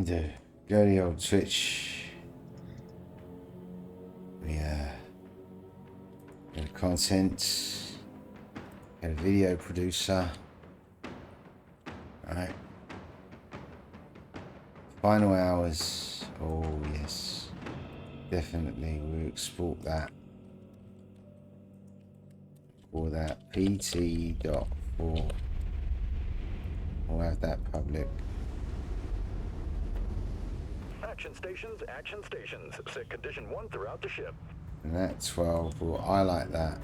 me do? Go to the old Twitch. Go to content. Go to video producer. Alright. Final hours. Oh yes. Definitely we'll export that. For that pt.4. We'll have that public. Action stations. Set condition 1 throughout the ship. And that 12, we'll highlight that.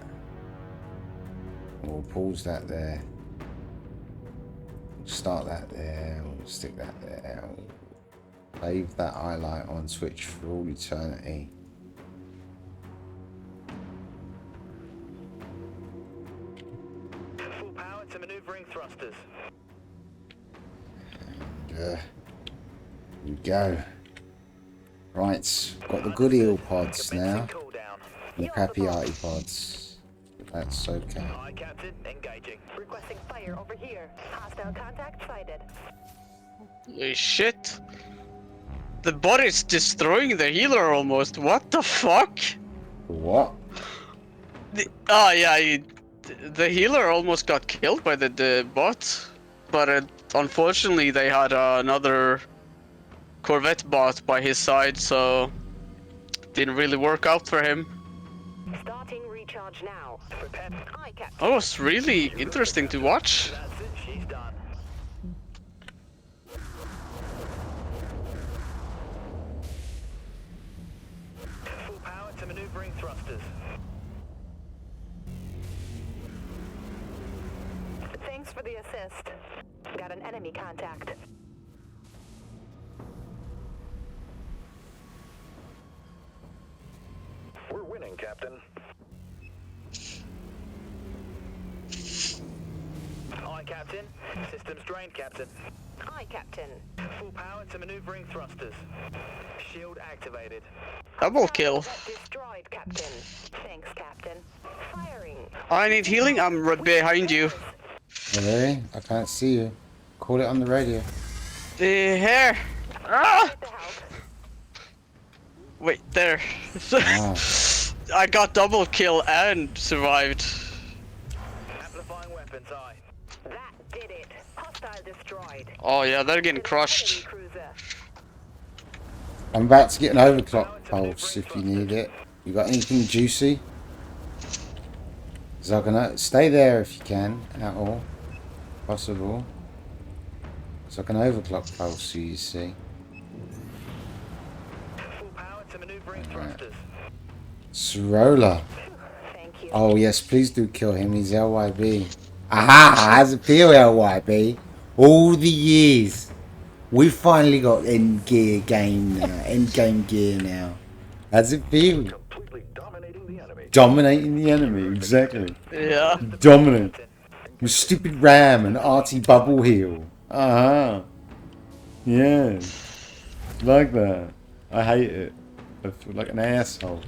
We'll pause that there. We'll start that there. We'll stick that there. We'll save that highlight on Switch for all eternity. Full power to maneuvering thrusters. And here we go. Right, got the good eel pods now. The crappy arty pods. That's okay. Aye, Captain. Engaging. Requesting fire over here. Hostile contact sighted. Holy shit. The bot is destroying the healer almost. What the fuck? What? The healer almost got killed by the bot. But unfortunately they had another Corvette bot by his side, so didn't really work out for him. Starting recharge now. Aye, Captain. That was really interesting to watch. That's it. She's done. Full power to maneuvering thrusters. Thanks for the assist. Got an enemy contact. We're winning, Captain. Aye, Captain. Systems drained, Captain. Aye, Captain. Full power to maneuvering thrusters. Shield activated. Double kill. Destroyed, Captain. Thanks, Captain. Firing. I need healing. I'm right behind you. Really? I can't see you. Call it on the radio. The hair. Ah! The help. Wait, there. Ah. I got double kill and survived. Amplifying weapons, aye. That did it. Hostile destroyed. Oh yeah, they're getting Enemy crushed. cruiser. I'm about to get an overclock pulse if you need it. You got anything juicy? So I'm gonna stay there if you can at all possible. So I can overclock pulse you see. Full power to maneuvering Alright. thrusters. Sorola. Thank you. Oh yes, please do kill him. He's LYB. Aha! How's it feel, LYB? All the years. We finally got end gear game now. End game gear now. How's it feel? Completely dominating the enemy. Dominating the enemy, exactly. Yeah. Dominant. With stupid Ram and arty bubble heel. Uh-huh. Yeah. Like that. I hate it. I feel like an asshole.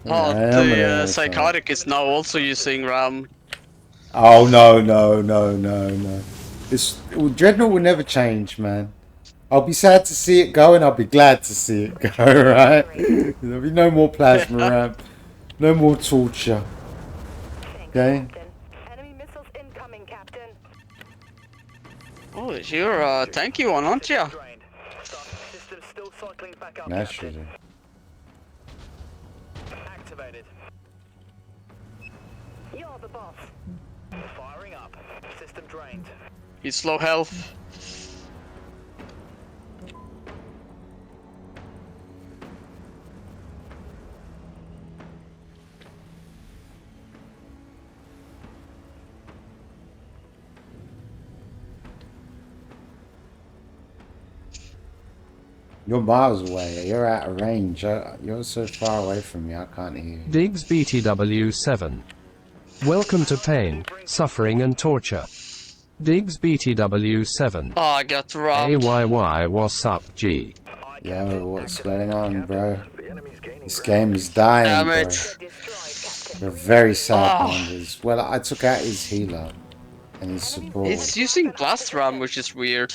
Oh, I am an the asshole. psychotic is now also using RAM. Oh no. Dreadnought will never change, man. I'll be sad to see it go and I'll be glad to see it go, right? There'll be no more plasma RAM. No more torture. Thanks, Okay. Captain. Enemy missiles incoming, Captain. Oh, you're a tanky one, aren't you? Drained. Systems still cycling back up, Naturally. Captain. Activated. You're the boss. Firing up. System drained. He's low health. You're miles away. You're out of range. You're so far away from me. I can't hear you. Diggs BTW7. Welcome to pain, suffering and torture. Diggs BTW7. Oh, I got robbed. AYY what's up G? Yo, what's going on, bro? The enemy's gaining This game is dying, Damn bro. it. Destroyed, Captain. They're very sad Oh. numbers. Well, I took out his healer and his support. It's using blast RAM, which is weird.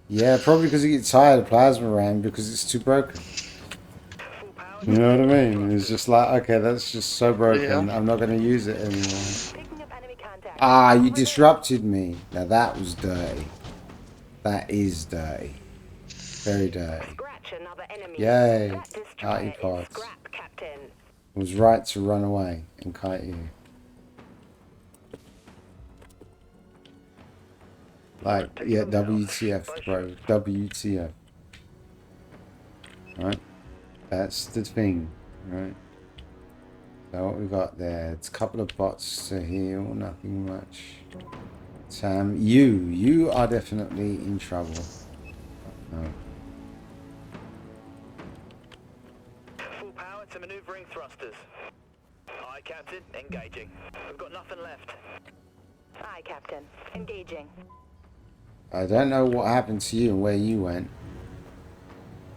Yeah, probably because he gets tired of plasma ram because it's too broken. You know what I mean? It's just like, okay, that's just so broken. Yeah. I'm not going to use it anymore. Picking up enemy contact. Ah, you Over there. disrupted me. Now that was dirty. That is dirty. Very dirty. Scratch another enemy. Yay. That destroyer is Artipods. scrap, Captain. It was right to run away and kite you. Like, yeah, WTF, bro. WTF. Right? That's the thing, right? So what we got there? It's a couple of bots to heal, nothing much. Sam, you are definitely in trouble. No. Full power to maneuvering thrusters. Aye, Captain. Engaging. We've got nothing left. Aye, Captain. Engaging. I don't know what happened to you and where you went.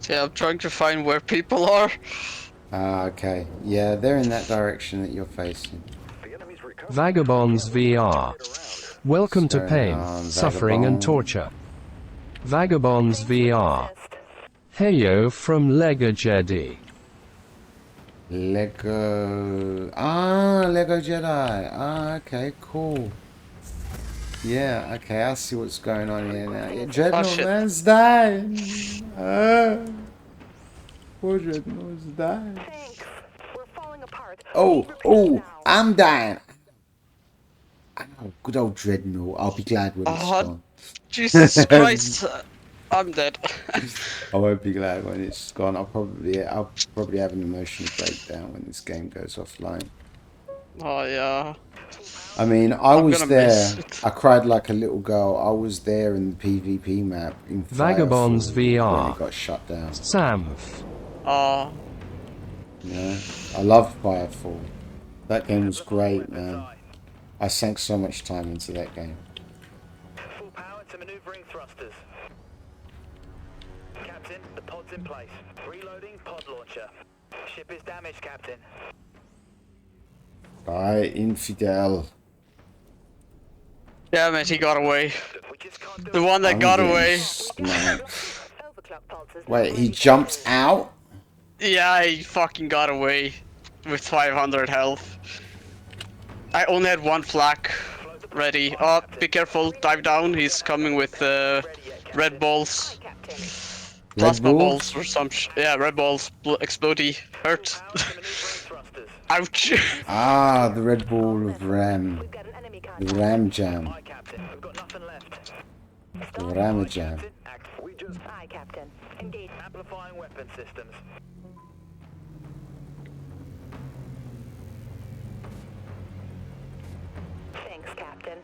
Yeah, I'm trying to find where people are. Ah, okay. Yeah, they're in that direction that you're facing. The enemy's recovered. Vagabonds VR. Welcome to Going pain, on, suffering and Vagabond. torture. Vagabonds VR. Assist. Heyo from Lega Jedi. Lego. Ah, Lego Jedi. Ah, okay, cool. Yeah, okay, I see what's going on here now. Yeah, Dreadnought shit. man's dying. Ah, poor Dreadnought's dying. Thanks. We're falling apart. Oh, Need repairs oh, now. I'm dying. Oh, good old Dreadnought. I'll be glad when it's Oh, gone. Jesus Christ, I'm dead. I won't be glad when it's gone. I'll probably have an emotional breakdown when this game goes offline. Oh yeah. I mean, I I'm was gonna there. miss it. I cried like a little girl. I was there in the PvP map in Vagabonds Firefall when VR. it got shut down. Samf. Oh, You know, I love Firefall. That game was great, man. I sank so much time into that game. Full power to maneuvering thrusters. Captain, the pod's in place. Reloading pod launcher. Ship is damaged, Captain. Bye, infidel. damn it, he got away. We just can't do The one that I'm got getting away. smacked. Overclock pulses. Wait, he jumped out? Yeah, he fucking got away with 500 health. I only had one flak ready. Oh, be careful, dive down. He's coming with red balls, Aye, Captain. plasma Bull? balls or some yeah, red balls, explodey, hurt. power to maneuvering thrusters. Ouch. Ah, the Red Ball of Ram. We've got an enemy The contact. Ram Jam. Aye, Captain. We've got nothing left. The Ram Jam. Captain, act. We just Aye, Captain. Engage. amplifying weapon systems. Thanks, Captain.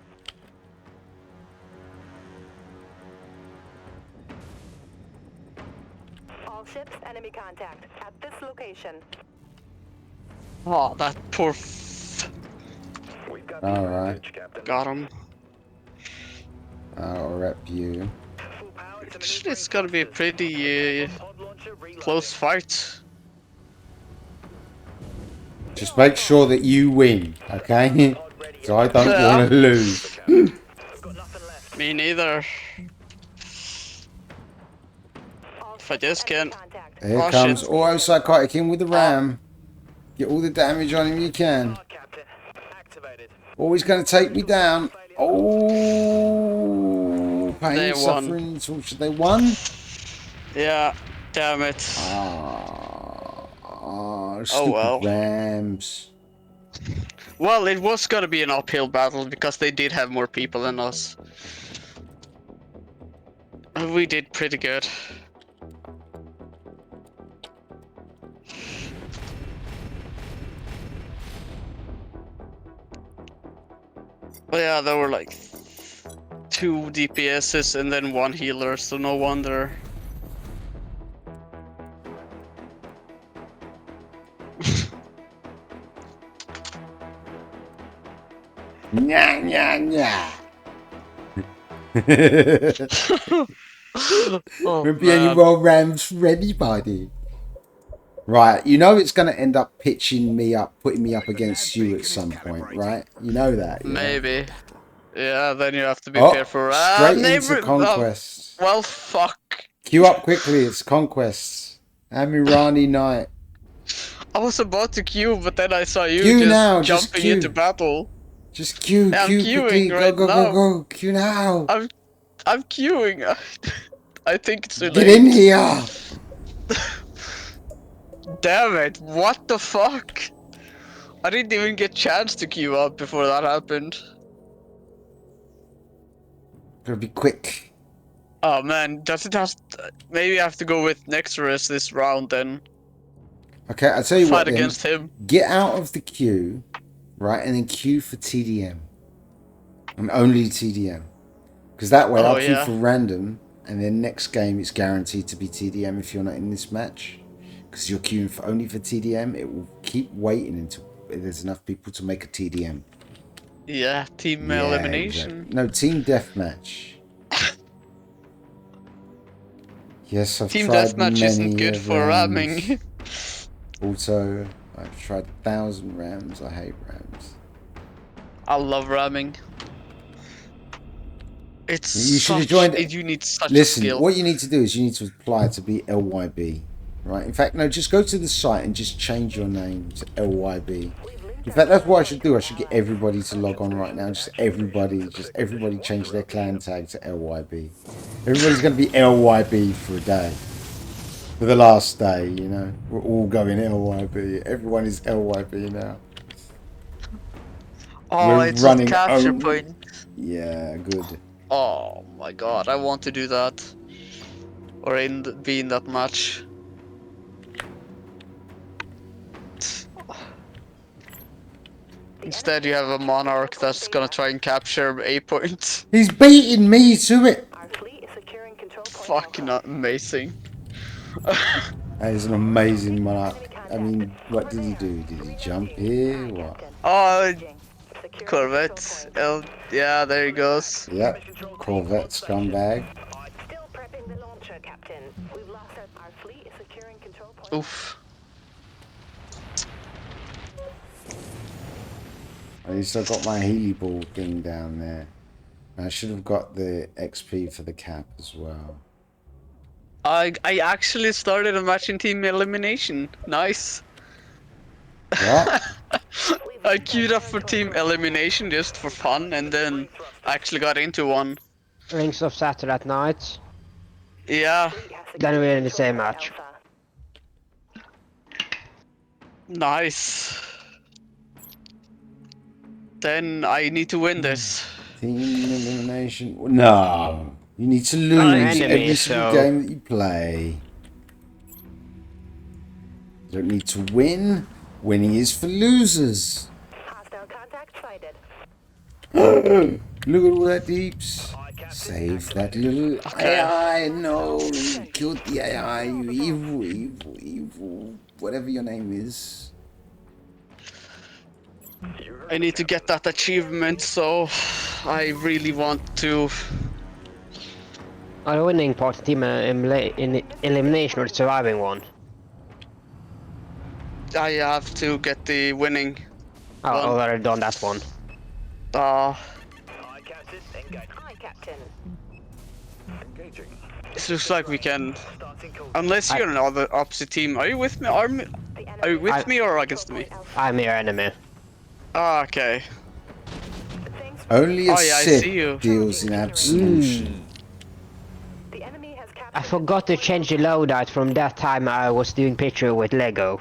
All ships, enemy contact. At this location. Oh, that poor We've got the Alright. advantage, Captain. got him. I'll rep you. Full power to It's maneuvering gonna be a thrusters. pretty Pod launcher reloading. close fight. Just make sure that you win, okay? Pod ready. So I don't Yeah. want to lose. We've got nothing left. Me neither. All If I ships, just enemy can. contact. Here Oh, comes shit. auto psychotic in with the ram. Get all the damage on him you can. Hard, Captain. Activated. Always going to take me down. Oh, pain, They won. suffering, and torture. They won. Yeah, damn it. Stupid well. Rams. Well, it was gonna be an uphill battle because they did have more people than us. And we did pretty good. But yeah, there were like 2 DPSs and then 1 healer, so no wonder. Nya, nya, nya. Oh, Won't be any man. more Rams ready, buddy. Right, you know it's going to end up pitching me up, putting me up against you at some point, right? You know that. Yeah? Maybe. Yeah, then you have to be Oh, careful. straight into neighbor- Conquest. Well, fuck. Queue up quickly, it's conquests. Amirani Knight. I was about to queue, but then I saw you Queue just now, just jumping into queue. battle. Just queue, Yeah, I'm queue quickly. queuing Go, right go, go, now. go. Queue now. I'm queuing. I think it's too Get in late. here. Damn it! What the fuck? I didn't even get chance to queue up before that happened. Gotta be quick. Oh man, does it have? Maybe I have to go with Nexorus this round then. Okay, I'll tell you what Fight then. against him. Get out of the queue, right, and then queue for TDM. And only TDM. Because that way I'll Oh queue yeah. for random, and then next game it's guaranteed to be TDM if you're not in this match. Because you're queuing for only for TDM, it will keep waiting until there's enough people to make a TDM. Yeah, team Yeah, elimination. exactly. No, team deathmatch. Yes, I've Team tried deathmatch isn't many good of for rams. ramming. Also, I've tried 1,000 rams. I hate rams. I love ramming. It's You should have such. joined. You need such a Listen, skill. what you need to do is you need to apply to be LYB, right? In fact, no, just go to the site and just change your name to LYB. In fact, that's what I should do. I should get everybody to log on right now. Just everybody change their clan tag to LYB. Everybody's going to be LYB for a day. For the last day, you know. We're all going LYB. Everyone is LYB now. Oh, We're it's a running capture only. point. Yeah, good. Oh my god, I want to do that. Or be in that match. Instead, you have a monarch that's gonna try and capture A point. He's beating me to it. Our fleet is securing control point Fucking Alpha. amazing. That is an amazing monarch. I mean, what did he do? Did he jump here? What? Oh, Securing Corvette. control point. Yeah, there he goes. Yep. Corvette scumbag. Still prepping the launcher, Captain. We've lost our fleet is securing control point. Oof. I still got my Healy ball thing down there. I should have got the XP for the cap as well. I actually started a match in team elimination. Nice. What? I queued up for team elimination just for fun, and then actually got into one. Rings of Saturday at night. Yeah, Then we're in the same match. nice. Then I need to win this. Team elimination? No. You need to lose enemy, every single so- game that you play. You don't need to win. Winning is for losers. Hostile contact sighted. Look at all that deeps. Save that little AI. No, you killed the AI. You evil, evil, evil. Whatever your name is. I need to get that achievement, so I really want to. Are you winning part of team in elimination or the surviving one? I have to get the winning. Oh, One. already done that one. Uh, Aye, Captain. Engage. Hi, Captain. Engaging. it looks like we can. Starting cool. Unless you're on the opposite team, are you with me? Are you with me or against me? I'm your enemy. Ah, okay. Only a Oh, yeah, I Sith see you. deals in absolution. The enemy has captured. I forgot to change the loadout from that time I was doing picture with Lego.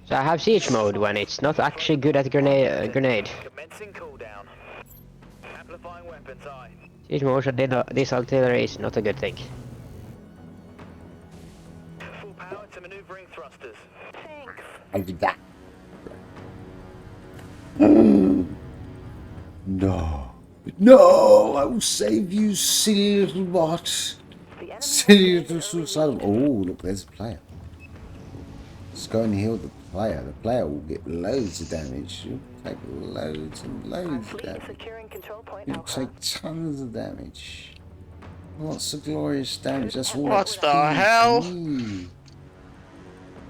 So I have siege mode when it's not actually good at grenade. Commencing cooldown. Amplifying weapons. Aye. Siege mode, so this artillery is not a good thing. Full power to maneuvering thrusters. Thanks. I did that. No. No, I will save you, silly little bot. The enemy Silly little suicidal. Oh, look, there's a player. Let's go and heal the player. The player will get loads of damage. You'll take loads and Our loads of fleet is damage. securing control point You'll Alpha. take tons of damage. Lots of glorious damage. That's all What XP the hell? for me.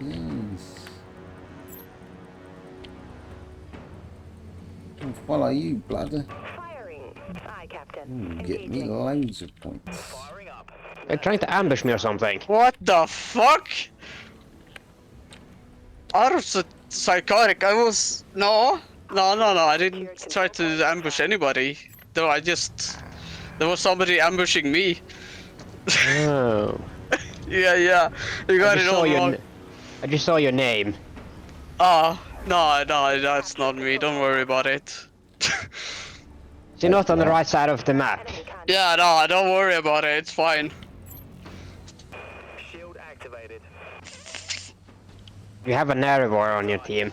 Yes. I'll follow you, blood. Firing. Aye, Captain. Captain. Get me Engaging. loads of points. Firing up. They're trying to ambush me or something. What the fuck? I was so psychotic. I was no. I didn't try to ambush anybody. Though there was somebody ambushing me. Oh. Yeah. You got it all wrong. I just saw your name. Oh, no, that's not me. Don't worry about it. So you're not on the right side of the map. Enemy contact. Yeah, no, don't worry about it. It's fine. Shield activated. You have a Narivore on your team.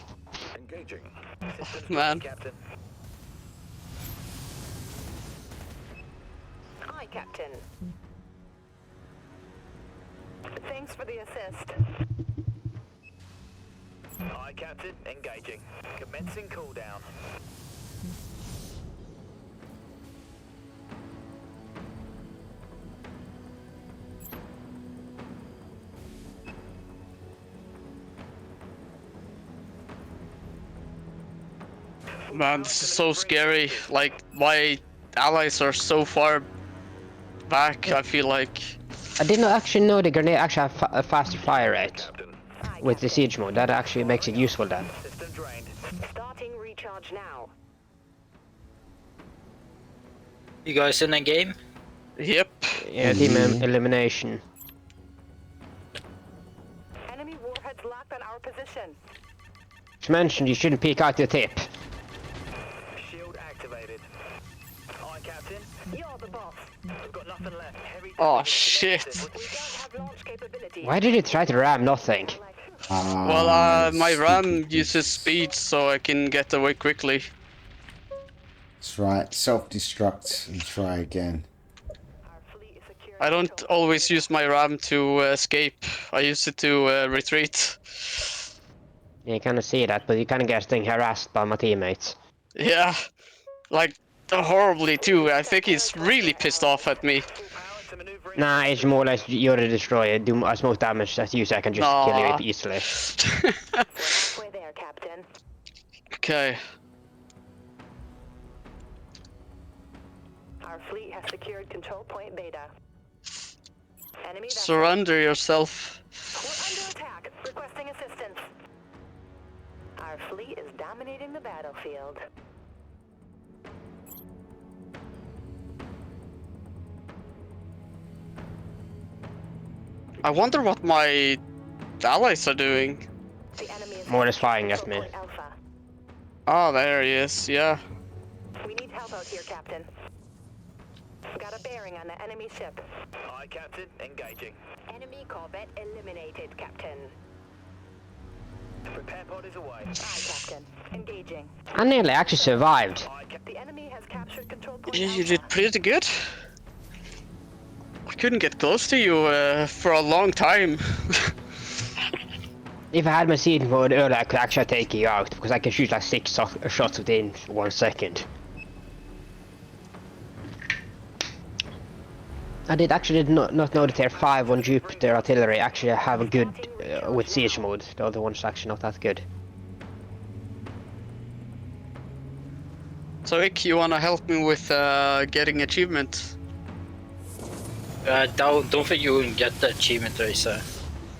Engaging. Systems Man. Captain. Aye, Captain. Thanks for the assist. Aye, Captain. Engaging. Commencing cooldown. Man, this is so scary. Like, my allies are so far back, I feel like. I did not actually know the grenade actually have a faster fire rate Captain. Aye, with the siege mode. That actually makes it useful then. System drained. Starting recharge now. You guys in a game? Yep. Yeah, team elimination. Enemy warheads locked on our position. As mentioned, you shouldn't peek out your tip. Shield activated. Aye, Captain. You're the boss. We've got nothing left. Heavy Oh, targets shit. connected. We don't have launch capability. Why did you try to ram nothing? Well, my stupid RAM bitch. uses speed, so I can get away quickly. That's right. Self-destruct and try again. Our fleet is securing I don't control. always use my RAM to escape. I use it to retreat. Yeah, you kind of see that, but you kind of getting harassed by my teammates. Yeah. Like, horribly too. I think he's really pissed off at me. Full power to maneuvering. Nah, it's more or less you're the destroyer. Do as much damage as you, so I can just kill Nah. you easily. We're halfway there, Captain. Okay. Our fleet has secured control point Beta. Enemy vessel. Surrender yourself. We're under attack. Requesting assistance. Our fleet is dominating the battlefield. I wonder what my allies are doing. The enemy is More or less firing at control me. point Alpha. Oh, there he is. Yeah. We need help out here, Captain. Got a bearing on the enemy ship. Aye, Captain. Engaging. Enemy corvette eliminated, Captain. Repair pod is away. Aye, Captain. Engaging. I nearly actually survived. Aye, Captain. The enemy has captured control point You Alpha. did pretty good. I couldn't get close to you for a long time. If I had my siege mode earlier, I could actually take you out, because I can shoot like 6 shots within 1 second. I did actually not know that tier 5 on Jupiter artillery actually have a good with siege mode. The other one's actually not that good. So, Ick, you wanna help me with getting achievement? Don't think you will get the achievement racer.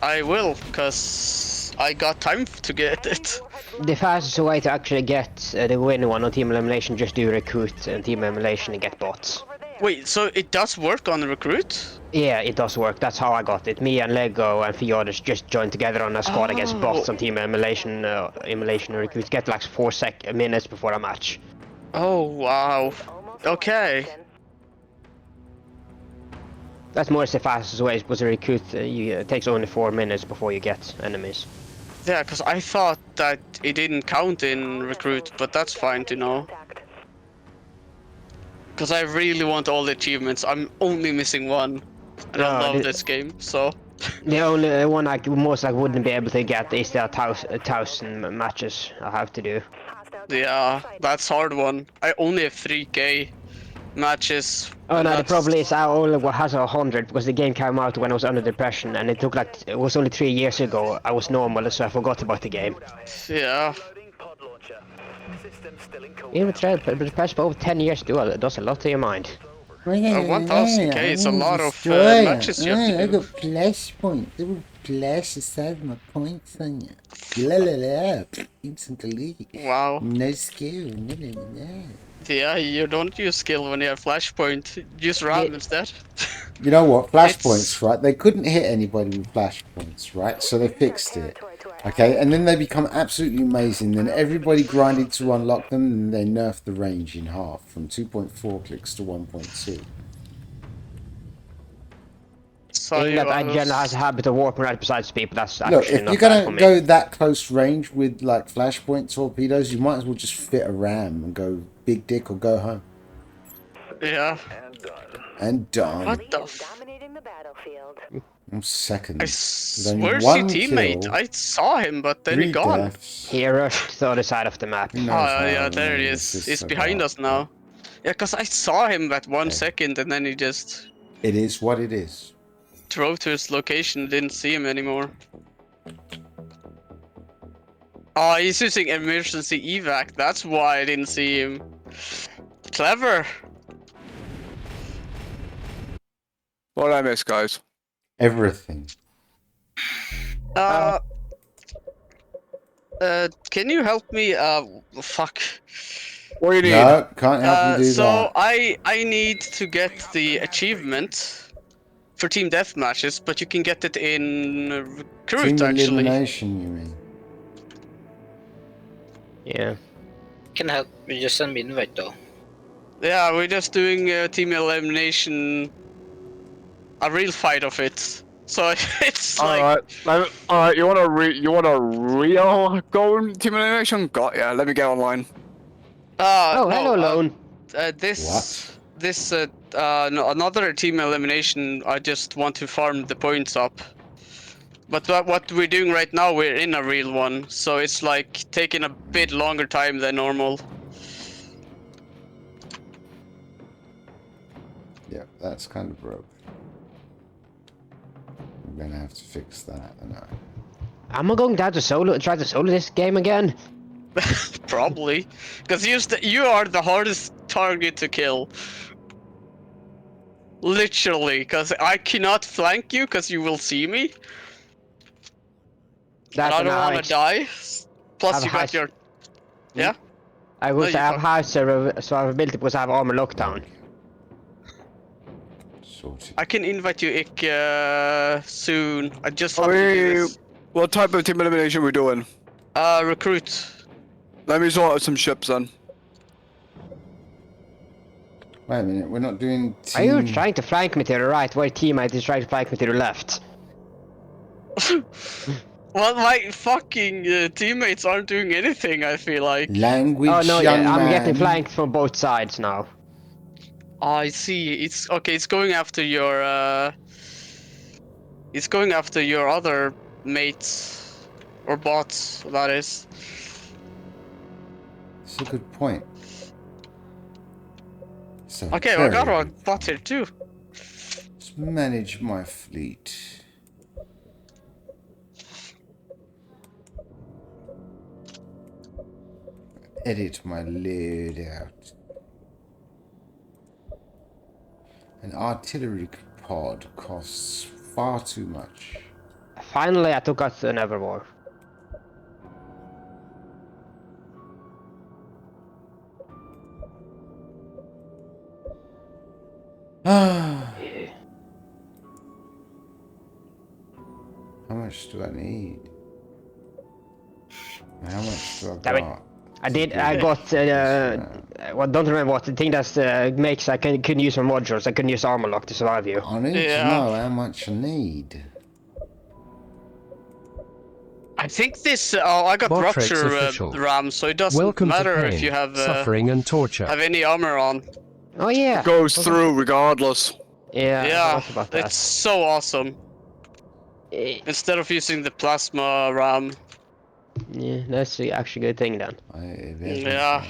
I will, cause I got time to get Enemy it. warheads locked The fastest way to actually get the win one on team elimination, just do recruit and team elimination and get bots. over there. Wait, so it does work on recruit? Yeah, it does work. That's how I got it. Me and Lego and few others just joined together on a squad against bots on team emulation, emulation and recruits. Get like 4 minutes before a match. Oh wow. Almost Okay. won, Captain. That's more or less the fastest way. Was a recruit. It takes only 4 minutes before you get enemies. Yeah, cause I thought that it didn't count in recruit, but that's fine to know. Contact. Cause I really want all the achievements. I'm only missing one. And I No, love the- this game, so. The only one I most like wouldn't be able to get is the 1,000 matches I have to do. Hostile Yeah, contact. that's hard one. I only have 3k matches. Oh and no, the that's- problem is I only has 100 because the game came out when I was under depression and it took like, it was only 3 years ago. I was normal, so I forgot about the game. Yeah. Loading pod launcher. System still in Even cooldown. depression for over 10 years does a lot to your mind. 1000k is a lot of Destroyer. matches you have to I do. got flash points. Little flash aside my points on you. La la la. Instantly. Wow. No skill. La la la. Yeah, you don't use skill when you have flashpoint. Use RAM instead. You know what? Flash It's- points, right? They couldn't hit anybody with flash points, right? So they fixed it. Okay, and then they become absolutely amazing. Then everybody grinded to unlock them, and they nerfed the range in half from 2.4 clicks to 1.2. So Being you that I are- generally has a habit of warping right beside people, that's Look, actually if not you're bad for gonna me. go that close range with like flashpoint torpedoes, you might as well just fit a ram and go big dick or go home. Yeah. And done. What the Fleet is dominating the battlefield. I'm second. I With only where's one your teammate? kill, I saw him, but then 3 he gone. deaths. He rushed to the other side of the map. Who Oh, knows how yeah, there he many is. assists He's I behind got, us now. Yeah, cause I saw him at 1 Okay. second, and then he just but It is what it is. drove to his location. Didn't see him anymore. Oh, he's using emergency evac. That's why I didn't see him. Clever. What did I miss, guys? Everything. Can you help me? Fuck. What do you need? No, can't help you do So that. I need to get the achievement for team deathmatches, but you can get it in recruit Team actually. elimination, you mean? Yeah. Can help. You just send me invite though. Yeah, we're just doing team elimination, a real fight of it. So it's like, All right. You want a real goal team elimination? Got ya. Let me get online. Oh, no, hello, Lone. No, another team elimination. I just want to farm the points up. But what we're doing right now, we're in a real one, so it's like taking a bit longer time than normal. Yeah, that's kind of broke. I'm gonna have to fix that. Am I going down to try to solo this game again? Probably, because you are the hardest target to kill. Literally, because I cannot flank you because you will see me. That's And I don't want to die. Plus, have you a got high- your. Yeah. I wish No, I you have high survivability because I have armor lockdown. Sorted. I can invite you, Ik, soon. I just have Are to do we... this. What type of team elimination we doing? Recruit. Let me sort out some ships then. Wait a minute, we're not doing team... Are you trying to flank me to the right while teammate is trying to flank me to the left? Well, my fucking teammates aren't doing anything, I feel like. Language, Oh no, young yeah, I'm man. getting flanked from both sides now. I see. It's okay. It's going after your. It's going after your other mates or bots. That is. That's a good point. So Okay, well, I got very a good. bot here too. Let's manage my fleet. Edit my load out. An artillery pod costs far too much. Finally, I took out an Evermore. How much do I need? How much do I Damn it. got? I got, well, don't remember what the thing that makes I couldn't use my modules. I couldn't use armor lock to survive you. I need to Yeah. know how much I need. I think this. Oh, I got Botrix rupture official. RAM, so it doesn't Welcome matter to if pain, you have suffering and torture. any armor on. Oh yeah. It goes through regardless. Yeah, I Yeah, forgot about that. it's so awesome. Eh, Instead of using the plasma RAM. Yeah, that's actually a good thing then. Yeah.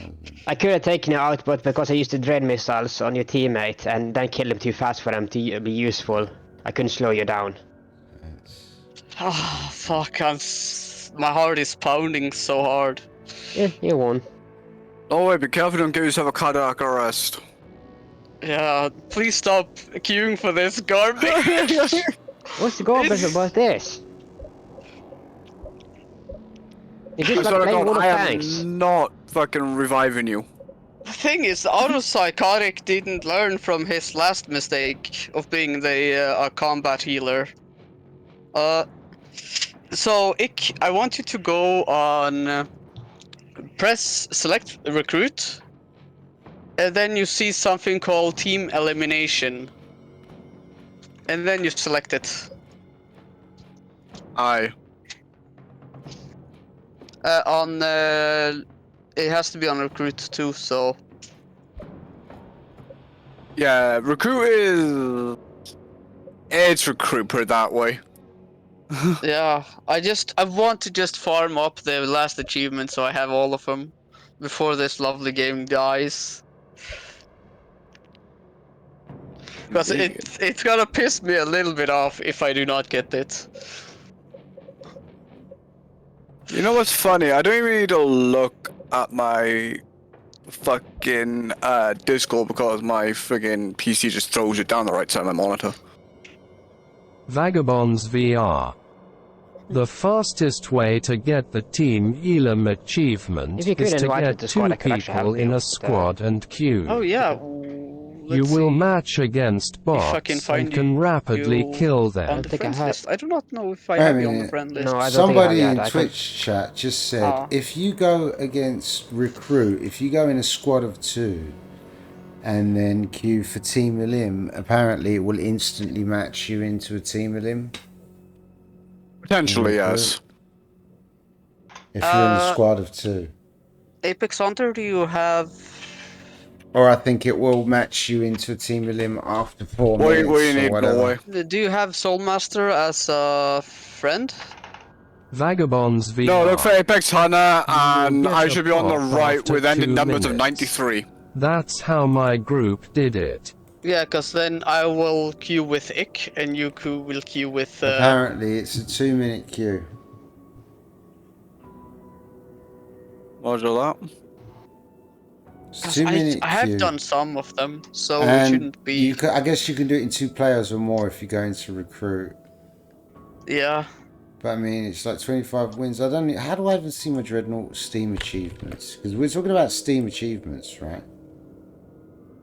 I could have taken it out, but because I used the dread missiles on your teammate and then killed him too fast for them to be useful, I couldn't slow you down. Ah, fuck! My heart is pounding so hard. Yeah, you won. Oh wait, be careful, don't give yourself a cardiac arrest. Yeah, please stop queuing for this garbage. What's the garbage It's- about this? It's I just swear like to playing God, World of I Tanks. am not fucking reviving you. The thing is, Autopsychotic didn't learn from his last mistake of being the a combat healer. So I want you to go on, press select recruit, and then you see something called team elimination, and then you select it. Aye. It has to be on recruit too. So Yeah, recruit is... It's recruit, put it that way. yeah, I want to just farm up the last achievement so I have all of them before this lovely game dies. Because it's gonna piss me a little bit off if I do not get it. You know what's funny? I don't even need to look at my fucking Discord because my friggin' PC just throws it down the right side of my monitor. Vagabonds VR. The fastest way to get the Team Elam achievement If you could is to invite me get to squad, 2 I could actually have people in you, a but, squad and queue. Oh yeah. You Let's will see match against if I can bots find and can rapidly you kill on them. the think I friends have- list. I do not know if I Wait a have you on the minute. friend list. No, I don't Somebody think I have in that. I Twitch chat just said, Ah. if you go against recruit, if you go in a squad of 2 and then queue for Team Elim, apparently it will instantly match you into a Team Elim. Potentially, Recruit. yes. If you're in a squad of 2. Apex Hunter, do you have? Or I think it will match you into a Team Elim after 4 What minutes do you or need, whatever. Norway? Do you have Soulmaster as a friend? Vagabonds VR. No, look for Apex Hunter, You will and get I a should be on the pop right after with ending 2 numbers of minutes. 93. That's how my group did it. Yeah, because then I will queue with Ick, and you will queue with. Apparently it's a 2-minute queue. Roger that. It's a 'Cause 2-minute I have queue. done some of them, so it And shouldn't be. I guess you can do it in 2 players or more if you go into recruit. Yeah. But I mean, it's like 25 wins. I don't. How do I even see my Dreadnought Steam achievements? Because we're talking about Steam achievements, right?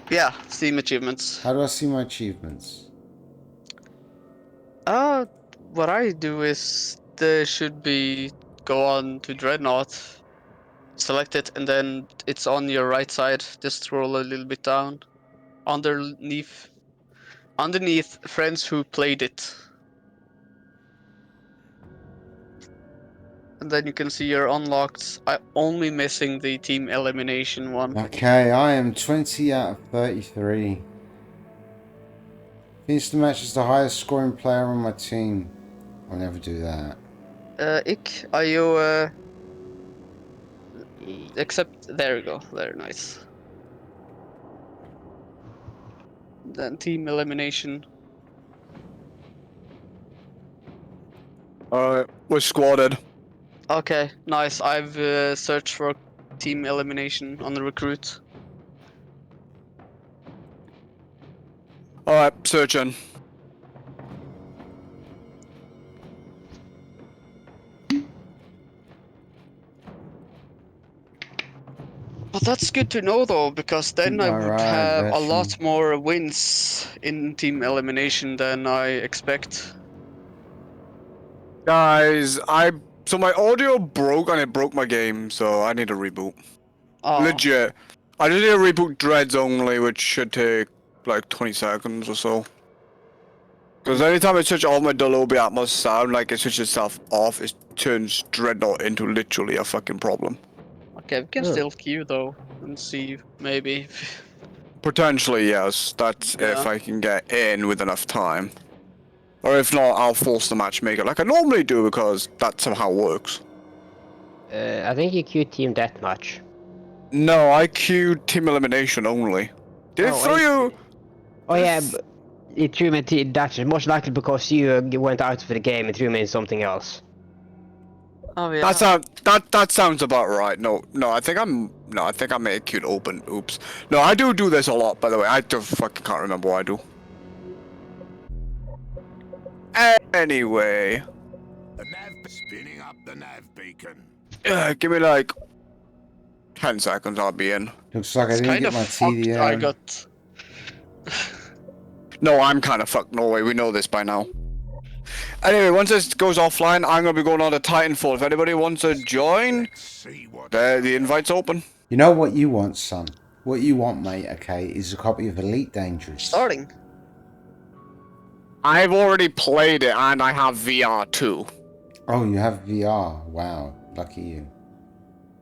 Yeah, Steam achievements. How do I see my achievements? What I do is there should be go on to Dreadnought, select it, and then it's on your right side. Just scroll a little bit down, underneath friends who played it, and then you can see your unlocked. I'm only missing the team elimination one. Okay, I am 20 out of 33. Finish the match as the highest scoring player on my team. I'll never do that. Ick, are you Except there you go. Very nice. Then team elimination. Alright, we're squadded. Okay, nice. I've searched for team elimination on the recruit. Alright, searching. But that's good to know though, because then I would Alright, have a veteran. lot more wins in team elimination than I expect. Guys, so my audio broke and it broke my game, so I need a reboot. Oh, Legit. I just need to reboot Dreads only, which should take like 20 seconds or so. Because anytime I switch all my Dolby Atmos sound, like it switches itself off, it turns Dreadnought into literally a fucking problem. okay, we can still queue though and see maybe. Potentially, yes. That's if Yeah. I can get in with enough time. Or if not, I'll force the matchmaker like I normally do, because that's how it works. I think you queued Team Deathmatch. No, I queued team elimination only. Did it Oh, throw you? Oh yeah, it threw me to that's most likely because you went out of the game and threw me in something else. Oh yeah. That sounds about right. No, I think I made a cute open. Oops. No, I do this a lot, by the way. I just fucking can't remember what I do. Anyway. The nav spinning up the nav beacon. Give me like 10 seconds, I'll be in. Looks like I It's didn't kind get of my fucked. TDM. I got. No, I'm kind of fucked. No way, we know this by now. Anyway, once this goes offline, I'm gonna be going on to Titanfall. If anybody wants to join, the invite's open. You know what you want, son? What you want, mate, okay, is a copy of Elite Dangerous. Starting. I've already played it, and I have VR too. Oh, you have VR. Wow, lucky you.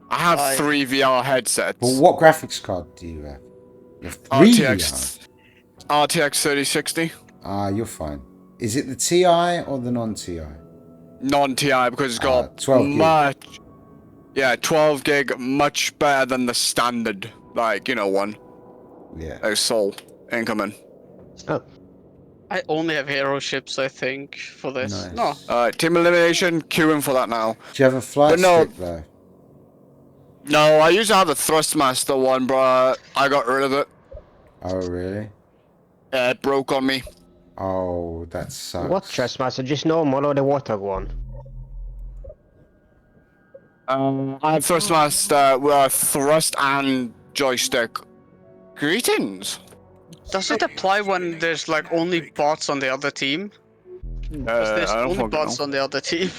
I have 3 VR headsets. But what graphics card do you have? You have 3 RTX 3060. Ah, you're fine. Is it the TI or the non-TI? Non-TI, because it's got 12 gig. Yeah, 12 gig, much better than the standard, like, one. Yeah. Like Soul incoming. Oh. I only have hero ships, I think, for this. Nice. No. Alright, team elimination, queuing for that now. Do you have a flight stick, though? No, I used to have a Thrustmaster one, but I got rid of it. Oh, really? Yeah, it broke on me. Oh, that sucks. What Thrustmaster? Just normal or the Warthog one? I have Thrustmaster with thrust and joystick. Greetings. Does it apply when there's like only bots on the other team? Because there's I don't only fucking bots know. on the other team.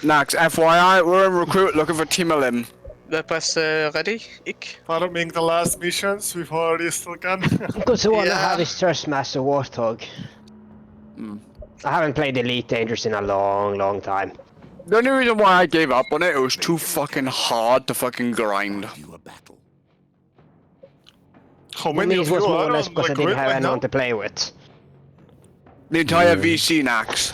Nax, FYI, we're a recruit looking for Team Elim. The press ready? Ik. Farming the last missions before you still can. Because the one I Yeah. have is Thrustmaster Warthog. I haven't played Elite Dangerous in a long time. The only reason why I gave up on it, it was too fucking hard to fucking grind. How I many mean, of it was you more are or less on because I didn't have recruit anyone now? to play with. The entire VC Nax.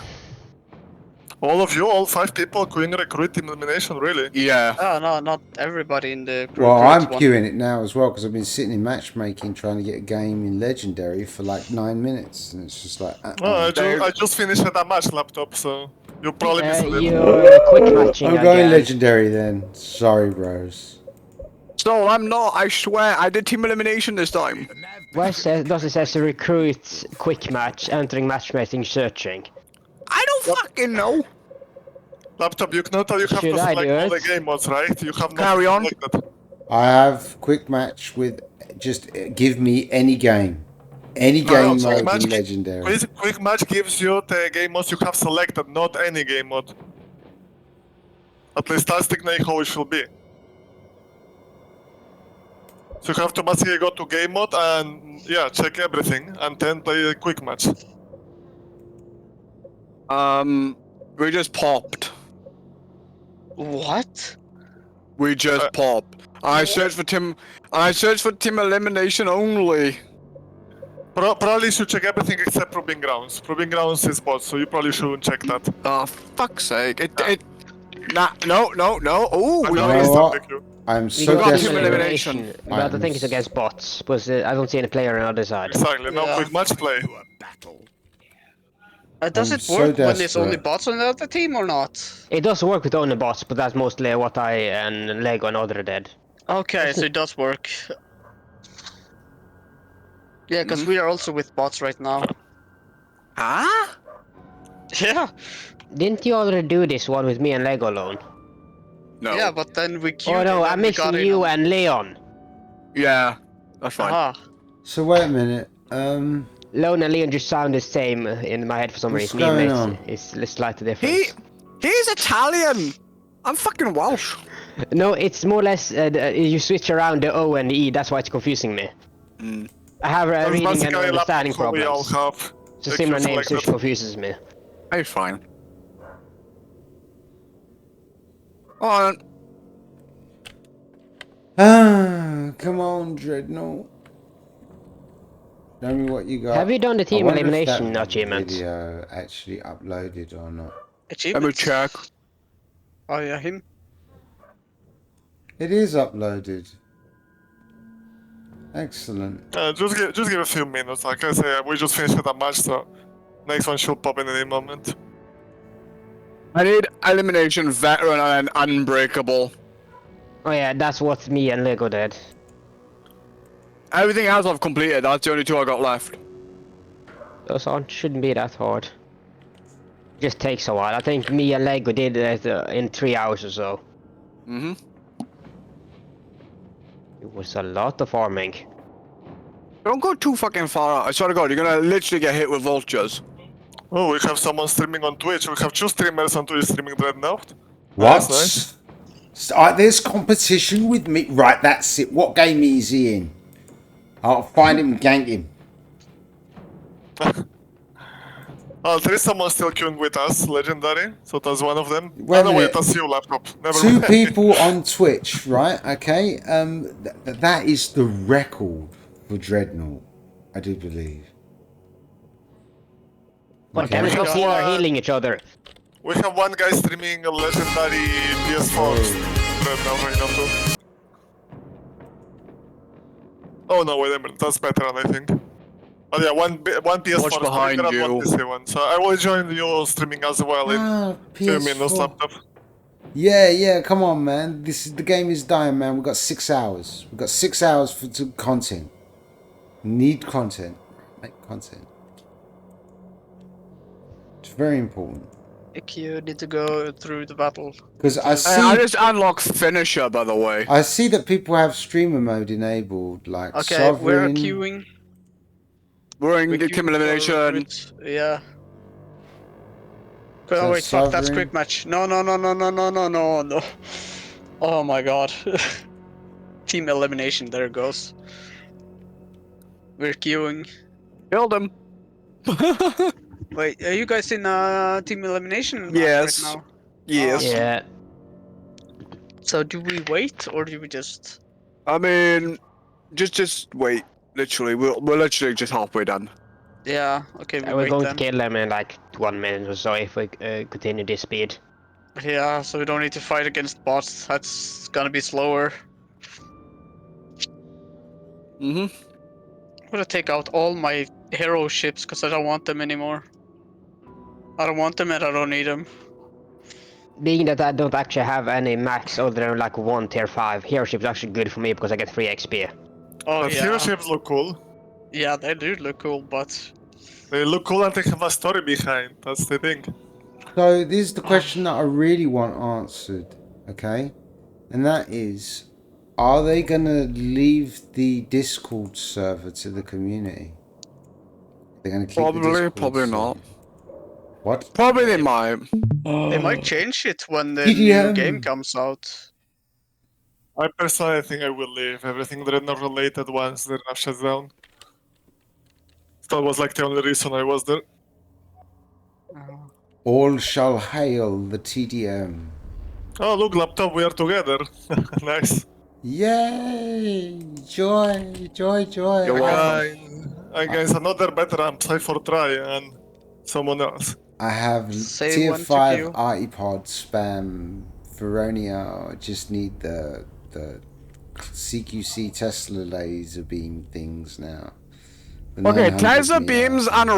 All of you, all 5 people queuing recruit team elimination, really? Yeah. Oh no, not everybody in the group. Well, I'm one. queuing it now as well because I've been sitting in matchmaking trying to get a game in Legendary for like 9 minutes, and it's just like. Oh, I just finished that match laptop, so you probably missed it. You're quick matching I'm going again. Legendary then. Sorry, bros. So I'm not, I swear, I did team elimination this time. Why does it say recruit quick match, entering matchmaking, searching? I don't fucking know. Laptop, you know that you have Should to I select do all the it? game modes, right? You have not Carry on. selected. I have quick match with just give me any game. Any No, game quick mode match in Legendary. Quick match gives you the game modes you have selected, not any game mode. At least that's technically how it should be. So you have to basically go to game mode and check everything and then play a quick match. We just popped. What? We just popped. I searched for team elimination only. Probably should check everything except Proving Grounds. Proving Grounds is bot, so you probably shouldn't check that. Oh, fuck's sake. No. Oh, we You got know it. what? I'm We so got team desperate. elimination, but I think it's against bots, because I don't see any player on the other side. Exactly, now quick match play. Does I'm it so work when there's desperate. only bots on the other team or not? It does work with only bots, but that's mostly what I and Lego and other did. Okay, so it does work. Yeah, because we are also with bots right now. Ah? Yeah. Didn't you already do this one with me and Lego alone? No. Yeah, but then we queued. Oh no, and I'm then we got missing in you on- and Leon. Yeah, that's fine. Aha. So wait a minute. Leon and Leon just sound the same in my head for some What's reason. going Even on? it's slightly different. He's Italian. I'm fucking Welsh. No, it's more or less you switch around the O and the E. That's why it's confusing me. I have That's reading and basically understanding laptop we all problems. have. So If similar you names select which confuses me. He's fine. Oh, Come on, Dreadnought. Show me what you got. Have you done the I team wonder if elimination that achievement? video actually uploaded or not. let me Achievements. check. Oh yeah, him. It is uploaded. Excellent. Just give a few minutes. Like I say, we just finished that match, so next one should pop in any moment. I need elimination, veteran, and unbreakable. Oh yeah, that's what me and Lego did. Everything else I've completed. That's the only two I got left. Those shouldn't be that hard. Just takes a while. I think me and Lego did it in 3 hours or so. Mhm. It was a lot of farming. Don't go too fucking far out. I swear to God, you're gonna literally get hit with vultures. Oh, we have someone streaming on Twitch. We have 2 streamers on Twitch streaming Dreadnought. What? Nice. There's competition with me. Right, that's it. What game is he in? I'll find him and gank him. Oh, there is someone still queuing with us, legendary. So that's one of them. Wait a no, wait, minute. that's you, laptop. Never 2 mind. people on Twitch, right? Okay. That is the record for Dreadnought, I do believe. What chemicals here are healing each other. We have one guy streaming a legendary PS4 Dreadnought right now too. Oh no, wait a minute, that's better, I think. Oh yeah, one PS4 Watch behind streamer and you. one PC one. So I will join you streaming as well in 2 minutes, PS4. laptop. Yeah, come on, man. The game is dying, man. We've got 6 hours. We've got 6 hours for content. Need content. Make content. It's very important. You need to go through the battle. Because I I see, just unlocked finisher, by the way. I see that people have streamer mode enabled, like Okay, we're Sovereign. queuing. We're in We're the team queuing elimination. for it, yeah. So Oh wait, fuck, that's Sovereign. quick match. No. Oh my god. Team elimination, there it goes. We're queuing. Killed him. Wait, are you guys in team elimination map Yes. right now? Yes. Yeah. So do we wait or do we just... I mean, just wait. Literally, we're literally just halfway done. Yeah, okay, we We're wait going then. to kill them in like 1 minute or so if we continue this speed. Yeah, so we don't need to fight against bots. That's gonna be slower. Mhm. I'm gonna take out all my hero ships because I don't want them anymore. I don't want them and I don't need them. Being that I don't actually have any max other than like 1 tier 5, hero ship is actually good for me because I get free XP. Oh But yeah. hero ships look cool. Yeah, they do look cool, but... They look cool and they have a story behind. That's the thing. So this is the question that I really want answered, okay? And that is, are they gonna leave the Discord server to the community? They're gonna keep the Discord Probably server? not. What? Probably they might. They might change it when the TDM. new game comes out. I personally think I will leave everything Dreadnought related once Dreadnought shuts down. That was like the only reason I was there. All shall hail the TDM. Oh look, laptop, we are together. Nice. Yay! Joy! You're welcome. I guess another better amp, try for try, and someone else. I have Say tier one to 5 queue. Artipod spam Veronia. I just need the CQC Tesla laser beam things now. The Okay, 900 Tesla meter. beams and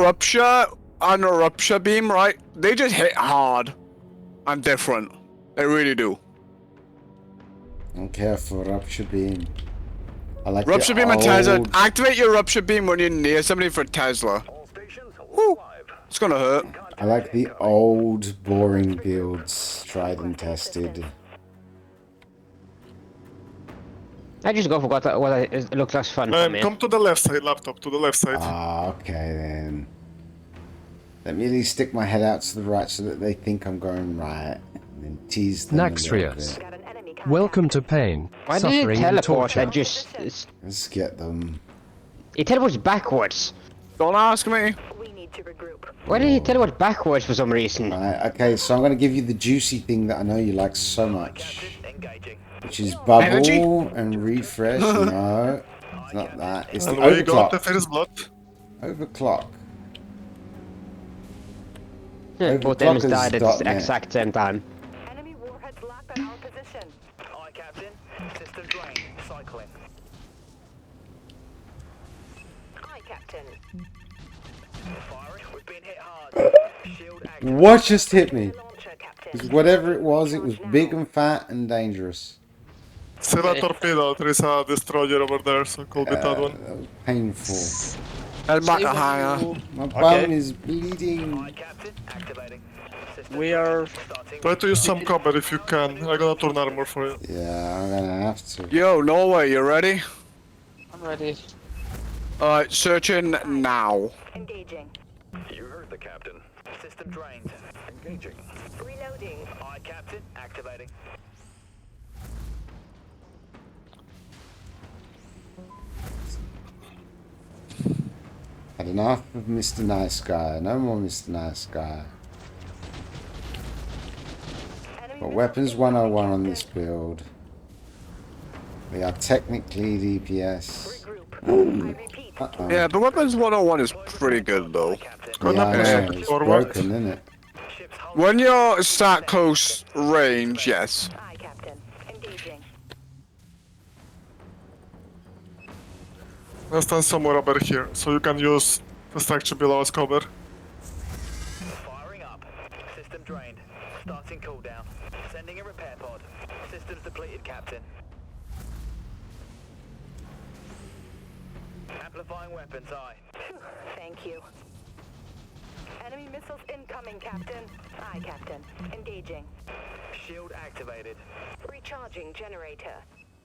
a rupture beam, right? They just hit hard and different. They really do. I don't care for rupture beam. I like Rupture the beam and Tesla. old- Activate your rupture beam when you're near somebody for Tesla. Woo. It's gonna hurt. I like the old boring builds, tried and tested. I just go for what it looks like fun for me. Come to the left side, laptop, to the left side. Ah, okay then. Let me at least stick my head out to the right so that they think I'm going right, and then tease them a little Naxrius. bit. Got an enemy contact. Welcome to pain, Why did it suffering and teleport torture. and just... Let's get them. It teleports backwards. Don't ask me. We need to regroup. Why did he teleport backwards for some reason? Right, okay, so I'm going to give you the juicy thing that I know you like so much, Engaging. which is bubble Energy? and refresh. No, it's not that. It's the And we got the overclock. first blood. Overclock. Both enemies died at the Overclockers.net. exact same time. Enemy warheads locked at our position. Aye, Captain. System drain. Cycling. Aye, Captain. Firing. We've been hit hard. Shield active. What just hit me? Launcher, Captain. Because whatever it was big and fat and dangerous. See that torpedo? There is a destroyer over there, so it could be that one. That was painful. And back to hangar. My bum is bleeding. Aye, Captain. Activating. System We drained. are. Starting Try to use some cover if you can. I'm gonna turn armor for you. Yeah, I'm gonna have to. Yo, Norway, you ready? I'm ready. Alright, searching now. Engaging. You heard the captain. System drained. Engaging. Reloading. Aye, Captain. Activating. Had enough of Mr. Nice Guy. No more Mr. Nice Guy. Got weapons 101 on this build. We are technically DPS. Yeah, but weapons 101 is pretty good though. Yeah, I know, it's broken, isn't it? When you're sat close range, yes. Aye, Captain. Engaging. I'll stand somewhere over here, so you can use the structure below as cover. Firing up. System drained. Starting cooldown. Sending a repair pod. Systems depleted, Captain. Amplifying weapons, aye. Phew, thank you. Enemy missiles incoming, Captain. Aye, Captain. Engaging. Shield activated. Recharging generator.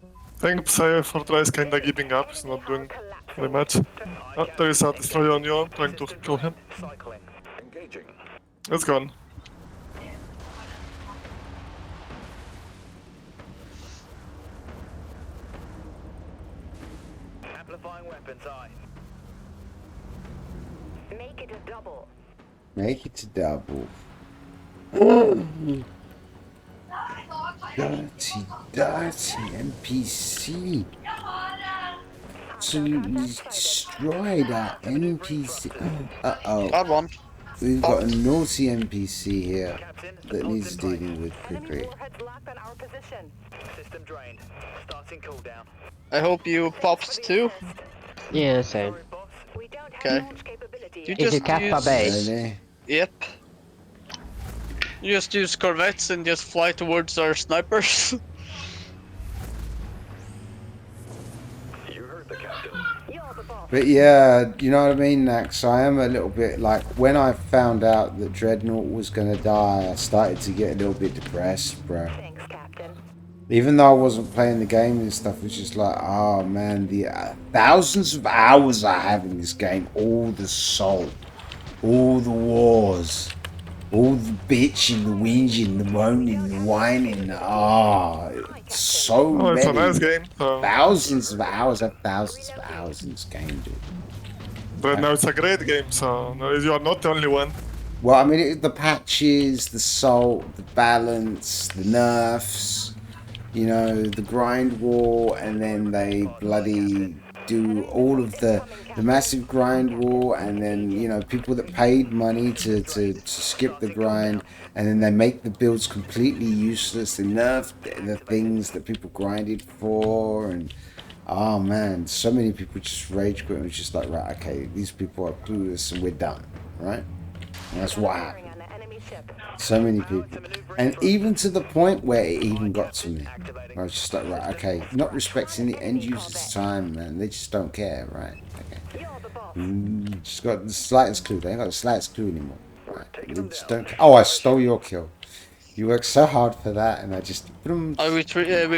I think Psy Fortress is kinda giving up, he's not doing very much. Oh, there is a destroyer on you, I'm trying to kill him. Cycling. Engaging. It's gone. Amplifying weapons, aye. Make it a double. Make it a double. Dirty, dirty NPC. Absolutely destroyed our NPC. Uh-oh. Got one. We've got a naughty NPC here that needs dealing with Enemy quickly. warheads locked on our position. System drained. Starting cooldown. I hope you popped too. Yeah, same. Sorry, boss. We don't have Okay. launch capability. You Is it just Kappa use... base? Really? Yet. You just use corvettes and just fly towards our snipers. You heard the captain. You're the boss. But yeah, you know what I mean, Nax? I am a little bit like, when I found out that Dreadnought was going to die, I started to get a little bit depressed, bro. Thanks, Captain. Even though I wasn't playing the game and stuff, it was just like, oh man, the thousands of hours I have in this game, all the salt, all the wars, all the bitching, the whinging, the moaning, the whining, it's so Oh, it's a many. nice game, so... Thousands of hours, I have thousands of hours in this game, dude. But now it's a great game, so no, you are not the only one. Well, I mean, the patches, the salt, the balance, the nerfs, you know, the grind war, and then they bloody do all of the massive grind war, and then, you know, people that paid money to skip the grind, and then they make the builds completely useless. They nerf the things that people grinded for, and oh man, so many people just rage quit. It was just like, right, okay, these people are clueless and we're done, right? And that's what happened. On the enemy ship. So many people. And even to the point where it even got to me. I was just like, right, okay, not respecting the end user's time, man. They just don't care, right? Okay. You're the boss. Just got the slightest clue. They ain't got the slightest clue anymore. Right. They just don't care. Oh, I stole your kill. You worked so hard for that, and I just... Are we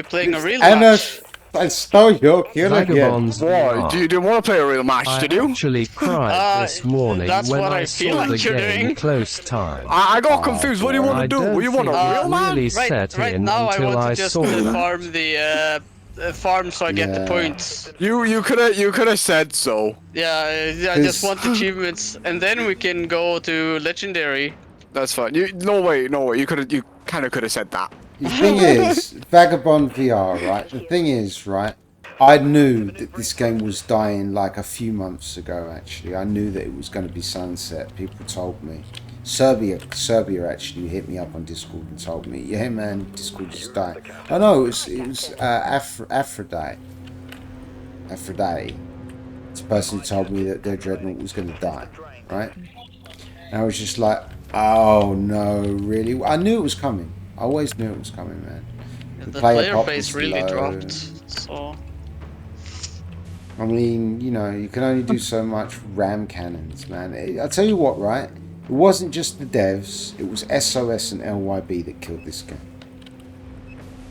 playing a real And match? I stole your kill again. Vagabonds Boy, VR. you didn't want to play a real match, I did you? actually cried this morning that's when what I I feel saw like the you're game doing. close time. I got confused. What do you want I to do? don't What do you want, a think real it man? really Right, set right in now I until want I to just saw that. farm the farm so I get the Yeah. points. You could have said so. Yeah, I just want achievements, and then we can go to legendary. That's fine. No way. You kind of could have said that. The thing is, Vagabond VR, right? The thing is, right? I knew that this game was dying like a few months ago, actually. I knew that it was going to be sunset. People told me. Serbia actually hit me up on Discord and told me, yeah, man, Discord just died. Oh, no, it was Aphrodite. Aphrodite. It's the person who told me that their Dreadnought was going to die, right? And I was just like, Oh no, really? I knew it was coming. I always knew it was coming, man. The player player pop base was really low. dropped. So I mean, you know, you can only do so much ram cannons, man. I'll tell you what, right? It wasn't just the devs. It was SOS and LYB that killed this game.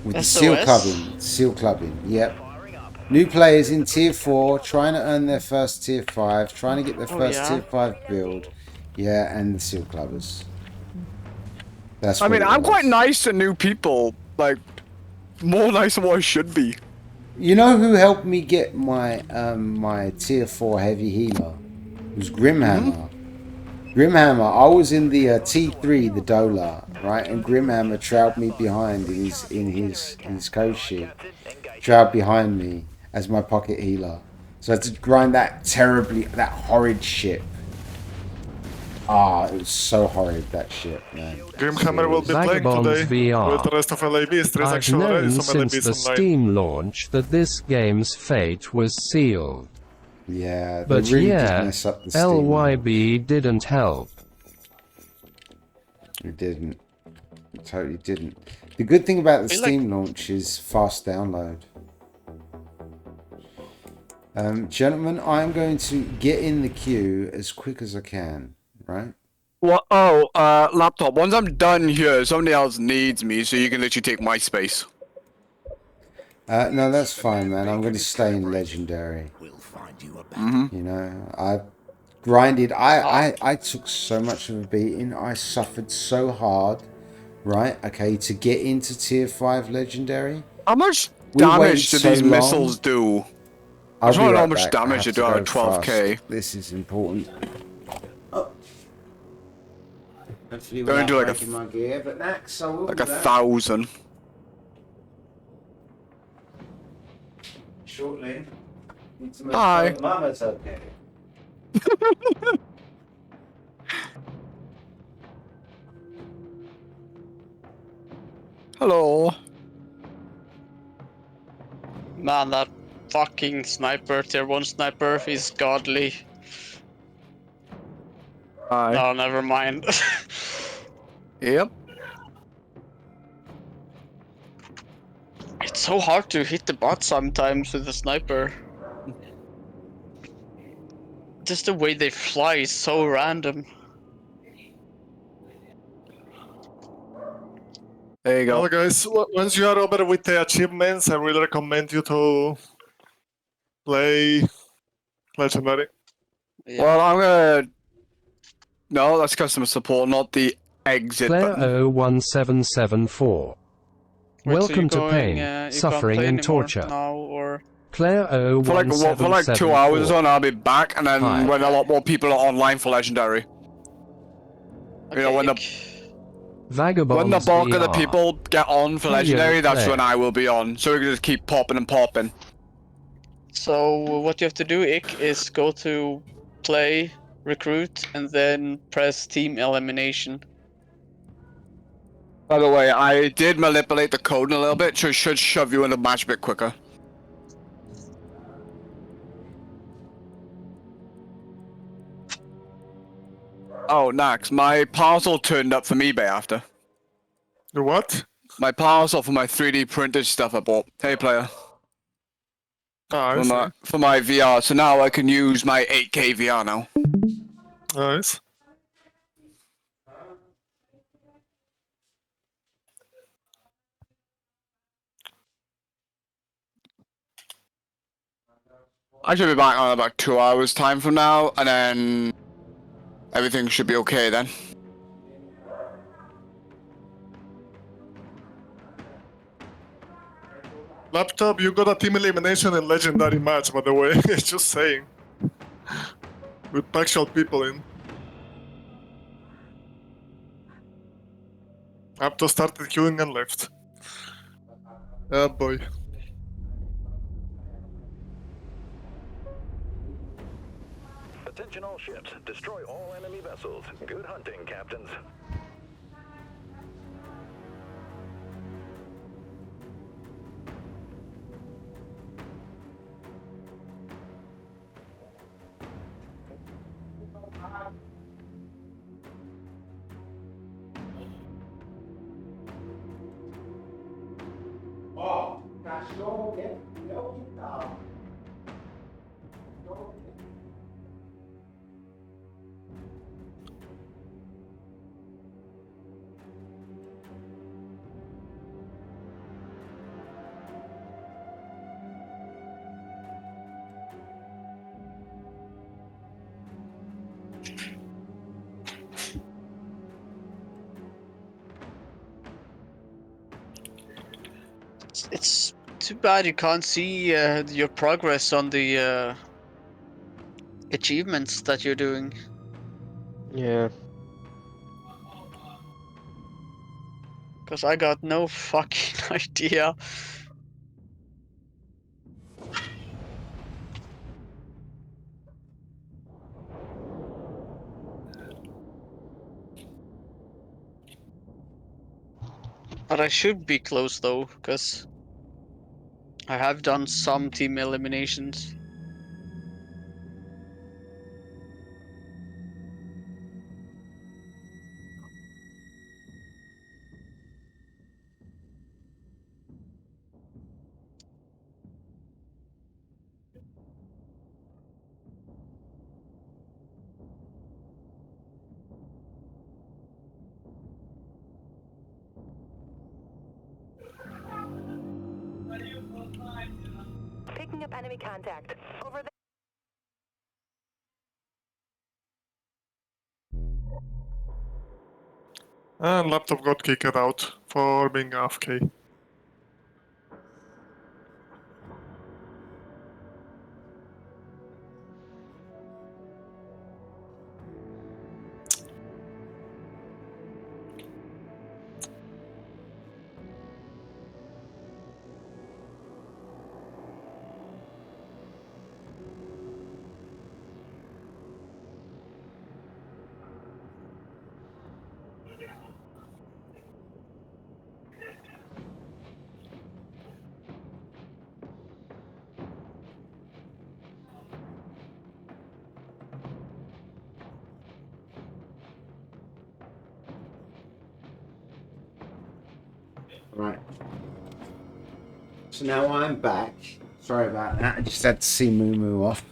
With the seal clubbing. Seal clubbing, yep. New players in tier 4 trying to earn their first tier 5, trying to get their first tier 5 build. Yeah, and the seal clubbers. That's I what mean, it I'm was. quite nice to new people. Like, more nice than what I should be. You know who helped me get my my tier 4 heavy healer? It was Grimhammer. Grimhammer, I was in the T3, the Dolar, right? And Grimhammer trailed me behind in his code sheet. Trailed behind me as my pocket healer. So I had to grind that horrid shit. Ah, it was so horrid, that shit, man. Grimhammer will be playing Vagabonds today VR. with the rest of LABs. There's I've actually already known some since LABs the online. Steam launch that this game's fate was sealed. Yeah, they But really did yeah, mess up the Steam. LYB didn't help. It didn't. It totally didn't. The good thing about the Steam launch is fast download. Gentlemen, I'm going to get in the queue as quick as I can, right? What? Oh, laptop. Once I'm done here, somebody else needs me, so you can literally take my space. No, that's fine, man. I'm going to stay in Legendary. You know, I grinded. I took so much of a beating. I suffered so hard, right? Okay, to get into tier 5 Legendary. How much damage do these missiles do? I just want to know how much damage they do out of 12k. This is important. Oh. Hopefully Don't do without breaking my gear, but next I will like do 1,000. Shortly. Need to make Hi. sure Mama's okay. Hello. man, that fucking sniper, tier 1 sniper, is godly. Hi. No, never mind. Yep. It's so hard to hit the bot sometimes with the sniper. Just the way they fly is so random. There you go. Well, guys, once you are over with the achievements, I really recommend you to play Legendary. Yeah. Well, I'm gonna... No, that's customer support, not the exit Player button. 01774. Wait, so Welcome to you're pain, going, you suffering can't play and anymore torture. now, or... Player For like 2 hours or 01774. so, and I'll be back, and then Hi. when a lot more people are online for Legendary. Okay, You know, when the Vagabonds bulk of the VR. people get on for Who you Legendary, that's play? when I will be on. So we can just keep popping and popping. So what you have to do, Ick, is go to play, recruit, and then press team elimination. By the way, I did manipulate the code a little bit, so it should shove you in the match a bit quicker. Oh, Nax, my parcel turned up from eBay after. Your what? My parcel for my 3D printed stuff I bought. Hey, player. Ah, I see. For my VR, so now I can use my 8K VR now. Nice. I should be back on about 2 hours time from now, and then everything should be okay then. Laptop, you got a team elimination in Legendary match, by the way. Just saying. With actual people in. Apto started queuing and left. Oh boy. Attention all ships. Destroy all enemy vessels. Good hunting, captains. It's too bad you can't see your progress on the achievements that you're doing. Yeah. Because I got no fucking idea. But I should be close though, because I have done some team eliminations. Picking up enemy contact. Over there. And laptop got kicked out for being AFK. Right. So now I'm back. Sorry about that. I just had to see Moo Moo off.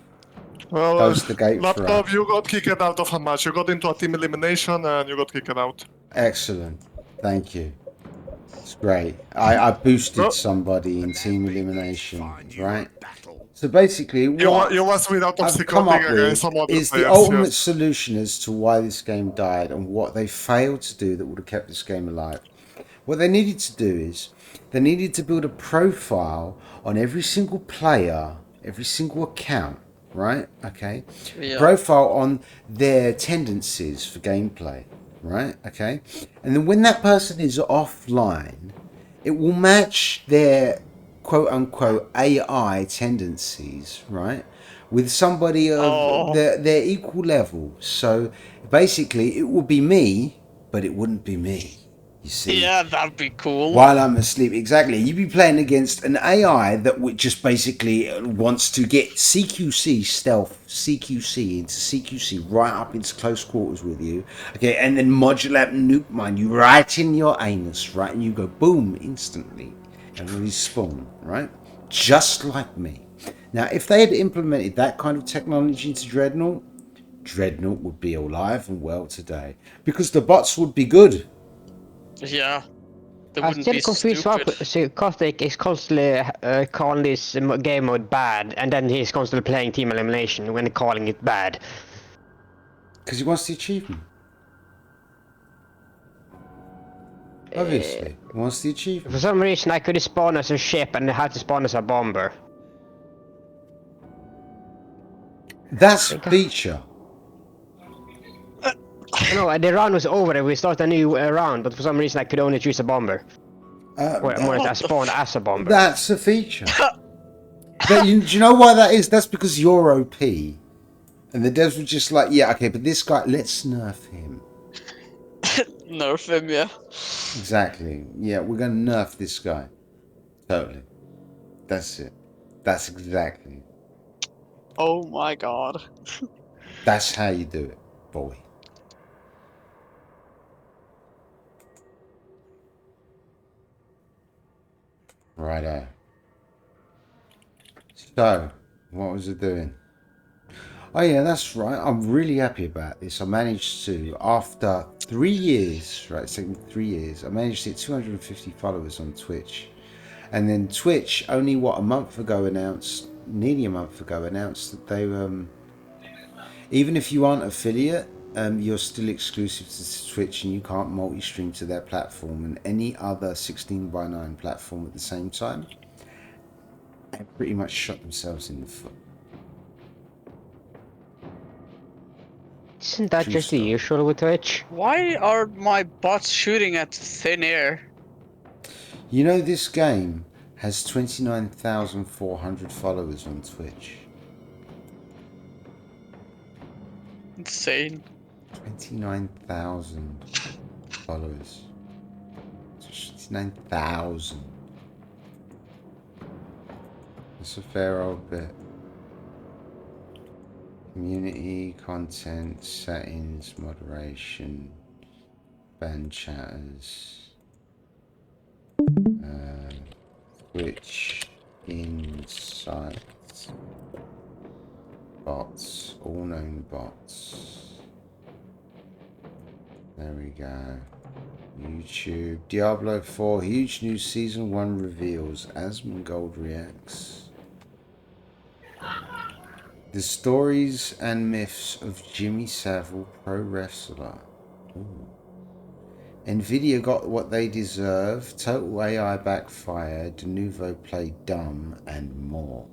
Well, Close the gate for laptop, us. you got kicked out of a match. You got into a team elimination and you got kicked out. Excellent. Thank you. It's great. I boosted Oh. somebody in team elimination, right? So basically, You what was without I've come obstacle up against with some other is the players, ultimate yes. solution as to why this game died and what they failed to do that would have kept this game alive. What they needed to do is they needed to build a profile on every single player, every single account, right? Okay. Yeah. Profile on their tendencies for gameplay, right? Okay. And then when that person is offline, it will match their quote unquote AI tendencies, right? With somebody of Oh. their equal level. So basically, it will be me, but it wouldn't be me. You see, Yeah, that'd be cool. while I'm asleep, exactly. You'd be playing against an AI that would just basically wants to get CQC stealth, CQC into CQC right up into close quarters with you. Okay, and then modulate nuke mine you right in your anus, right, and you go boom instantly and respawn, right? Just like me. Now, if they had implemented that kind of technology into Dreadnought, Dreadnought would be alive and well today because the bots would be good. Yeah. They I'm wouldn't still be confused why stupid. Caustic is constantly calling this game mode bad, and then he's constantly playing team elimination when calling it bad. Because he wants the achievement. Obviously, he wants the For achievement. some reason I could spawn as a ship and I had to spawn as a bomber. That's feature. No, the round was over and we started a new round, but for some reason I could only choose a bomber. Or more I spawned as a bomber. That's a feature. Do you know why that is? That's because you're OP. And the devs were just like, yeah, okay, but this guy, let's nerf him. Nerf him, yeah. Exactly. Yeah, we're going to nerf this guy. Totally. That's it. That's exactly. Oh my god. That's how you do it, boy. Righto. So, what was I doing? Oh yeah, that's right. I'm really happy about this. I managed to, after 3 years, right, it's taken 3 years, I managed to hit 250 followers on Twitch. And then Twitch, only what, a month ago announced, nearly a month ago, announced that they, even if you aren't affiliate, you're still exclusive to Twitch and you can't multi-stream to their platform and any other 16:9 platform at the same time. They pretty much shot themselves in the foot. Isn't that True just the story. usual with Twitch? Why are my bots shooting at thin air? You know, this game has 29,400 followers on Twitch. Insane. 29,000 followers. 29,000. That's a fair old bit. Community, content, settings, moderation, band chatters, Twitch, insights, bots, all known bots. There we go. YouTube, Diablo 4, huge new season 1 reveals. Asmongold reacts. The stories and myths of Jimmy Savile, pro wrestler. Ooh. Nvidia got what they deserve. Total AI backfired. Denuvo played dumb, and more.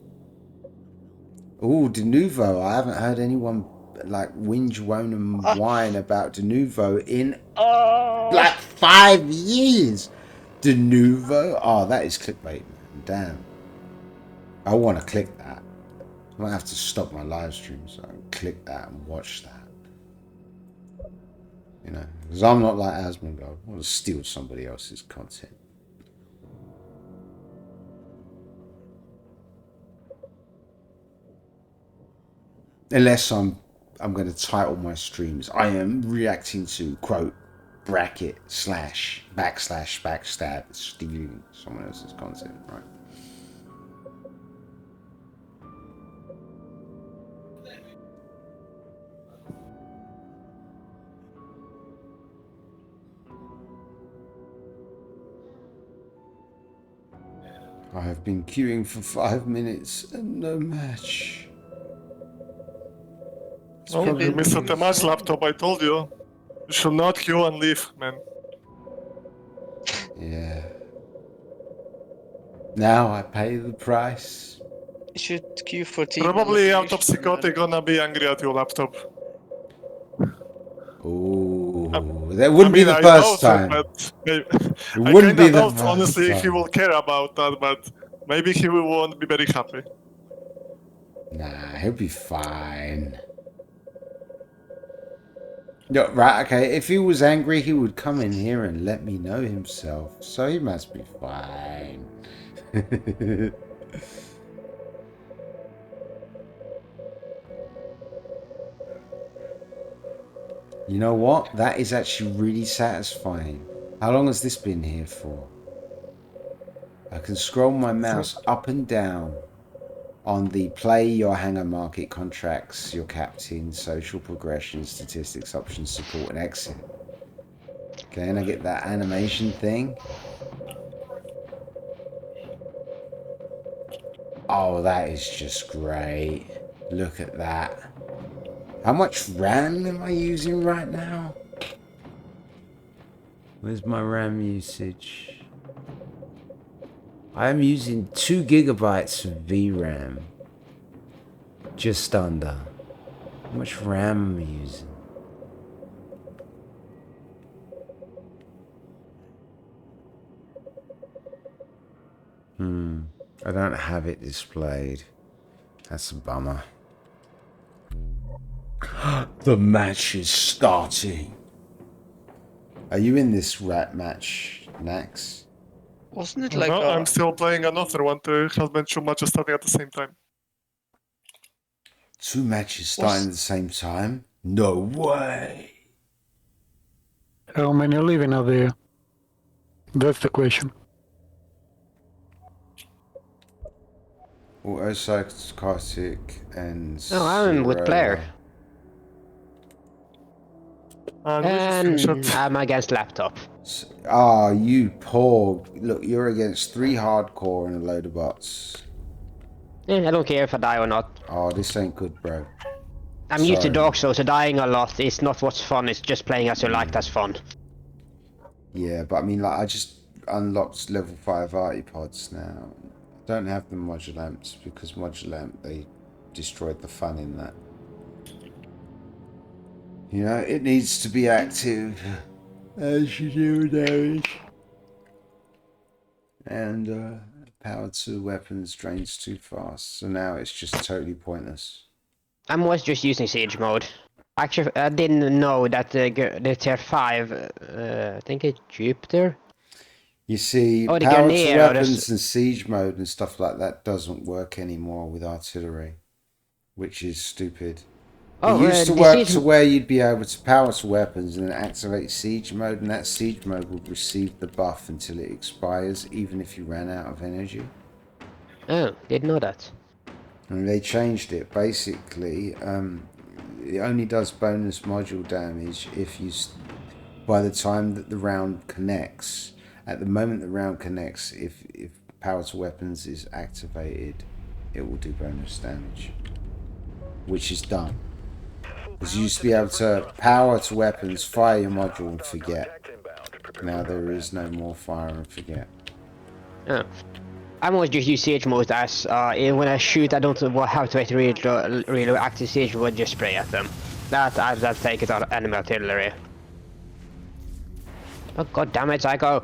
Ooh, Denuvo. I haven't heard anyone like whinge, moan, and whine about Denuvo in like 5 years. Denuvo. Oh, that is clickbait, man. Damn. I want to click that. I might have to stop my live stream so I can click that and watch that. You know, because I'm not like Asmongold. I want to steal somebody else's content. Unless I'm going to title my streams, I am reacting to, quote, bracket, slash, backslash, backstab, stealing someone else's content, right? I have been queuing for 5 minutes and no match. Oh, you missed the match, laptop, I told you. You should not queue and leave, man. Yeah. Now I pay the price. You should queue for team Probably out of elimination. psychotic gonna be angry at your laptop. Ooh, that wouldn't be the I first doubt time. it, but maybe, It I wouldn't be kinda the doubt, first honestly, time. if he will care about that, but maybe he won't be very happy. Nah, he'll be fine. No, right, okay, if he was angry, he would come in here and let me know himself. So he must be fine. You know what? That is actually really satisfying. How long has this been here for? I can scroll my mouse up and down on the play your hanger market contracts, your captain, social progression, statistics, options, support, and exit. Okay, and I get that animation thing. Oh, that is just great. Look at that. How much RAM am I using right now? Where's my RAM usage? I am using 2 gigabytes of VRAM. Just under. How much RAM am I using? I don't have it displayed. That's a bummer. The match is starting. Are you in this rat match, Nax? Wasn't it like No, I'm still playing another one. There has been 2 matches starting at the same time. 2 matches starting at the same time? No way. How many are leaving out there? That's the question. Autopsychotic and No, I'm with Claire. And we just finish And up. I'm against laptop. Ah, you poor. Look, you're against 3 hardcore and a load of bots. I don't care if I die or not. Oh, this ain't good, bro. I'm used to Sorry. Dark Souls, so dying a lot is not what's fun, it's just playing as you like that's fun. Yeah, but I mean, like, I just unlocked level 5 artipods now. Don't have the modular lamps because modular lamp, they destroyed the fun in that. You know, it needs to be active as you do damage. And power to weapons drains too fast, so now it's just totally pointless. I'm always just using siege mode. Actually, I didn't know that the tier 5, I think it's Jupiter. You see, Oh, the power to Garnier, weapons and siege mode and stuff like that doesn't work anymore with artillery, which is stupid. Oh, it used to the work siege to where you'd be able to power to weapons and then activate siege mode, and that siege mode would receive the buff until it expires, even if you ran out of energy. Oh, didn't know that. And they changed it. Basically, it only does bonus module damage if you, by the time that the round connects. At the moment the round connects, if power to weapons is activated, it will do bonus damage, which is done. Because you used to be able to power to weapons, fire your module and forget. Now there is no more fire and forget. Oh. I'm always just use siege mode as when I shoot I don't have to really active siege mode, just spray at them. That take it on enemy artillery. Oh god damn it, Psycho!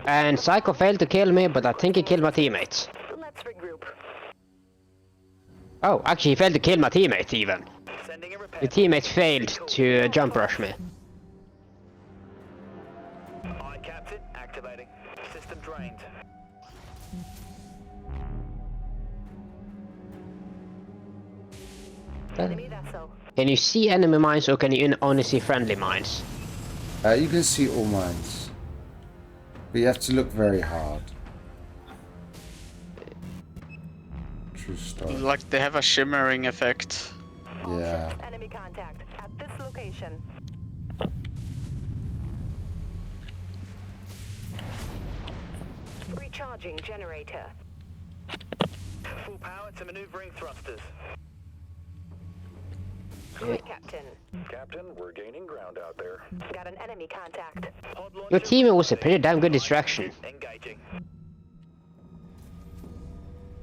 And Psycho failed to kill me, but I think he killed my teammates. Let's regroup. Oh, actually he failed to kill my teammates even. The teammate failed to jump rush me. Aye, Captain. Activating. System drained. Enemy vessel. Can you see enemy mines or can you only see friendly mines? You can see all mines, but you have to look very hard. True story. Like they have a shimmering effect. Yeah. Enemy contact at this location. Recharging generator. Full power to maneuvering thrusters. Hi, Captain. Captain, we're gaining ground out there. Got an enemy contact. Pod launcher Your teammate was a pretty damn good distraction. engaging.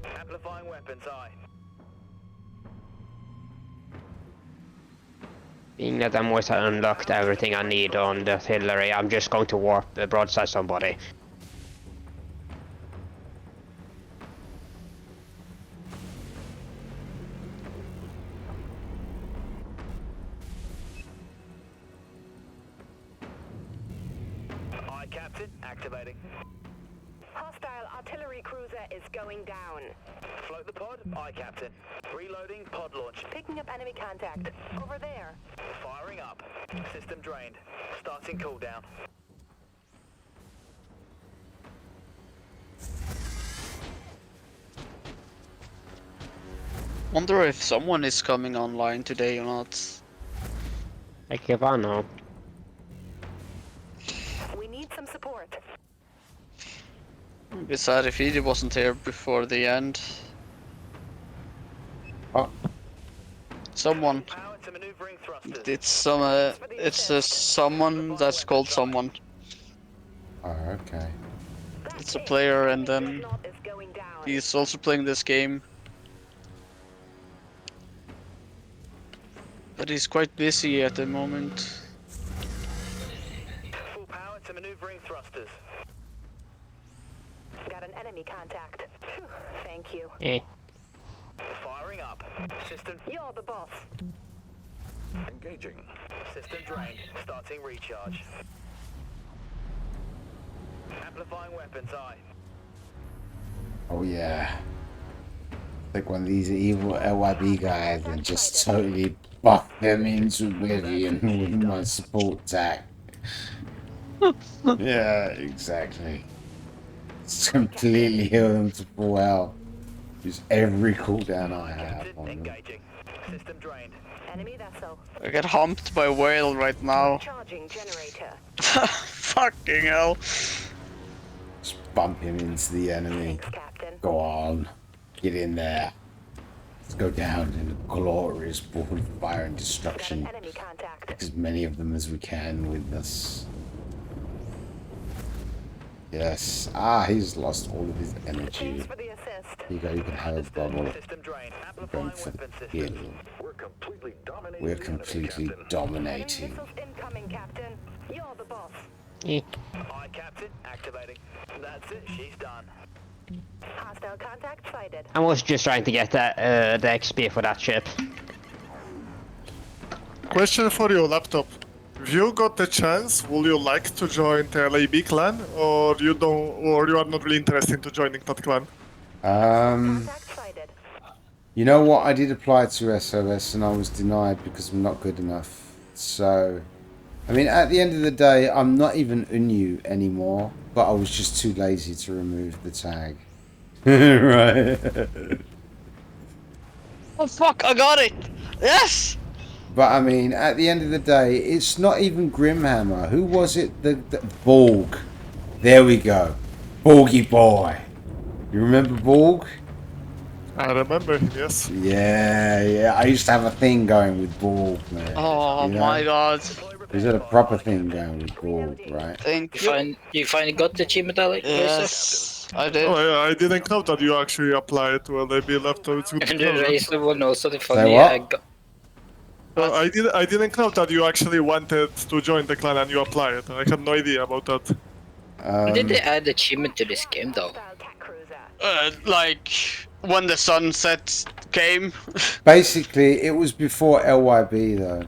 Amplifying weapons, aye. Being that I'm always unlocked everything I need on the artillery, I'm just going to warp the broadside somebody. Aye, Captain. Activating. Hostile artillery cruiser is going down. Float the pod. Aye, Captain. Reloading pod launch. Picking up enemy contact. Over there. Firing up. System drained. Starting cooldown. Wonder if someone is coming online today or not. Like if I know. We need some support. It'd be sad if he wasn't here before the end. Oh. Someone. Power to maneuvering thrusters. It's someone that's called someone. Oh, okay. It's a player, and then Dreadnought is going down. he's also playing this game. But he's quite busy at the moment. Full power to maneuvering thrusters. Got an enemy contact. Phew, thank you. Eh. Firing up. System. You're the boss. Engaging. System drained. Starting recharge. Amplifying weapons, aye. Oh yeah. Like one of these evil LYB guys and just totally buff them into oblivion with my support tag. Yeah, exactly. It's completely heal them to full health. Use every cooldown I have on them. Engaging. System drained. Enemy vessel. I get humped by whale right now. Charging generator. Fucking hell. Just bump him into the enemy. Thanks, Captain. Go on. Get in there. Let's go down in a glorious ball of fire and Got destruction. an enemy contact. As many of them as we can with us. Yes. Ah, he's lost all of his energy. Thanks for the assist. Here you go, you can have a bubble. System drained. We're going Amplifying for weapon the system. heal. We're completely dominating We're the enemy, completely Captain. dominating. Missiles incoming, Captain. You're the boss. Eh. Aye, Captain. Activating. That's it. She's done. Hostile contact sighted. I was just trying to get the XP for that ship. Question for you, laptop. If you got the chance, would you like to join the LAB clan, or you don't, or you are not really interested to joining that clan? Contact sighted. You know what? I did apply to SOS and I was denied because I'm not good enough. So, I mean, at the end of the day, I'm not even Unyu anymore, but I was just too lazy to remove the tag. Right. Oh fuck, I got it! Yes! But I mean, at the end of the day, it's not even Grimhammer. Who was it? The Borg. There we go. Borgy boy. You remember Borg? I remember him, yes. Yeah. I used to have a thing going with Borg, man. Oh You know? my god. We had a proper thing going with Borg, right? Thank You you. finally got the achievement, Alex? Yes, I did. Oh, yeah, I didn't know that you actually applied to LAB laptop. It's good to And the know. Razor one also the Say funny. what? I didn't know that you actually wanted to join the clan and you applied. I had no idea about that. When did they add achievement to this game though? Hostile cat cruiser. Like when the sunset came. Basically, it was before LYB, though.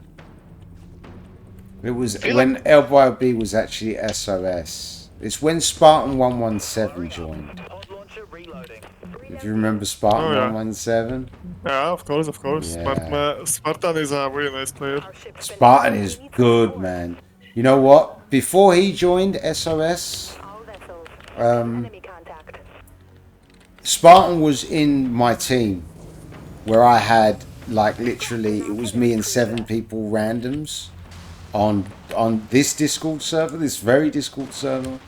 It was Feel when LYB was actually SOS. It's when Spartan 117 joined. Pod launcher reloading. If you remember Spartan Oh, yeah. 117. Yeah, of course. Yeah. Spartan is a really nice player. Our ship's been Spartan destroyed. is We need good, support. man. You know what? Before he joined SOS, All vessels. Um, Enemy contact. Spartan was in my team where I had like literally it was me and 7 people randoms on this Discord server, this very Discord server.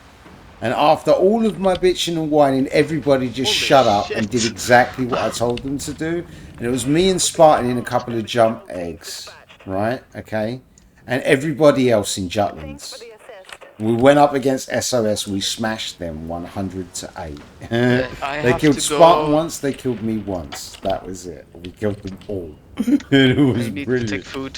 And after all of my bitching and whining, everybody just shut up and did exactly what I told them to do. And it was me and Spartan in a couple of jump eggs, right? Okay. And everybody else in Thanks for Jutlands. the assist. We went up against SOS. We smashed them 100 to 8. I They have killed to Spartan go. once. They killed me once. That was it. We killed them all. It was I need to brilliant. take food.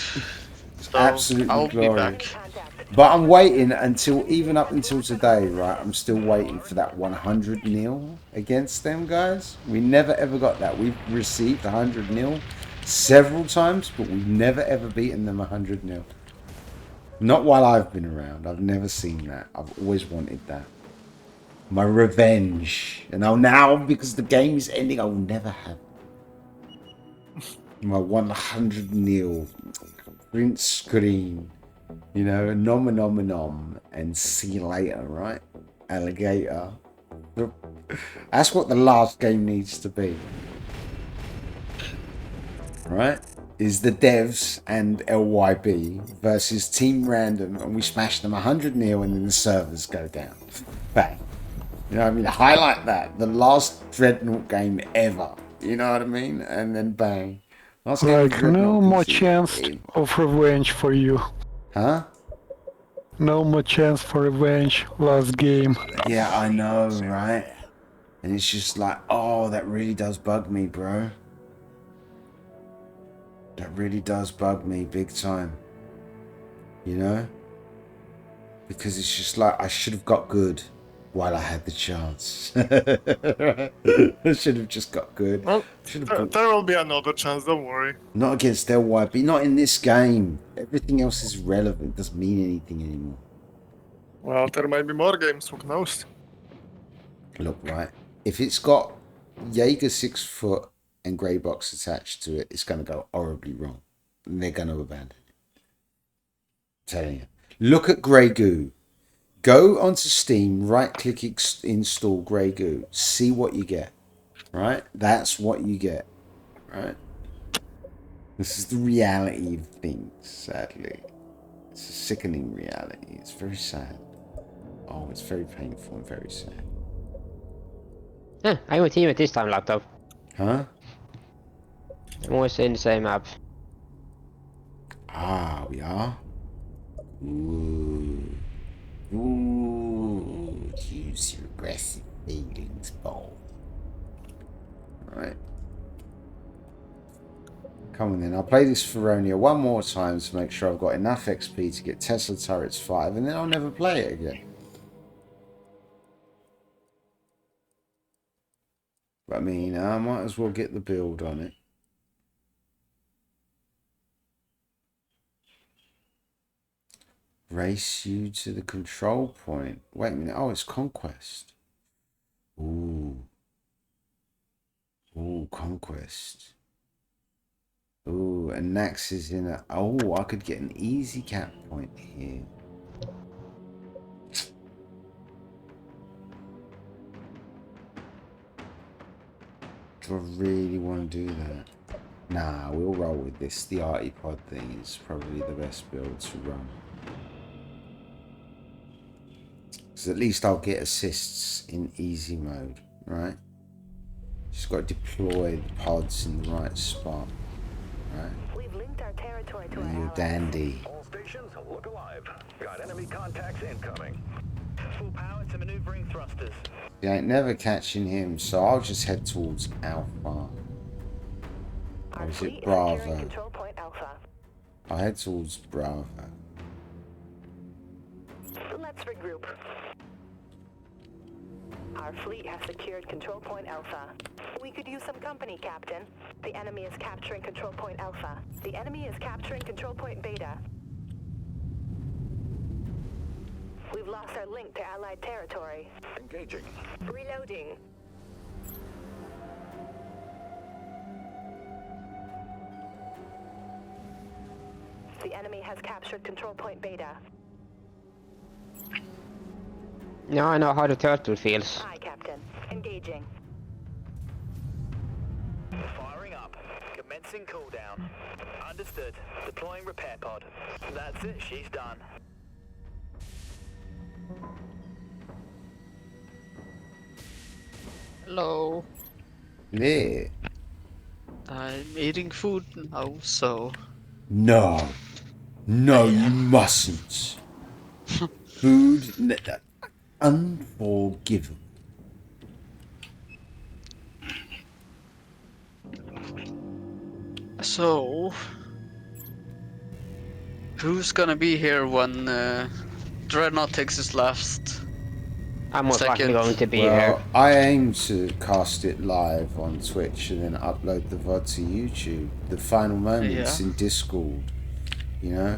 So Absolutely I'll be glorious. back. Contact. But I'm waiting until, even up until today, right? I'm still waiting for that 100-0 against them guys. We never ever got that. We've received 100-0 several times, but we've never ever beaten them 100-0. Not while I've been around. I've never seen that. I've always wanted that. My revenge. And now, because the game is ending, I will never have my 100-0 print screen. You know, nom, and see you later, right? Alligator. That's what the last game needs to be. Right? Is the devs and LYB versus Team Random, and we smash them 100-0 and then the servers go down. Bang. You know what I mean? Highlight that. The last Dreadnought game ever. You know what I mean? And then bang. Last game of Like, Dreadnought no more PC. chance of revenge for you. Huh? No more chance for revenge last game. Yeah, I know, right? And it's just like, oh, that really does bug me, bro. That really does bug me big time. You know? Because it's just like, I should have got good while I had the chance. I should have just got good. Well, Should have there will be another chance, don't worry. Not against LYB, not in this game. Everything else is relevant, doesn't mean anything anymore. Well, there might be more games, who knows? Look, right, if it's got Jaeger 6 foot and grey box attached to it, it's going to go horribly wrong. And they're going to abandon it. I'm telling you. Look at Grey Goo. Go onto Steam, right-click install Grey Goo. See what you get. Right? That's what you get. Right? This is the reality of things, sadly. It's a sickening reality. It's very sad. Oh, it's very painful and very sad. Yeah, I'm with team at this time, laptop. Huh? I'm always in the same map. Ah, we are? Ooh. Ooh. Use your aggressive feelings, Bob. Alright. Come on then, I'll play this Feronia one more time to make sure I've got enough XP to get Tesla Turrets 5, and then I'll never play it again. But I mean, I might as well get the build on it. Race you to the control point. Wait a minute. Oh, it's Conquest. Ooh. Ooh, Conquest. Ooh, and Nax is in a... Oh, I could get an easy cap point here. Do I really want to do that? Nah, we'll roll with this. The Artipod thing is probably the best build to run. Because at least I'll get assists in easy mode, right? Just got to deploy the pods in the right spot, right? We've linked our territory to And our you're dandy. All stations, look alive. Got enemy contacts incoming. Full power to maneuvering thrusters. You ain't never catching him, so I'll just head towards Alpha. Or is it Bravo? Control point Alpha. I'll head towards Bravo. Let's regroup. Our fleet has secured control point Alpha. We could use some company, Captain. The enemy is capturing control point Alpha. The enemy is capturing control point Beta. We've lost our link to Allied territory. Engaging. Reloading. The enemy has captured control point Beta. Now I know how the turtle feels. Aye, Captain. Engaging. Firing up. Commencing cooldown. Understood. Deploying repair pod. That's it, she's done. Hello. Yeah. I'm eating food now, so... No. No, you mustn't. Food... Unforgivable. So... Who's gonna be here when Dreadnought takes his last? I'm most likely Second. going to be Well, here. I aim to cast it live on Twitch and then upload the VOD to YouTube. The final moments Yeah. in Discord, you know?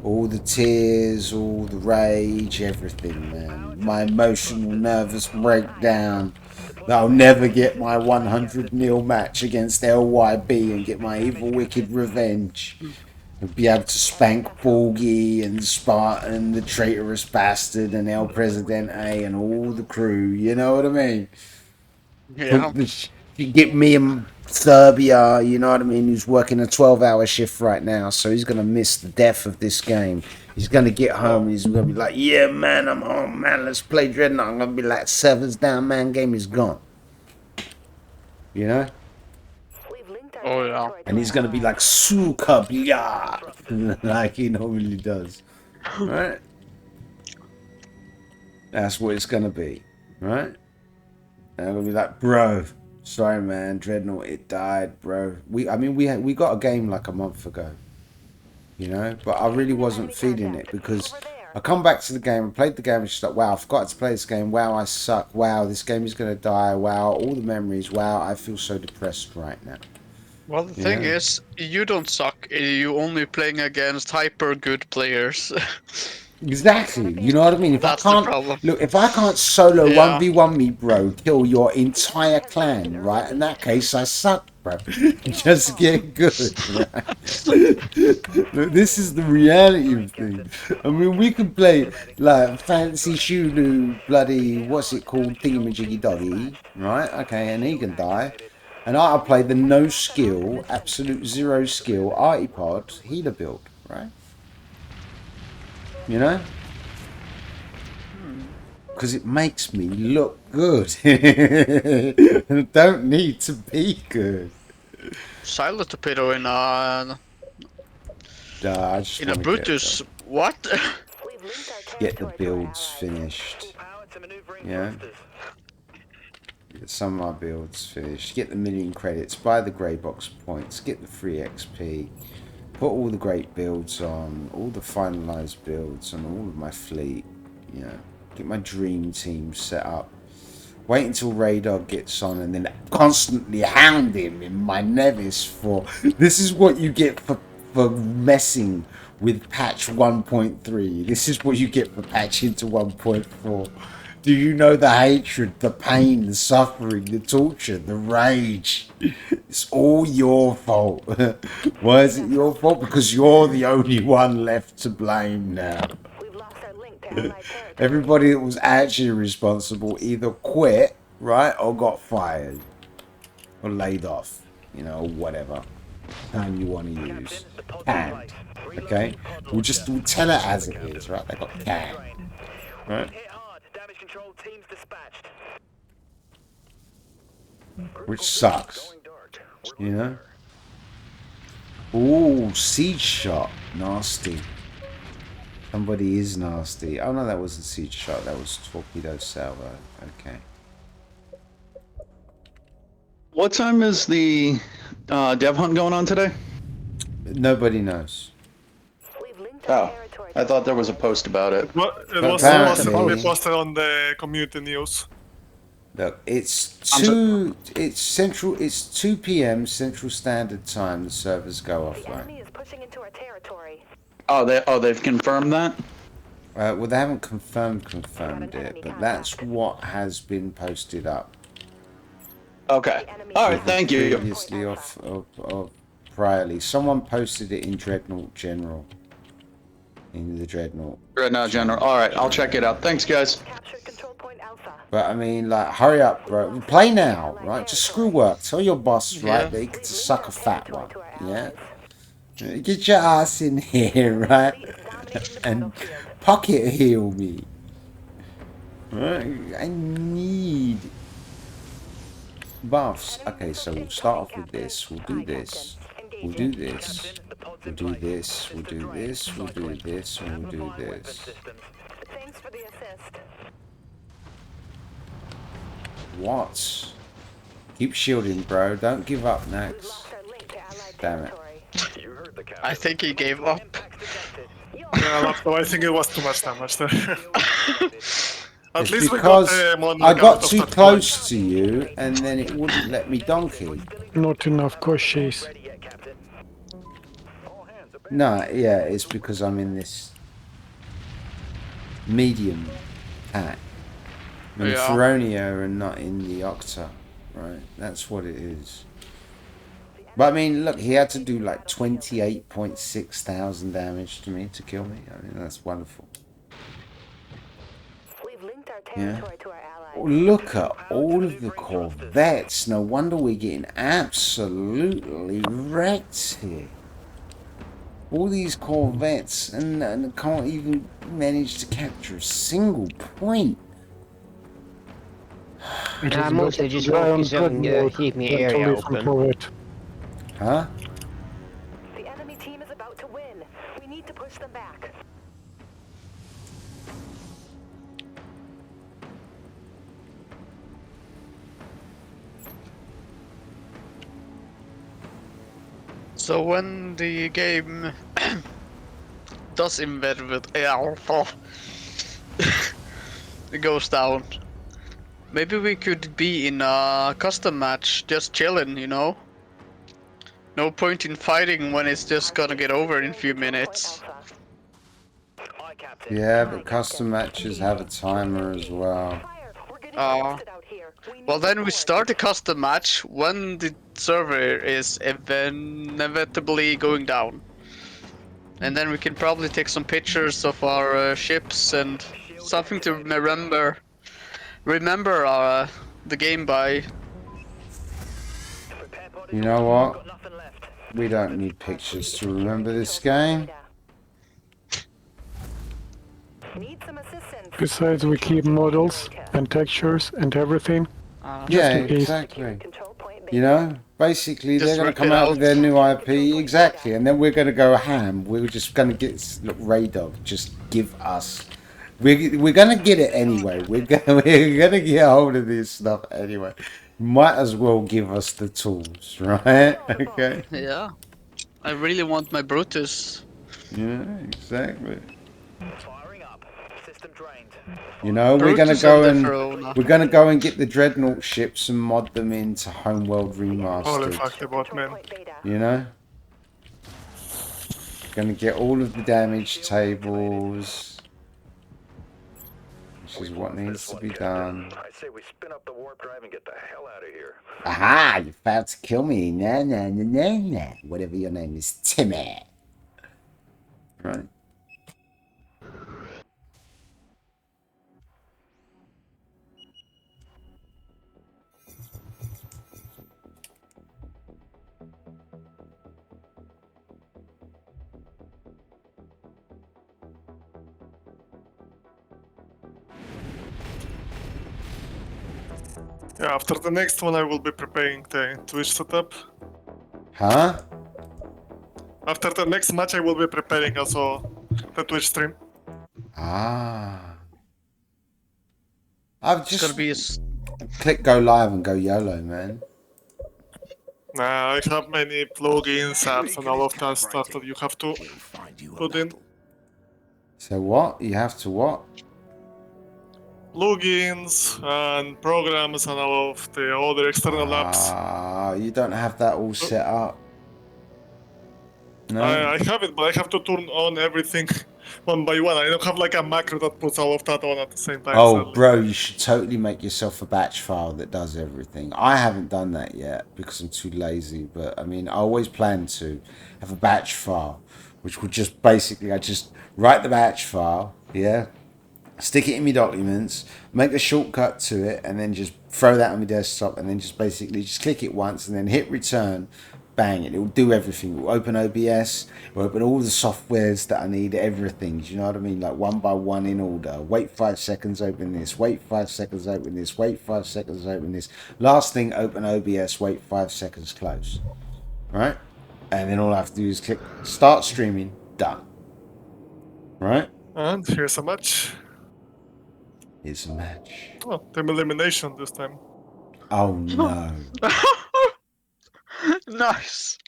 All the tears, all the rage, everything, man. My emotional, nervous breakdown. I'll never get my 100-0 match against LYB and get my evil, wicked revenge. I'll be able to spank Borgie and Spartan, the traitorous bastard, and El Presidente and all the crew. You know what I mean? Yeah. You get me in Serbia, you know what I mean, who's working a 12-hour shift right now, so he's going to miss the death of this game. He's going to get home and he's going to be like, yeah, man, I'm home, man, let's play Dreadnought. I'm going to be like, servers down, man, game is gone. You know? We've linked our Oh, yeah. territory to And he's our going to be like, Suka, blah, like he normally does. Right? That's what it's going to be. Right? And I'm going to be like, bro, sorry, man, Dreadnought, it died, bro. We got a game like a month ago, you know, but I really wasn't feeling it because I come back to the game and played the game and just like, wow, I forgot to play this game. Wow, I suck. Wow, this game is going to die. Wow, all the memories. Wow, I feel so depressed right now. Well, the thing Yeah. is, you don't suck. You only playing against hyper good players. Exactly. You know what I mean? If That's I the can't problem. look, if I can't solo Yeah. 1v1 me, bro, kill your entire clan, right? In that case, I suck. bro. Just get good. Look, this is the reality of things. I mean, we can play like fancy Shulu, bloody what's it called, thingamajiggy doggy, right? Okay, and he can die. And I'll play the no skill, absolute zero skill Artipod healer build, right? You know? Because it makes me look good. I don't need to be good. Silent torpedo in I just a want to Brutus. What? get the builds finished. Yeah. Get some of my builds finished. Get the million credits. Buy the grey box points. Get the free XP. Put all the great builds on. All the finalised builds on all of my fleet. You know. Get my dream team set up. Wait until Radar gets on and then constantly hound him in my Nevis for this is what you get for messing with patch 1.3. This is what you get for patching to 1.4. Do you know the hatred, the pain, the suffering, the torture, the rage? It's all your fault. Why is it your fault? Because you're the only one left to blame now. Everybody that was actually responsible either quit, right, or got fired. Or laid off. You know, whatever term you want to use. Canned. Okay? We'll tell it as it is, right? They got canned. Right? Which sucks. You know? Ooh, siege shot. Nasty. Somebody is nasty. Oh no, that wasn't siege shot. That was torpedo salvo. Okay. What time is the dev hunt going on today? Nobody knows. Oh, I thought there was a post about it. Well, it was probably posted on the community news. Look, it's 2 p.m. Central Standard Time. The servers go offline. Oh, they've confirmed that? Well, they haven't confirmed it, but that's what has been posted up. Okay. All right. Thank you. Previously off priorly, someone posted it in Dreadnought General. In the Dreadnought. Dreadnought General. All right. I'll check it out. Thanks, guys. But I mean, like, hurry up, bro. Play now, right? Just screw work. Tell your boss, right, that he can suck a fat one. Yeah. Get your ass in here, right? And pocket heal me. Right? I need buffs. Okay, so we'll start off with this. We'll do this. We'll do this. We'll do this. We'll do this. We'll do this. And we'll do this. What? Keep shielding, bro. Don't give up next. Damn it. I think he gave up. Yeah, I think it was too much damage there. At least because we got I got too close to you, and then it wouldn't let me donkey. Not enough coches. No, yeah, it's because I'm in this medium pack. I'm in Feronia and not in the Octa, right? That's what it is. But I mean, look, he had to do like 28.6 thousand damage to me to kill me. I mean, that's wonderful. Yeah. Look at all of the Corvettes. No wonder we're getting absolutely wrecked here. All these Corvettes and can't even manage to capture a single point. I'm mostly just focusing on keep me area open. Huh? The enemy team is about to win. We need to push them back. So when the game does embed with alpha, it goes down. Maybe we could be in a custom match, just chilling, you know? No point in fighting when it's just gonna get over in a few minutes. Yeah, but custom matches have a timer as well. Well, then we start a custom match when the server is inevitably going down. And then we can probably take some pictures of our ships and something to remember the game by. You know what? We don't need pictures to remember this game. Need some assistance. Besides, we keep models and textures and everything. Yeah, in case. exactly. You know, basically Just they're going rip to come it out with out. their new IP, exactly, and then we're going to go ham. We're just going to get look, Raydog. Just give us. We're going to get it anyway. We're gonna get hold of this stuff anyway. Might as well give us the tools, right? Okay. Yeah. I really want my Brutus. Yeah, exactly. Firing up. System drained. You know, we're Brutus gonna go and get the Dreadnought ships and mod them into Homeworld Holy Remastered. fuck, the bot, man. You know, gonna get all of the damage tables, which is what needs to be done. I say we spin up the warp drive and get the hell out of here. Aha! You're about to kill me. Nah, nah, nah, nah, nah. Whatever your name is, Timmy. Right. Yeah, after the next one, I will be preparing the Twitch setup. Huh? After the next match, I will be preparing also the Twitch stream. Ah. I've It's just gonna be click go live and go YOLO, man. Nah, I have many plugins, apps, and all of that stuff that you have to put in. So what? You have to what? Plugins and programs and all of the other external apps. Ah, you don't have that all set up. No. I have it, but I have to turn on everything one by one. I don't have like a macro that puts all of that on at the same time. Oh, sadly. bro, you should totally make yourself a batch file that does everything. I haven't done that yet because I'm too lazy, but I mean, I always plan to have a batch file, which would just basically, I just write the batch file, yeah, stick it in my documents, make a shortcut to it, and then just throw that on my desktop, and then just basically just click it once, and then hit return. Bang, it will do everything. It will open OBS, it will open all the softwares that I need, everything. Do you know what I mean? Like one by one in order. Wait 5 seconds, open this. Wait 5 seconds, open this. Wait 5 seconds, open this. Last thing, open OBS, wait 5 seconds, close. Right? And then all I have to do is click start streaming, done. Right? And here's a match. Here's a match. Oh, team elimination this time. Oh no. Nice.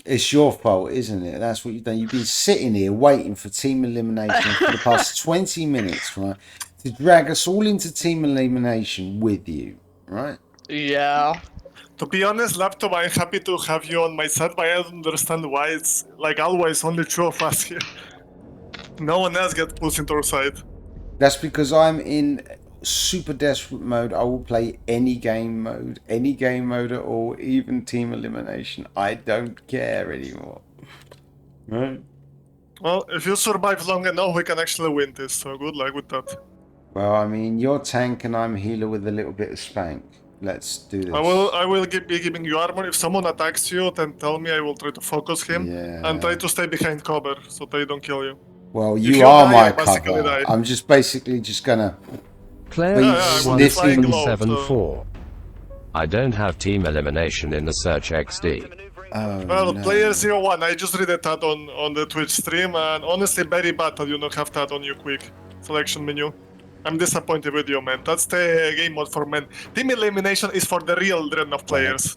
It's your fault, isn't it? That's what you've done. You've been sitting here waiting for team elimination for the past 20 minutes, right? To drag us all into team elimination with you, right? Yeah. To be honest, Laptop, I'm happy to have you on my side, but I don't understand why it's like always only 2 of us here. No one else gets pushed into our side. That's because I'm in super desperate mode. I will play any game mode at all, even team elimination. I don't care anymore. Right? Well, if you survive long enough, we can actually win this, so good luck with that. Well, I mean, you're tank and I'm healer with a little bit of spank. Let's do this. I will be giving you armor. If someone attacks you, then tell me. I will try to focus him and try to stay behind cover so they don't kill you. Well, If you are die, my I basically cover. die. I'm just basically just gonna Claire sniff him. 1774. I don't have team elimination in the search XD. Oh, Well, no. player 01, I just read that on the Twitch stream, and honestly, very bad that you don't have that on your quick selection menu. I'm disappointed with you, man. That's the game mode for men. Team elimination is for the real Dreadnought players.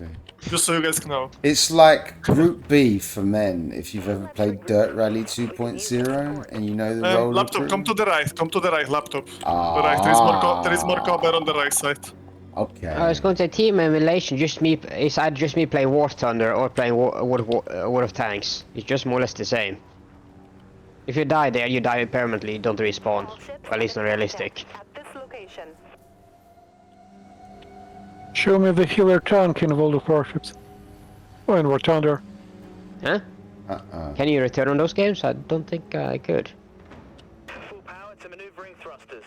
Just so you guys know. It's like Group B for men. If you've ever played Dirt Rally 2.0 and you know the role Laptop, come to the right, laptop. Ah. The right, there is more cover on the right side. Okay. I was going to say team elimination. It's either just me playing War Thunder or playing War of Tanks. It's just more or less the same. If you die there, you die permanently. Don't respawn. All ships Well, it's not realistic. at this location. Show me the healer tank in World of Warships. Oh, in War Thunder. Huh? Can you return on those games? I don't think I could. Full power to maneuvering thrusters.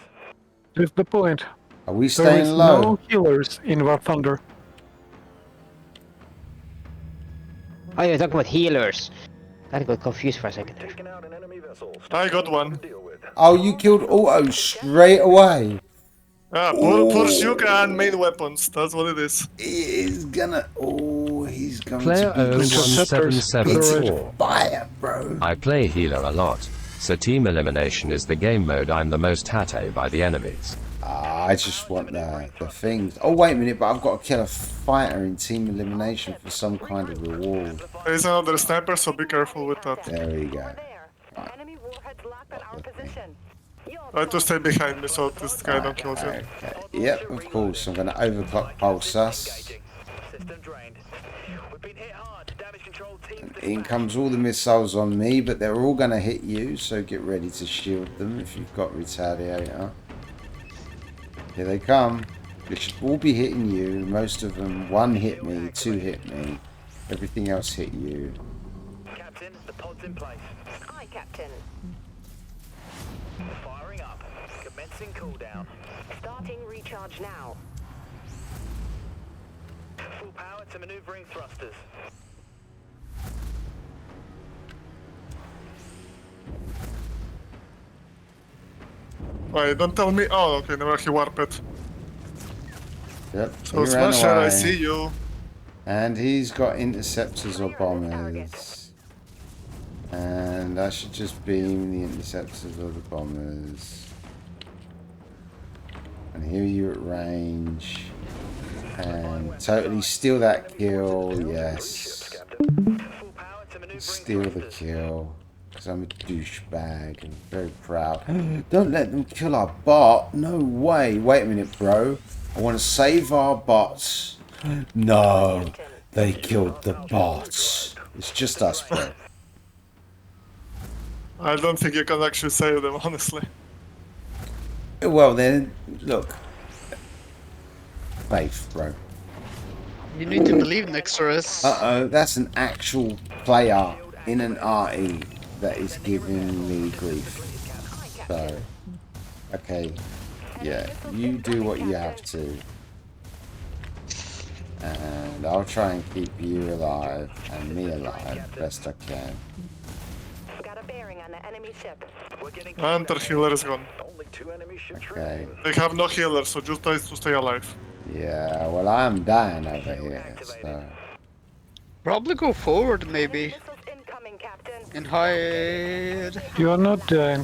That's the point. Are we There staying is low? no healers in War Thunder. Oh, you're talking about healers. I got confused for a second there. Taking out an enemy vessel. I got one. Deal with. Oh, you killed Auto straight away. Ah, poor Shuka and main weapons. That's what it is. He's gonna. Oh, he's going Player to be Interceptors. 0177. fire, bro. I play healer a lot, so team elimination is the game mode I'm the most hate by the enemies. I just want the things. Oh, wait a minute, but I've got to kill a fighter in team elimination for some kind of reward. There is another sniper, so be careful with that. There we go. Over there. Enemy warheads locked at our position. Try to stay behind me so this guy don't kill you. Okay. Yep, of course. I'm going to overclock pulse us. System drained. We've been hit hard. Damage control teams In comes all the missiles on me, but they're all going to hit you, so get ready to shield them if you've got Retaliator. Here they come. They should all be hitting you. Most of them, 1 hit me, 2 hit me. Everything else hit you. Captain, the pod's in place. Aye, Captain. Firing up. Commencing cooldown. Starting recharge now. Full power to maneuvering thrusters. Wait, don't tell me. Oh, okay, never he warped. Yep. So he ran Smasher, I away. see you. And he's got interceptors or bombers. And I should just beam the interceptors or the bombers. And here you at range. And totally steal that kill, yes. Full power to maneuvering Steal the thrusters. kill. Because I'm a douchebag and very proud. Don't let them kill our bot. No way. Wait a minute, bro. I want to save our bots. No. They killed the bots. It's just us, bro. I don't think you can actually save them, honestly. Well then, look. Faith, bro. You need to believe next to us. Uh-oh, that's an actual player in an RE that is giving me grief. So, okay, yeah, you do what you have to. And I'll try and keep you alive and me alive best I can. Got a bearing on the enemy ship. We're getting And their healer is gone. Only 2 enemy ships Okay, They have no healer, so just try to stay alive. yeah, well I'm dying over here, so... Probably go forward, maybe. Missiles incoming, Captain. And hide. You are not dying.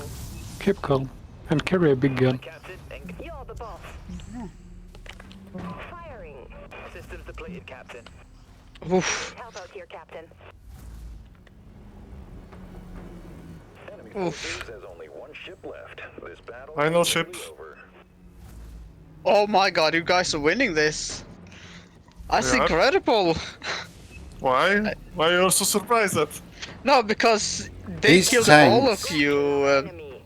Keep calm and carry a big gun. Captain, You're the boss. Firing. systems depleted, Captain. Oof. Help out here, Captain. Enemy Oof. forces has only 1 ship left. This battle Final is ship. over. Oh my god, you guys are winning this. That's Yeah. incredible. Why? Why are you so surprised at? No, because they These killed tanks. Enemy.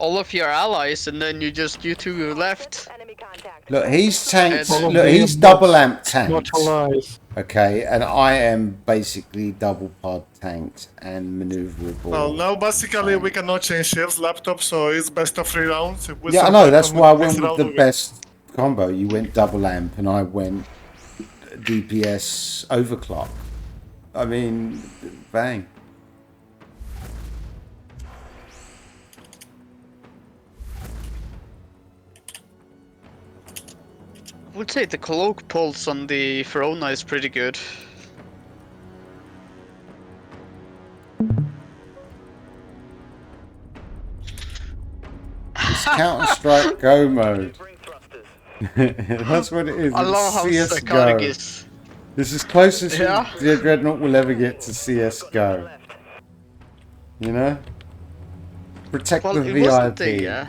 all of your allies, and then you two left. Enemy contact. Look, he's tanked, All of look, them he's bots, double amp Not tanked. allies. Okay, and I am basically double pod tanked and maneuverable. Well, now basically we cannot change ships, laptop, so it's best of 3 rounds. If we Yeah, I survive know, that's on why I next went with round, the we win. best combo. You went double amp and I went DPS overclock. I mean, bang. I would say the cloak pulse on the Verona is pretty good. It's Counter-Strike Go mode. Maneuvering thrusters. That's what it is. I love how It's psychotic CSGO. is. This is closest Yeah. the Dreadnought will ever get to CSGO. Left. You know? Protect Well, the it wasn't VIP. the.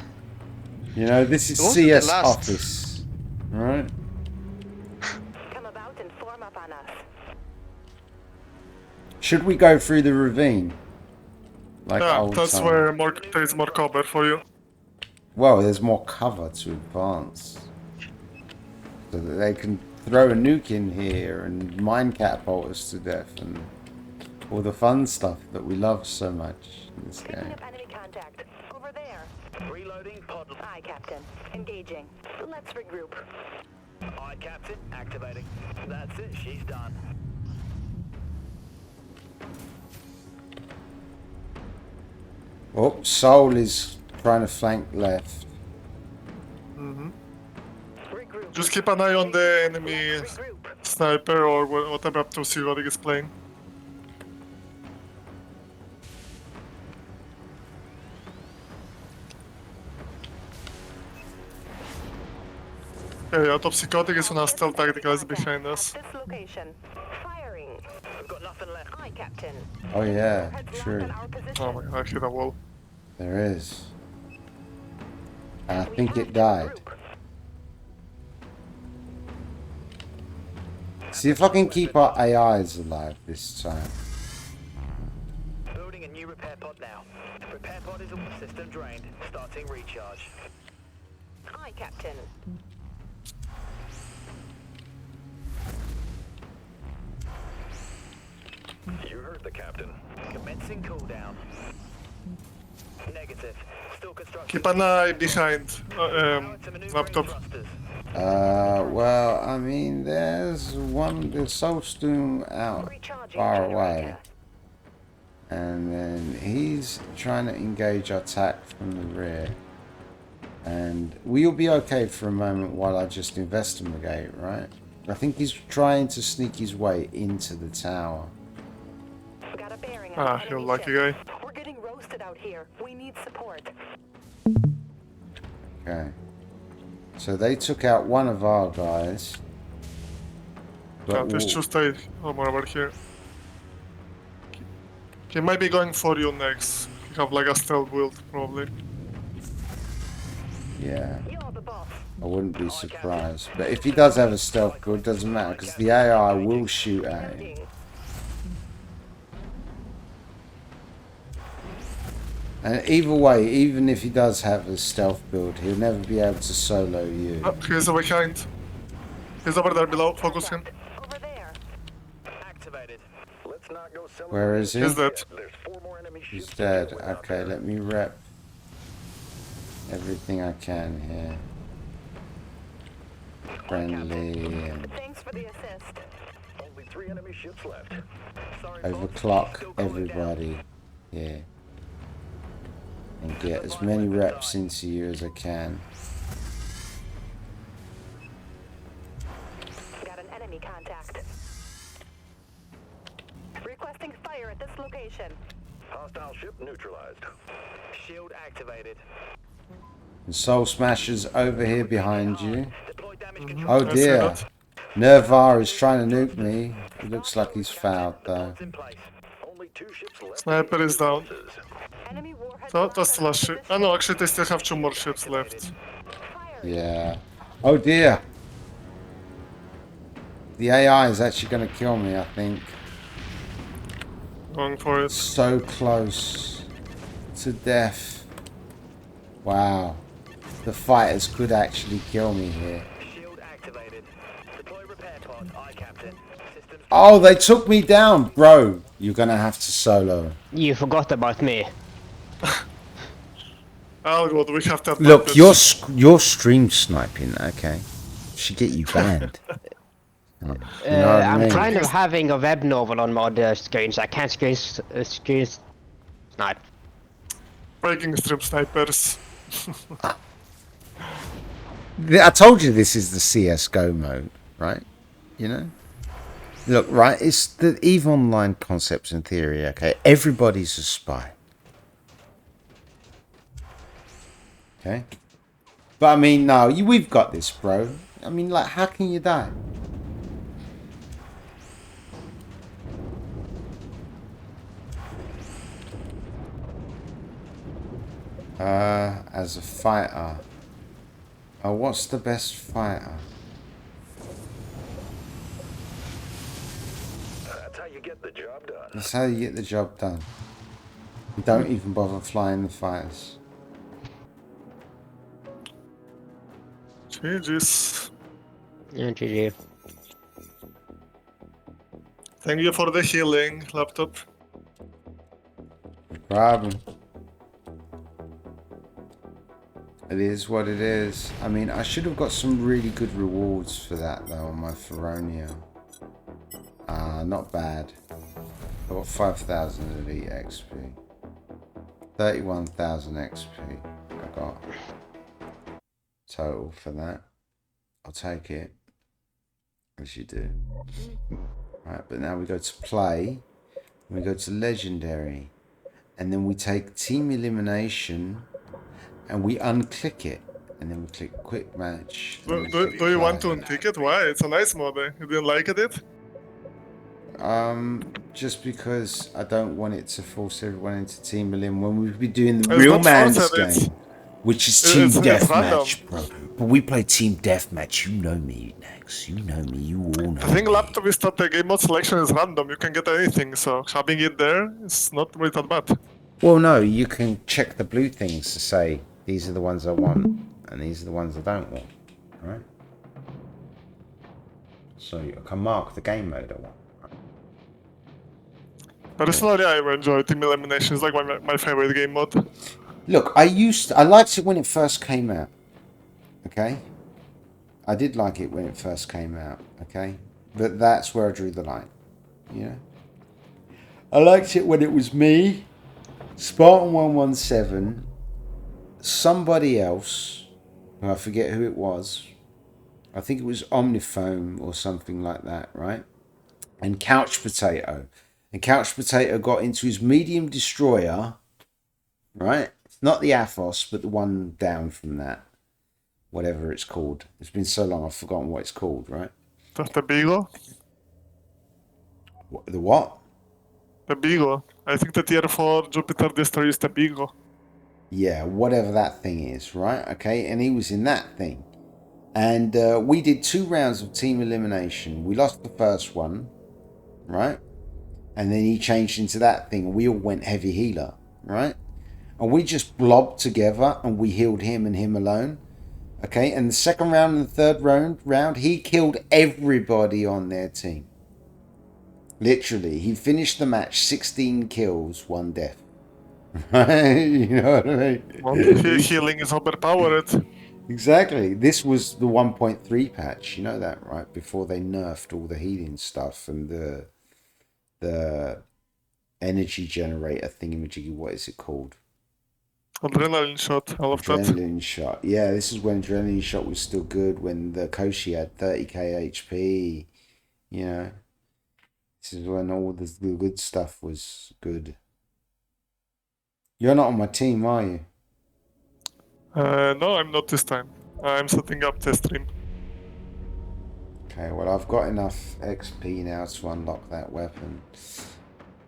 You know, this is It wasn't the CS last. Office. Alright? Come about and form up on us. Should we go through the ravine? Like Yeah, old that's time. where there's more cover for you. Well, there's more cover to advance. So that they can throw a nuke in here and mine catapult us to death and all the fun stuff that we love so much in this Picking game. up enemy contact. Over there. Reloading pod. Aye, Captain. Engaging. Let's regroup. Aye, Captain. Activating. That's it. She's done. Oh, Soul is trying to flank left. Regroup. Just keep an eye on the enemy Regroup. sniper or whatever to see what he is playing. Okay, out of psychotic is on a stealth tactical is behind us. At this location. Firing. We've got nothing left. Aye, Captain. Oh yeah, Heads locked true. on our position. Oh my god, I hit a wall. There is. And I We think have it to died. regroup. See if I can keep our AIs alive this time. Building a new repair pod now. Repair pod is all system drained. Starting recharge. Aye, Captain. You heard the captain. Commencing cooldown. Negative. Still construction. Keep an eye behind Power to maneuvering laptop. thrusters. Well, I mean, there's Soulstone out Recharging far away. generator. And then he's trying to engage our attack from the rear. And we'll be okay for a moment while I just investigate, right? I think he's trying to sneak his way into the tower. Got a bearing on Ah, the you enemy lucky ship. guy. We're getting roasted out here. We need support. Okay. So they took out one of our guys. Yeah, But there's two stay over here. He might be going for you next. You have like a stealth build, probably. yeah, You're the boss. I wouldn't be surprised. But if he does have a stealth build, it doesn't matter because the AI will shoot at him. Loading. And either way, even if he does have a stealth build, he'll never be able to solo you. Oh, he's behind. He's over there below. Focus him. Over there. Activated. Let's not go celebrate. Where is he? He's dead. There's 4 more enemy He's ships to dead. deal with out Okay, there. let me rep everything I can here. Friendly and Thanks for the assist. Only 3 enemy ships left. Sorry, folks. overclock Still going down. everybody here. And get as many reps into you as I can. Got an enemy contact. Requesting fire at this location. Hostile ship neutralized. Shield activated. And Soul Smasher's over here behind you. Deploy damage control. Oh I see dear. that. Nervar is trying to nuke me. It looks like he's fouled though. Pods in place. Only 2 ships left. Sniper is down. Enemy warhead. So locked that's the on our last ship. position. Oh no, actually they still have 2 more ships left. Firing. Yeah. Oh dear. The AI is actually going to kill me, I think. Going for it. So close to death. Wow. The fighters could actually kill me here. Shield activated. Deploy repair pod. Aye, Captain. Systems. Oh, they took me down, bro. You're going to have to solo. You forgot about me. Oh god, we have that. Look, you're stream sniping, okay? Should get you banned. You know what I I'm mean? kind of having a web novel on my other screen, so I can't screen snipe. Breaking stream snipers. I told you this is the CSGO mode, right? You know? Look, right, it's the EVE Online concepts in theory, okay? Everybody's a spy. Okay? But I mean, no, we've got this, bro. I mean, like, how can you die? As a fighter. Oh, what's the best fighter? That's how you get the job done. That's how you get the job done. Don't even bother flying the fighters. GG's. Yeah, GG. Thank you for the healing, laptop. Problem. It is what it is. I mean, I should have got some really good rewards for that though on my Feronia. Not bad. I got 5,000 elite XP. 31,000 XP I got total for that. I'll take it, as you do. Right, but now we go to play. We go to legendary, and then we take team elimination, and we unclick it, and then we click quick match. Do you want to untick it? Why? It's a nice mod. You didn't like it? Just because I don't want it to force everyone into team elim when we'd be doing the It's real not man's forced, game, which is team it's deathmatch, bro. But we play team deathmatch. You know me, Nex. You know me. You all know I think me. laptop is that the game mode selection is random. You can get anything, so having it there is not really that bad. Well, no, you can check the blue things to say these are the ones I want and these are the ones I don't want, right? So you can mark the game mode I want. Personally, I enjoy team elimination. It's like my favorite game mode. Look, I liked it when it first came out. Okay, I did like it when it first came out. Okay, but that's where I drew the line. You know, I liked it when it was me, Spartan 117, somebody else, I forget who it was. I think it was Omnifoam or something like that, right? And Couch Potato. And Couch Potato got into his medium destroyer, right? Not the Athos, but the one down from that. Whatever it's called. It's been so long, I've forgotten what it's called, right? The Beagle? The what? The Beagle. I think the tier 4 Jupiter Destroyer is the Beagle. Yeah, whatever that thing is, right? Okay, and he was in that thing. And we did 2 rounds of team elimination. We lost the first one, right? And then he changed into that thing. We all went heavy healer, right? And we just blobbed together and we healed him and him alone. Okay, and the second round and the third round, he killed everybody on their team. Literally, he finished the match 16 kills, 1 death. Right? You know what I mean? Well, healing is overpowered. Exactly. This was the 1.3 patch. You know that, right? Before they nerfed all the healing stuff and the energy generator thingamajiggy. What is it called? Adrenaline shot. I love that. Adrenaline shot. Yeah, this is when adrenaline shot was still good. When the Koshi had 30k HP. You know, this is when all the good stuff was good. You're not on my team, are you? No, I'm not this time. I'm setting up the stream. Okay, well, I've got enough XP now to unlock that weapon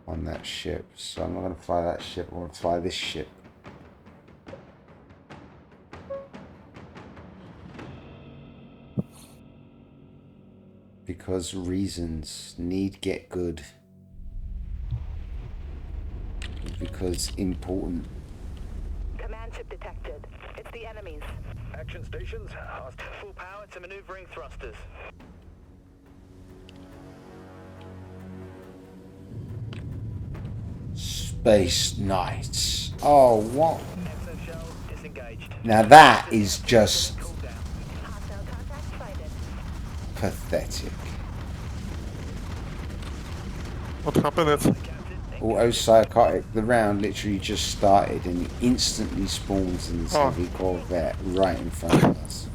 on that ship, so I'm not going to fly that ship. I'm going to fly this ship. Because reasons need get good. Because important. Command ship detected. It's the enemies. Action stations. Full power to maneuvering thrusters. Space Knights. Oh, what? Exoshell disengaged. Now that is just Hostile contact sighted. pathetic. What happened? Auto-psychotic. The round literally just started and he instantly spawns in this Oh. heavy Corvette right in front of us.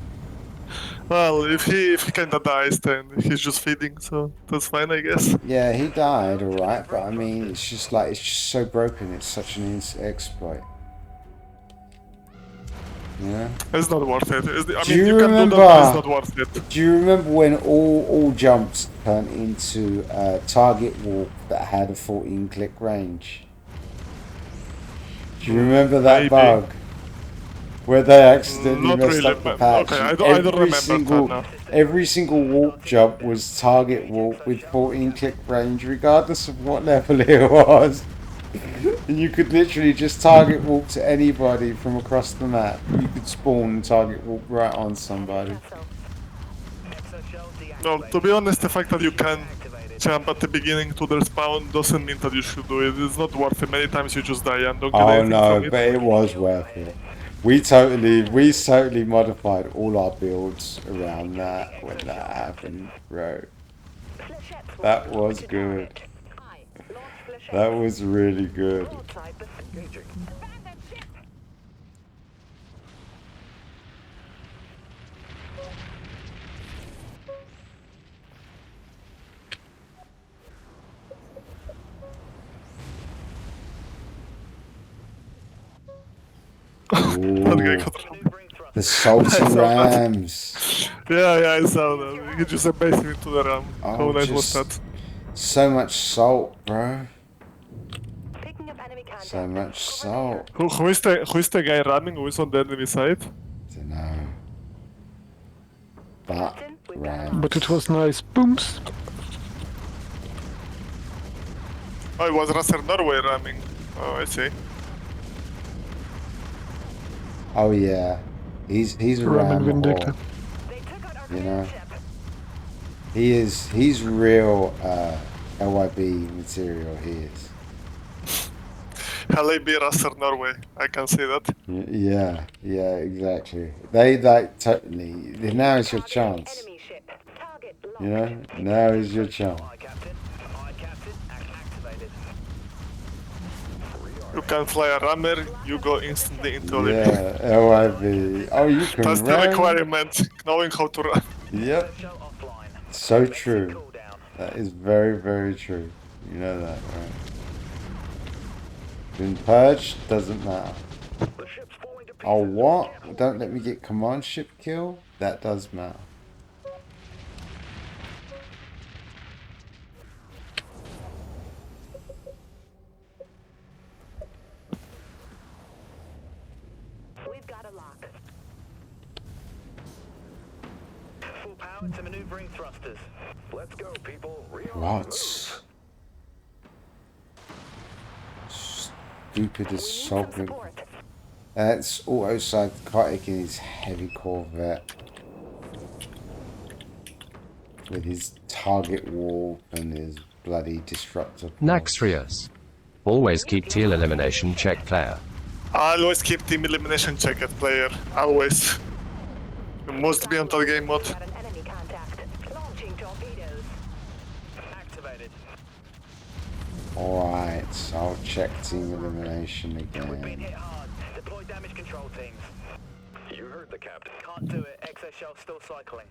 Well, if he kinda dies, then he's just feeding, so that's fine, I guess. Yeah, he died, alright, but I mean, it's just like, it's just so broken. It's such an exploit. Yeah. It's not worth it. Do you you can remember? do that, but it's not worth it. Do you remember when all jumps turned into target walk that had a 14 click range? Do you remember that Maybe. bug? Where they accidentally Not messed really, up the but- patch. okay, I and don't remember that now. Every single walk jump was target walk with 14 click range, regardless of what level it was. And you could literally just target walk to anybody from across the map. You could spawn and target walk right on somebody. No, to be honest, the fact that you can jump at the beginning to their spawn doesn't mean that you should do it. It's not worth it. Many times you just die and don't get Oh anything no, from it. but it was worth it. We totally modified all our builds around that when that happened, bro. That was good. That was really good. Ooh, the salty rams. Yeah, I saw that. You just abased him into the ram. How Oh, nice was just that? so much salt, bro. So much salt. Who is the guy ramming? Who is on the enemy side? Dunno. But rams. But it was nice. Booms. Oh, it was Raster Norway ramming. Oh, I see. Oh yeah, he's a Roman ram Vindicta. whore, you know. He's real LYB material. He is. LAB Raster Norway. I can see that. Yeah, exactly. They like totally. Now is your chance. You know, now is your chance. You can fly a rammer, you go instantly into LAB. Yeah, LYB. Oh, you can That's the ram? requirement, knowing how to run. Yep. So true. That is very true. You know that, right? Been purged, doesn't matter. Oh, what? Don't let me get command ship kill? That does matter. We've got a lock. Full power to maneuvering thrusters. Let's go, people. What? Stupid as something. That's auto psychotic in his heavy Corvette. With his target warp and his bloody disruptor. Naxrius. Always keep teal elimination check player. I always keep team elimination check at player. Always. You must be on that game mode. Got an enemy contact. Launching torpedoes. Activated. Alright, so I'll check team elimination We've been again. hit hard. Deploy damage control teams. You heard the captain. Can't do it. XS shell still cycling.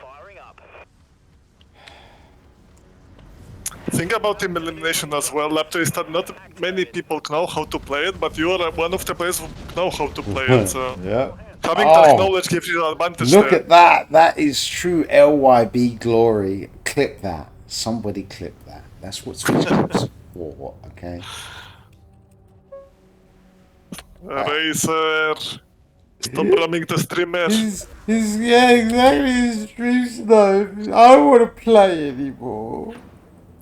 Firing up. Think about team elimination as well. Laptop is that not many people know how to play it, but you are one of the players who know how to play it. So Yeah. having that knowledge gives you an advantage. Look there. at that. That is true LYB glory. Clip that. Somebody clip that. That's what Switch clips for, okay? Racer. Stop ramming the streamer. Yeah, exactly. His stream snow. I don't want to play anymore.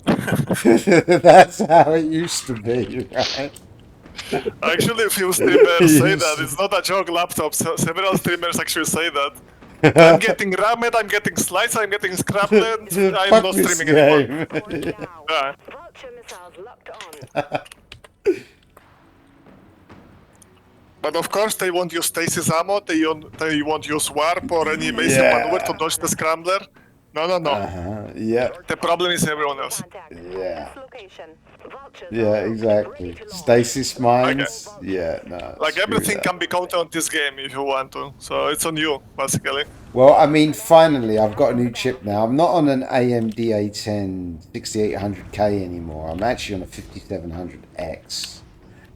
That's how it used to be, right? Actually, a few streamers say that. It's not a joke, laptop. Several streamers actually say that. I'm getting rammed, I'm getting sliced, I'm getting scrapped, I'm Fuck not this streaming anymore. game. Yeah. Vulture missiles locked on. But of course, they won't use stasis ammo, they won't use warp or any basic maneuver to dodge the scrambler. No. Yeah. The problem is everyone else. Yeah. Yeah, exactly. Stasis mines. Yeah, no. Like screw everything that. can be counted on this game if you want to. So it's on you, basically. Well, I mean, finally, I've got a new chip now. I'm not on an AMD A10 6800K anymore. I'm actually on a 5700X.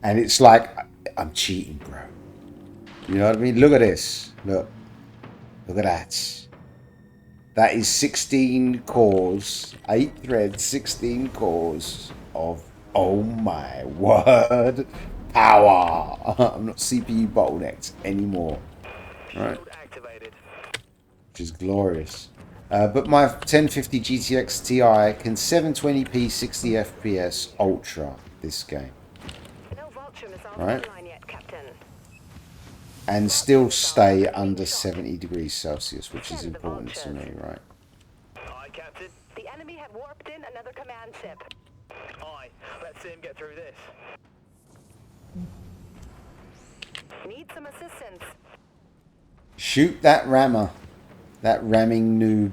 And it's like, I'm cheating, bro. You know what I mean? Look at this. Look at that. That is 16 cores, 8 threads, 16 cores of, oh my word, power. I'm not CPU bottlenecked anymore. Right. Which is glorious. But my 1050 GTX Ti can 720p 60 FPS Ultra this game. vulture missiles Right. online yet, Captain. And still stay under 70 degrees Celsius, which is important to me, right? Aye, Captain. The enemy have warped in another command ship. Aye. Let's see him get through this. Need some assistance. Shoot that rammer. That ramming noob.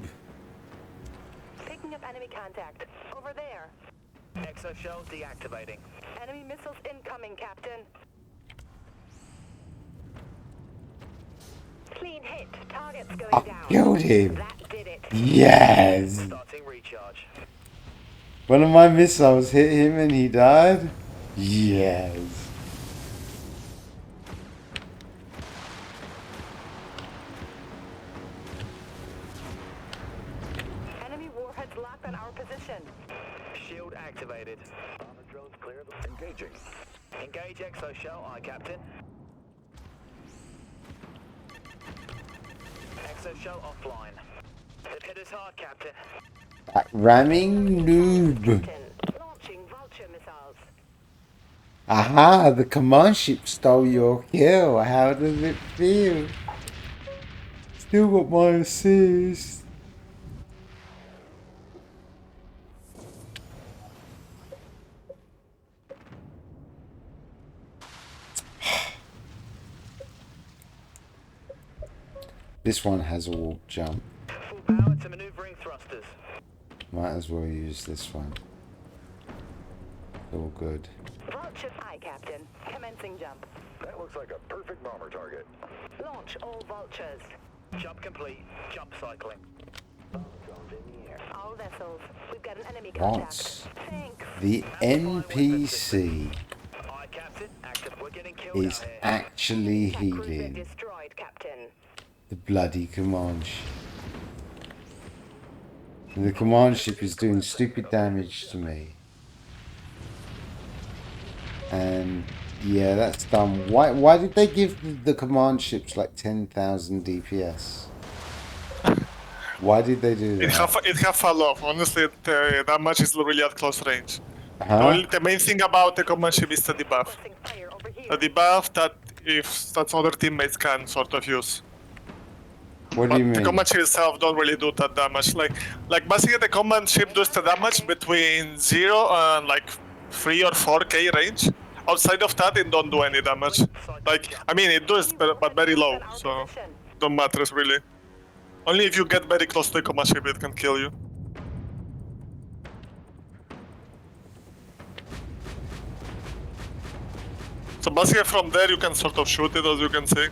Picking up enemy contact. Over there. Exo shell deactivating. Enemy missiles incoming, Captain. Clean hit. Target's going down. Killed him. That did it. Yes. Starting recharge. One of my missiles hit him and he died. Yes. Enemy warheads locked on our position. Shield activated. Armor drones clear. Engaging. Engage exo shell. Aye, Captain. Exo shell offline. They've hit us hard, Captain. That ramming noob. Launching vulture missiles. Aha, the command ship stole your kill. How does it feel? Still got my assist. This one has a warp jump. Full power to maneuvering thrusters. Might as well use this one. All good. Vulture aye, Captain. Commencing jump. That looks like a perfect bomber target. Launch all vultures. Jump complete. Jump cycling. Drones in the air. All vessels. We've got an enemy What's contact. Thanks. the NPC Aye, Captain. Active. We're getting killed is out here. actually Attack cruiser healing destroyed, Captain. the bloody command ship. And the command ship is doing stupid damage to me. And yeah, that's dumb. Why did they give the command ships like 10,000 DPS? Why did they do It that? have fall off. Honestly, that much is really at close range. Huh? The main thing about the command ship is the debuff. Forcing fire over here. The debuff that if that other teammates can sort of use. What do But you the mean? command ship itself don't really do that damage. Like basically the command ship does the damage between 0 and like 3 or 4k range. Outside of that, it don't do any damage. Like, I mean, it does, but very low, so don't matters really. Only if you get very close to the command ship, it can kill you. So basically from there you can sort of shoot it, as you can see.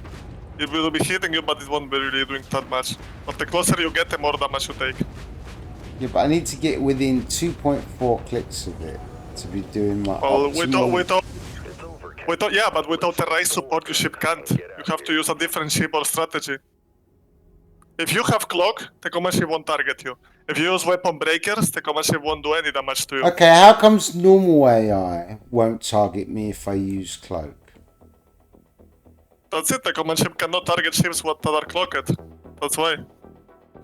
It will be hitting you, but it won't be really doing that much. But the closer you get, the more damage you take. Yeah, but I need to get within 2.4 clicks of it to be doing my Well, optimal... yeah, but without the right support, your ship can't. You have to use a different ship or strategy. If you have cloak, the command ship won't target you. If you use weapon breakers, the command ship won't do any damage to you. Okay, how comes normal AI won't target me if I use cloak? That's it, the command ship cannot target ships that are cloaked. That's why.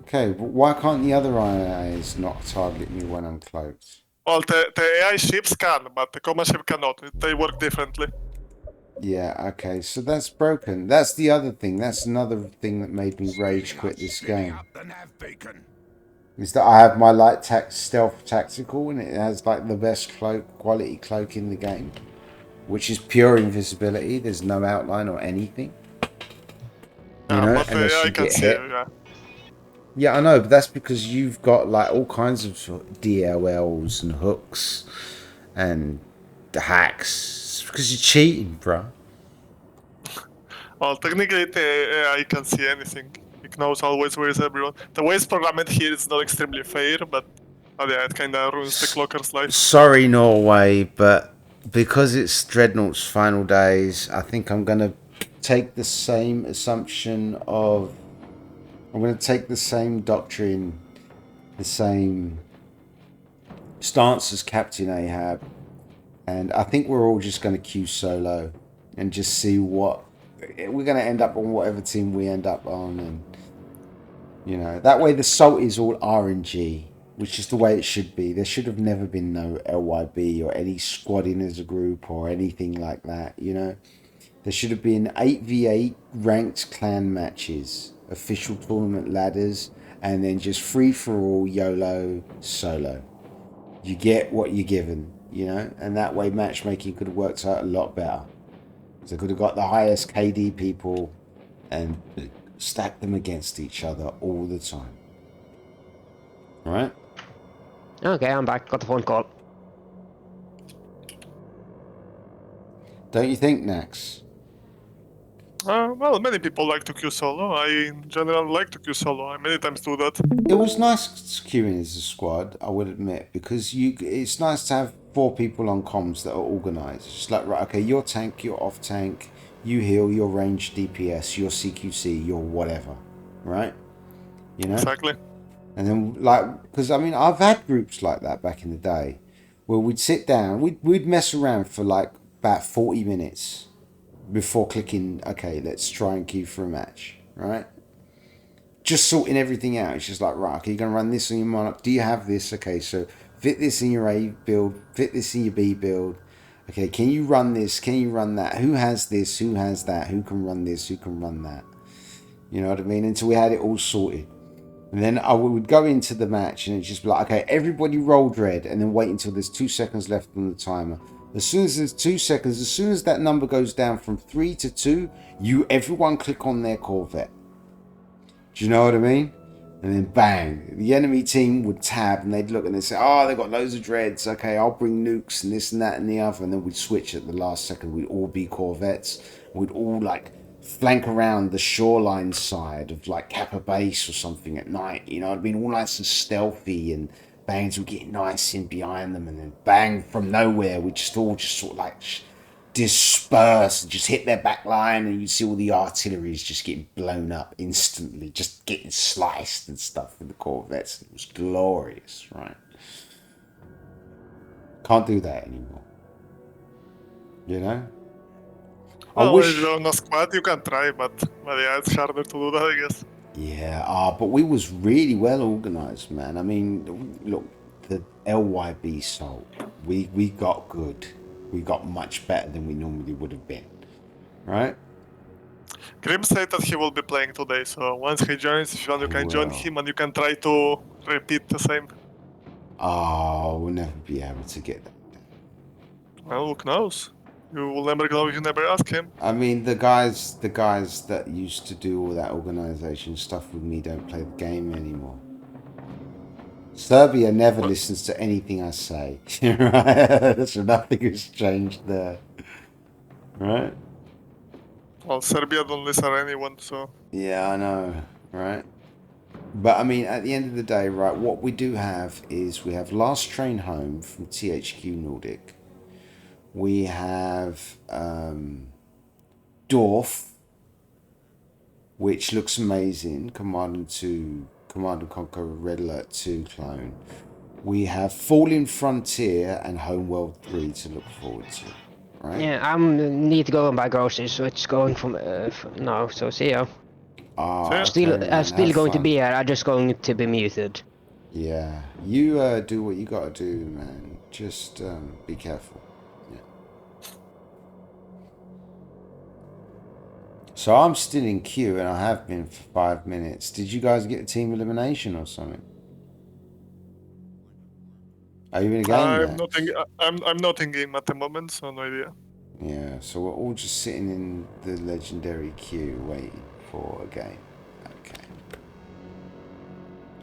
Okay, but why can't the other AIs not target me when I'm cloaked? Well, the AI ships can, but the command ship cannot. They work differently. Yeah, okay, so that's broken. That's the other thing. That's another thing that made me rage quit this game. Is that I have my light stealth tactical and it has like the best quality cloak in the game, which is pure invisibility. There's no outline or anything. You know, but the unless AI you can get see hit. you, yeah. Yeah, I know, but that's because you've got like all kinds of DLLs and hooks and the hacks. It's because you're cheating, bro. Well, technically the AI can see anything. It knows always where is everyone. The way it's programmed here is not extremely fair, but yeah, it kinda ruins the clocker's life. Sorry, Norway, but because it's Dreadnought's final days, I think I'm going to take the same assumption of... I'm going to take the same doctrine, the same stance as Captain Ahab, and I think we're all just going to queue solo and just see what... We're going to end up on whatever team we end up on, and you know, that way the salt is all RNG. which is the way it should be. There should have never been no LYB or any squadding as a group or anything like that, you know? There should have been 8v8 ranked clan matches, official tournament ladders, and then just free for all YOLO solo. You get what you're given, you know? And that way matchmaking could have worked out a lot better. So they could have got the highest KD people and stacked them against each other all the time. Alright? Okay, I'm back. Got the phone call. Don't you think, Nax? Well, many people like to queue solo. I, in general, like to queue solo. I many times do that. It was nice queuing as a squad, I would admit, because it's nice to have 4 people on comms that are organised. It's like, right, okay, you're tank, you're off tank, you heal, you're range DPS, you're CQC, you're whatever, right? You know? Exactly. And then, like, because, I mean, I've had groups like that back in the day, where we'd sit down, we'd mess around for, like, about 40 minutes before clicking, okay, let's try and queue for a match, right? Just sorting everything out. It's just like, right, okay, you're going to run this on your monarch. Do you have this? Okay, so fit this in your A build, fit this in your B build. Okay, can you run this? Can you run that? Who has this? Who has that? Who can run this? Who can run that? You know what I mean? Until we had it all sorted. And then I would go into the match and it'd just be like, okay, everybody rolled red, and then wait until there's 2 seconds left on the timer. As soon as there's 2 seconds, as soon as that number goes down from 3 to 2, everyone click on their Corvette. Do you know what I mean? And then bang, the enemy team would tab and they'd look and they'd say, oh, they've got loads of dreads. Okay, I'll bring nukes and this and that and the other. And then we'd switch at the last second. We'd all be Corvettes. We'd all like flank around the shoreline side of like Kappa Base or something at night. You know what I mean? All nice and stealthy, and bangs would get nice in behind them. And then bang, from nowhere, we just all just sort of like disperse and just hit their back line, and you see all the artilleries just getting blown up instantly, just getting sliced and stuff with the Corvettes. It was glorious, right? Can't do that anymore. You know? I Well, wish... on a squad you can try, but yeah, it's harder to do that, I guess. Yeah, but we was really well organised, man. I mean, look, the LYB sold. We got good. We got much better than we normally would have been, right? Grim said that he will be playing today, so once he joins, if you want, you can join him and you can try to repeat the same. Oh, we'll never be able to get that. Well, who knows? You will never know if you never ask him. I mean, the guys that used to do all that organisation stuff with me don't play the game anymore. Serbia never listens to anything I say, right? So nothing has changed there, right? Well, Serbia don't listen to anyone, so... Yeah, I know, right? But, I mean, at the end of the day, right, what we do have is we have Last Train Home from THQ Nordic. We have Dorf, which looks amazing, Command & Conquer Red Alert 2 clone. We have Fallen Frontier and Homeworld 3 to look forward to, right? Yeah, I need to go and buy groceries, so it's going from now. So see ya. Still going to be here. I'm just going to be muted. Yeah, you do what you gotta do, man. Just be careful. Yeah. So I'm still in queue, and I have been for 5 minutes. Did you guys get a team elimination or something? Are you in a game? I'm not in game at the moment, so no idea. Yeah, so we're all just sitting in the legendary queue waiting for a game. Okay.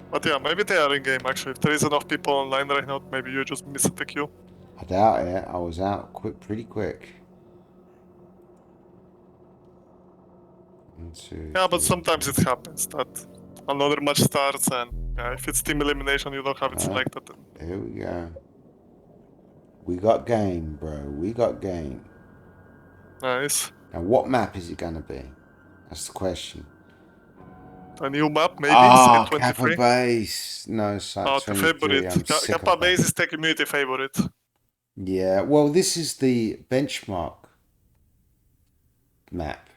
But yeah, maybe they are in game actually. If there is enough people online right now, maybe you just missed the queue. I doubt it. I was out pretty quick. Yeah, but sometimes it happens that another match starts and if it's team elimination, you don't have it selected. Here we go. We got game, bro. We got game. Nice. Now, what map is it going to be? That's the question. A new map, maybe? Ah, Site 23? Kappa Base. No, Site 23. Favorite. Kappa Base is the community favorite. Yeah, well, this is the benchmark map.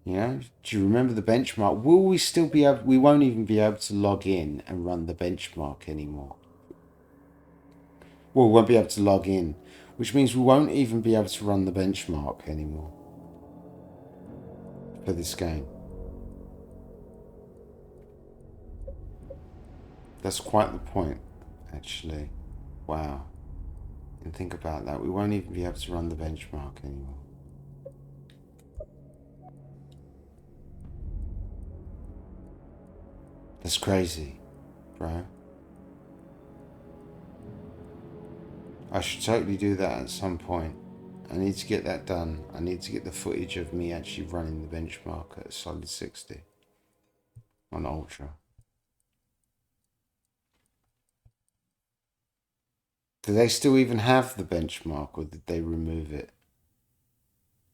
You know, do you remember the benchmark? Will we still be able? We won't even be able to log in and run the benchmark anymore. Well, we won't be able to log in, which means we won't even be able to run the benchmark anymore for this game. That's quite the point, actually. Wow. And think about that. We won't even be able to run the benchmark anymore. That's crazy, bro. I should totally do that at some point. I need to get that done. I need to get the footage of me actually running the benchmark at a solid 60 on Ultra. Do they still even have the benchmark, or did they remove it?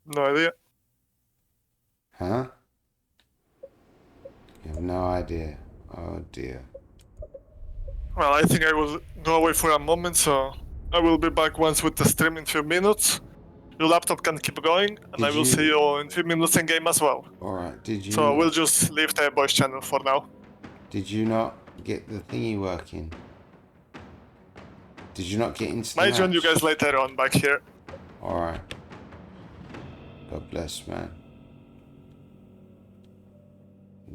No idea. Huh? You have no idea. Oh dear. Well, I think I will go away for a moment, so I will be back once with the stream in few minutes. Your laptop can keep going, and I will see you in few minutes in game as well. Alright, did you... So we'll just leave the voice channel for now. Did you not get the thingy working? Did you not get into the Might join match? you guys later on back here. Alright. God bless, man.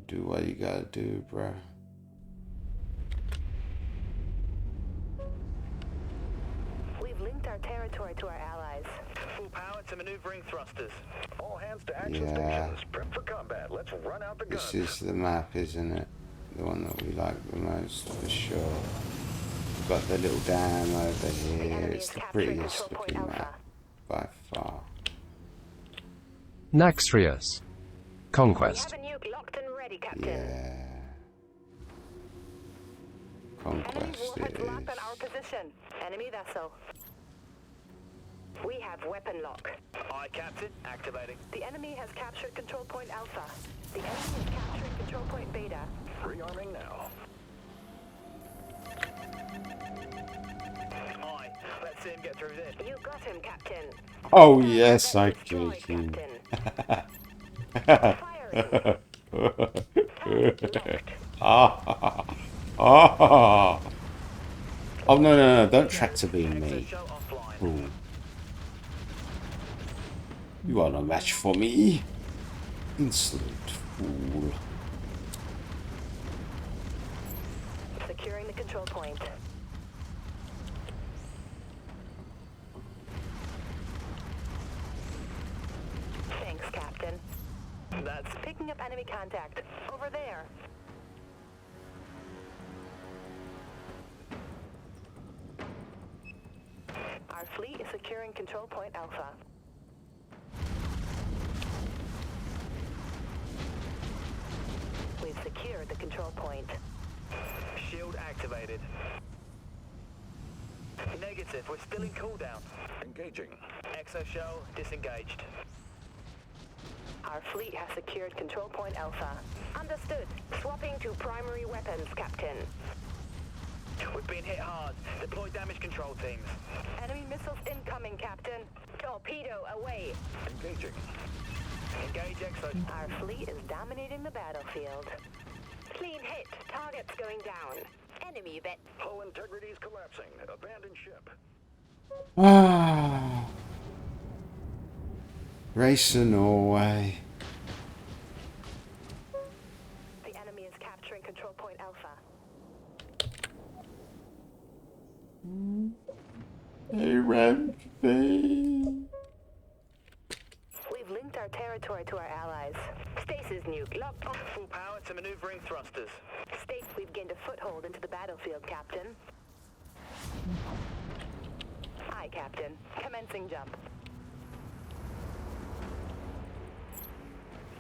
Do what you gotta do, bro. We've linked our territory to our allies. Full power to maneuvering thrusters. All hands to action Yeah. stations. Prep for combat. Let's run out the guns. This is the map, isn't it? The one that we like the most, for sure. We've got the little dam over here. It's the prettiest looking map by far. Naxrius. Conquest. We have a nuke locked and ready, Captain. Yeah. Enemy Conquest warheads it locked is. on our position. Enemy vessel. We have weapon lock. Aye, Captain. Activating. The enemy has captured control point Alpha. The enemy is capturing control point Beta. Rearming now. Aye. Let's see him get through this. You got him, Captain. Oh yes, I Destroy, can. Captain. Oh no, don't tractor beam me. Show offline. Ooh. You are no match for me. Insolent fool. Securing the control point. Thanks, Captain. That's Picking up enemy contact. Over there. Our fleet is securing control point Alpha. We've secured the control point. shield activated. Negative. We're still in cooldown. Engaging. Exo shell disengaged. Our fleet has secured control point Alpha. Understood. Swapping to primary weapons, Captain. We've been hit hard. Deploy damage control teams. Enemy missiles incoming, Captain. Torpedo away. Engaging. Engage Exo. Our fleet is dominating the battlefield. Clean hit. Targets going down. Enemy bet. Hull integrity is collapsing. Abandon ship. Ah. Race to Norway. The enemy is capturing control point Alpha. Hey, Ramsey. We've linked our territory to our allies. Stasis nuke locked on. Full power to maneuvering thrusters. State we've gained a foothold into the battlefield, Captain. Aye, Captain. Commencing jump.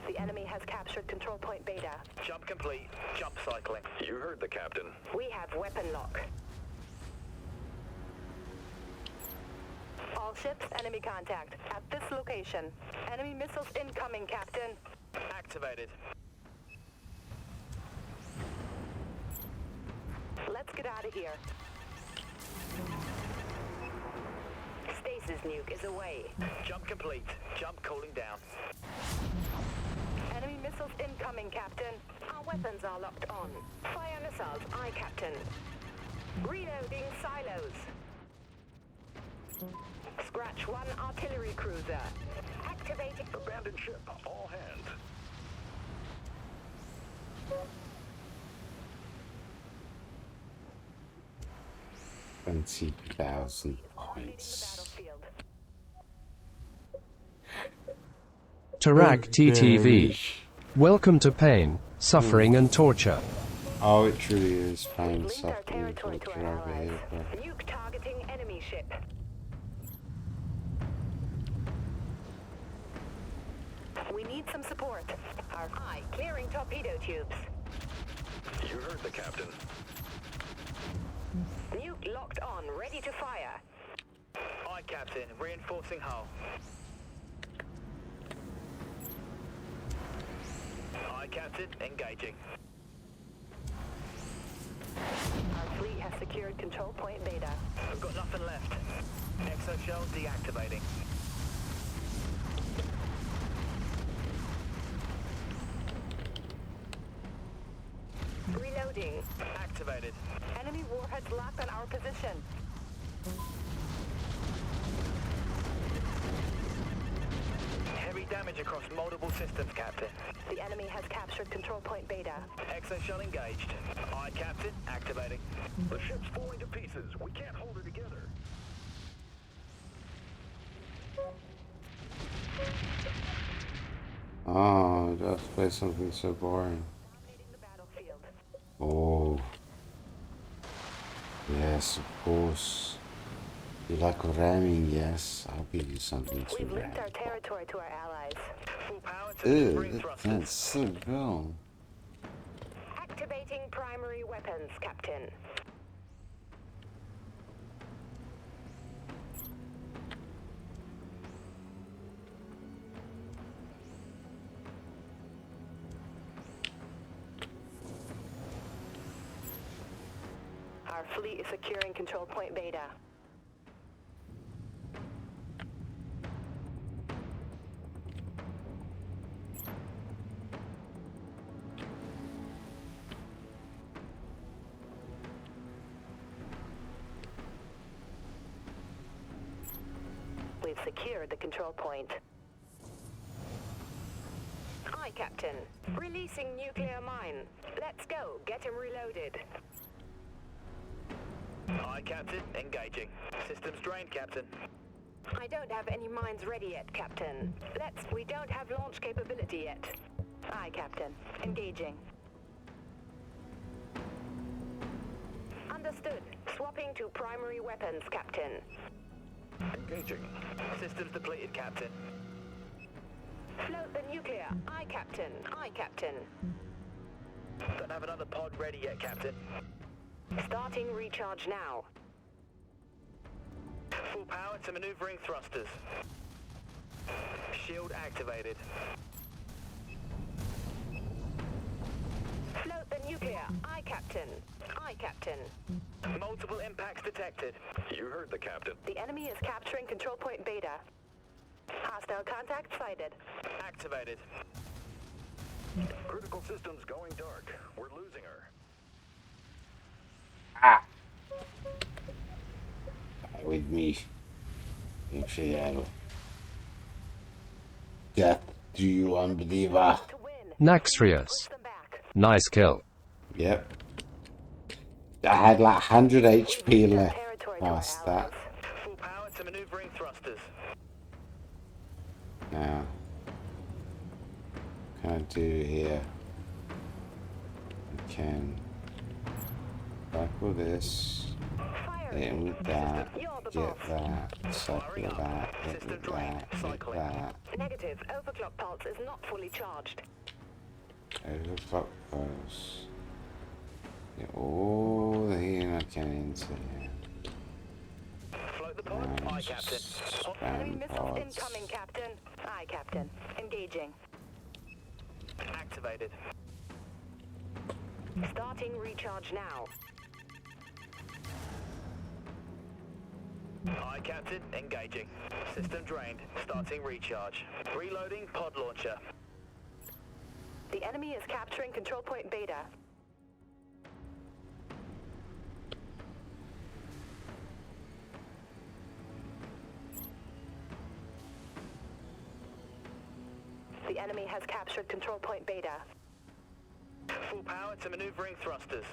The enemy has captured control point Beta. Jump complete. Jump cycling. You heard the captain. We have weapon lock. All ships, enemy contact. At this location. Enemy missiles incoming, Captain. Activated. Let's get out of here. Stasis nuke is away. Jump complete. Jump cooling down. missiles incoming, Captain. Our weapons are locked on. Fire missiles, aye, Captain. Reloading silos. Scratch 1 artillery cruiser. Activating. Abandoned ship, all hands. 20,000 points. Tarak TTV. Welcome to pain, suffering and torture. Oh, it truly is pain, Linked our suffering, and territory to torture our over allies. here, bro. Nuke targeting enemy ship. We need some support. Our eye clearing torpedo tubes. You heard the captain. Nuke locked on, ready to fire. Aye, Captain. Reinforcing hull. Aye, Captain. Engaging. Our fleet has secured control point Beta. We've got nothing left. Exoshell deactivating. Reloading. Activated. Enemy warheads locked on our position. Heavy damage across multiple systems, Captain. The enemy has captured control point Beta. Exoshell engaged. Aye, Captain. Activating. The ship's falling to pieces. We can't hold her together. Oh, let's play something so boring. Dominating the battlefield. Oh. Yes, of course. You like ramming, yes. I'll give you something to We've linked ram. our territory to our allies. Full power to Ew, maneuvering that's thrusters. so cool. Activating primary weapons, Captain. Our fleet is securing control point Beta. We've secured the control point. Aye, Captain. Releasing nuclear mine. Let's go. Get him reloaded. Aye, Captain. Engaging. Systems drained, Captain. I don't have any mines ready yet, Captain. We don't have launch capability yet. Aye, Captain. Engaging. Understood. Swapping to primary weapons, Captain. Engaging. Systems depleted, Captain. Float the nuclear. Aye, Captain. Aye, Captain. Don't have another pod ready yet, Captain. Starting recharge now. Full power to maneuvering thrusters. Shield activated. Float the nuclear. Aye, Captain. Aye, Captain. Multiple impacts detected. You heard the captain. The enemy is capturing control point Beta. Hostile contact sighted. Activated. Critical systems going dark. We're losing her. With me. In Seattle. Death to you, unbeliever. To win. Naxrius. Push them back. Nice kill. Yep. I had like 100 HP Our left territory to our past that. allies. Full power to maneuvering thrusters. Now, can I do here? I can cycle this, Fire. hit him with that, You're the get boss. that, cycle that, hit with that, hit that, Negative. Overclock pulse is not fully charged. overclock pulse. Get all the healing I can into here. Float the pod. And Aye, Captain. just Enemy spam missiles pods. incoming, Captain. Aye, Captain. Engaging. Activated. Starting recharge now. Aye, Captain. Engaging. System drained. Starting recharge. Reloading pod launcher. The enemy is capturing control point Beta. The enemy has captured control point Beta. Full power to maneuvering thrusters.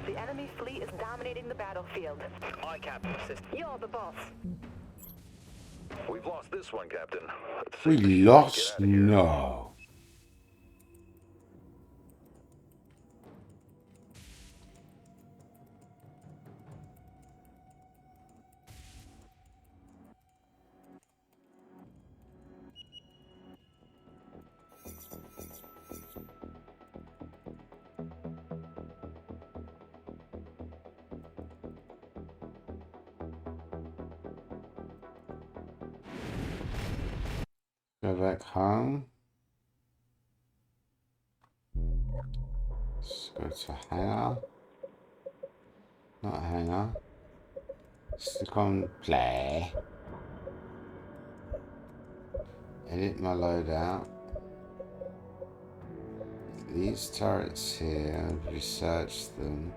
The enemy fleet is dominating the battlefield. I captain system. You're the boss. We've lost this one, Captain. Let's We see if can lost? get out of here. No. Go back home. Let's go to hangar. Not hangar. Stick on play. Edit my loadout. These turrets here, research them.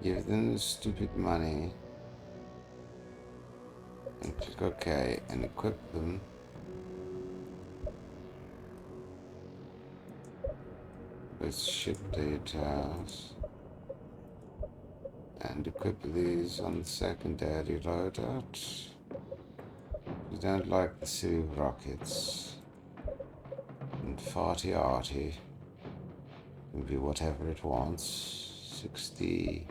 Give them the stupid money. And click OK and equip them. With ship details and equip these on the secondary loadout. We don't like the city rockets and farty arty can be whatever it wants. 60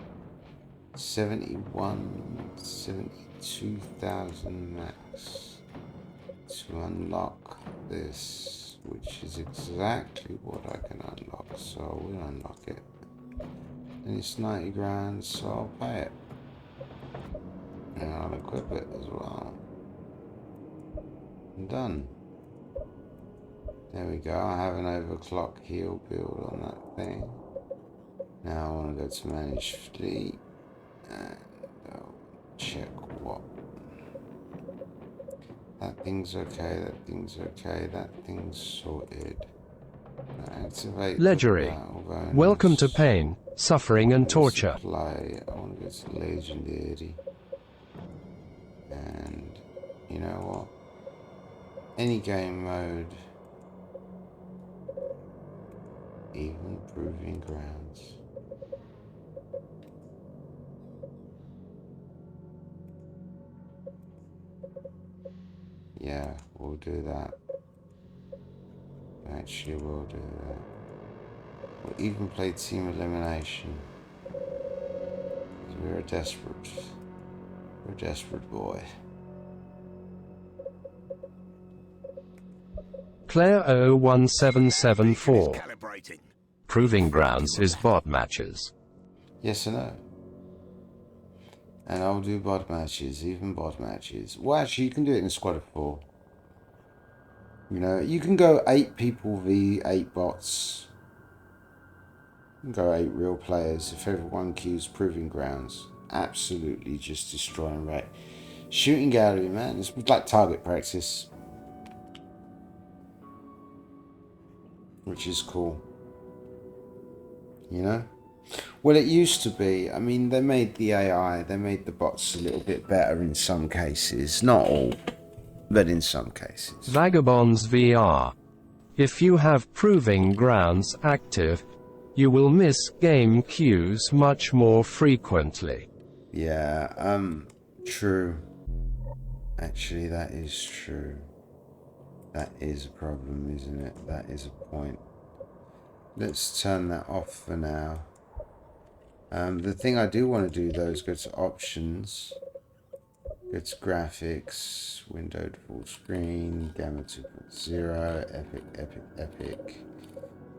71 72,000 max to unlock this, which is exactly what I can unlock, so we'll unlock it. And it's 90 grand, so I'll pay it. And I'll equip it as well. I'm done. There we go, I have an overclock heal build on that thing. Now I want to go to manage fleet and I'll check what. That thing's okay, that thing's okay, that thing's sorted. Activate Legendary. Welcome to pain, suffering and torture. Supply. I want to go to legendary. And you know what? Any game mode. Even proving grounds. Yeah, we'll do that. Actually, we'll do that. We'll even play team elimination. We're a desperate boy. Claire 01774. Proving grounds is bot matches. Yes and no. And I'll do bot matches, even bot matches. Well, actually, you can do it in a squad of 4. You know, you can go 8 people v 8 bots. You can go 8 real players if everyone queues proving grounds. Absolutely just destroying right. Shooting gallery, man. It's like target practice. Which is cool. You know? Well, it used to be. I mean, they made the AI, they made the bots a little bit better in some cases. Not all, but in some cases. Vagabonds VR. If you have proving grounds active, you will miss game queues much more frequently. Yeah, true. Actually, that is true. That is a problem, isn't it? That is a point. Let's turn that off for now. The thing I do want to do though is go to options, go to graphics, windowed full screen, gamma 2.0, epic,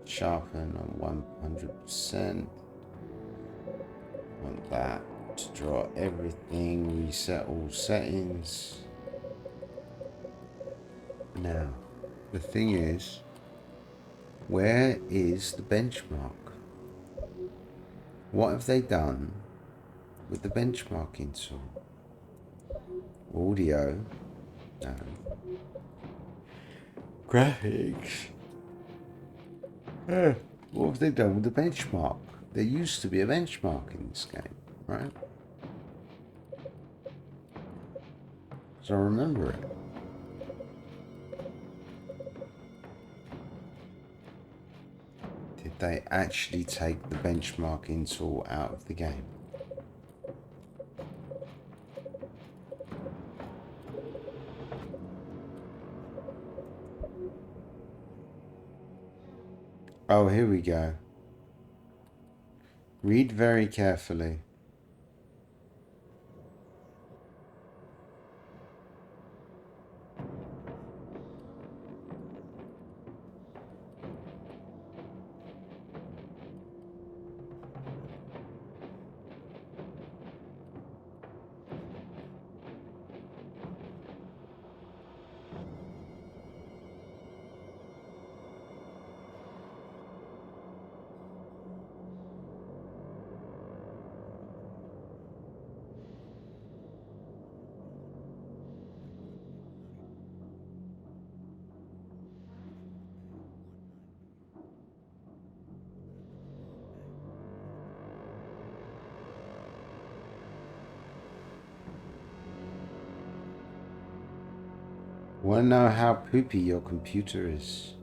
sharpen on 100%. Want that to draw everything, reset all settings. Now, the thing is, where is the benchmark? What have they done with the benchmarking tool? Audio, No. Graphics. What have they done with the benchmark? There used to be a benchmark in this game, right? So I remember it. Did they actually take the benchmarking tool out of the game? Oh, here we go. Read very carefully. Want to know how poopy your computer is?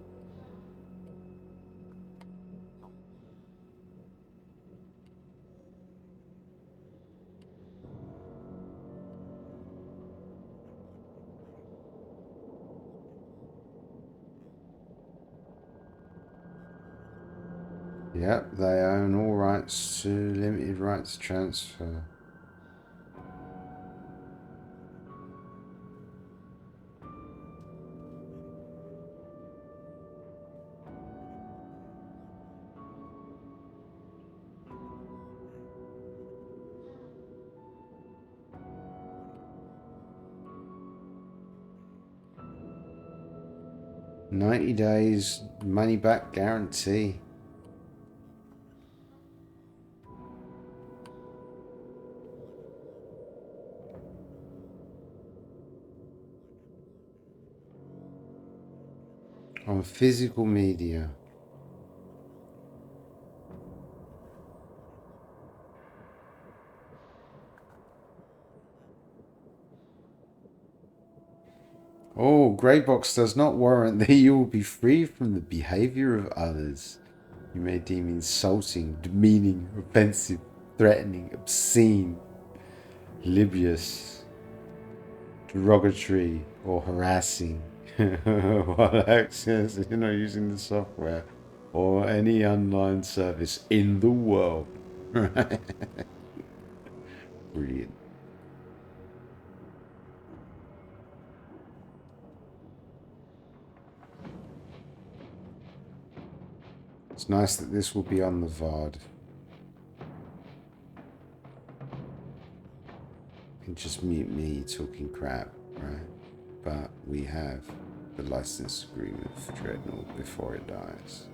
Yep, they own all rights to limited rights transfer. $90 days money back guarantee. On physical media. Oh, Greybox does not warrant that you will be free from the behavior of others. You may deem insulting, demeaning, offensive, threatening, obscene, libelous, derogatory, or harassing while access you're not using the software or any online service in the world. Brilliant. It's nice that this will be on the VOD. You can just mute me talking crap, right? But we have the license agreement for Dreadnought before it dies.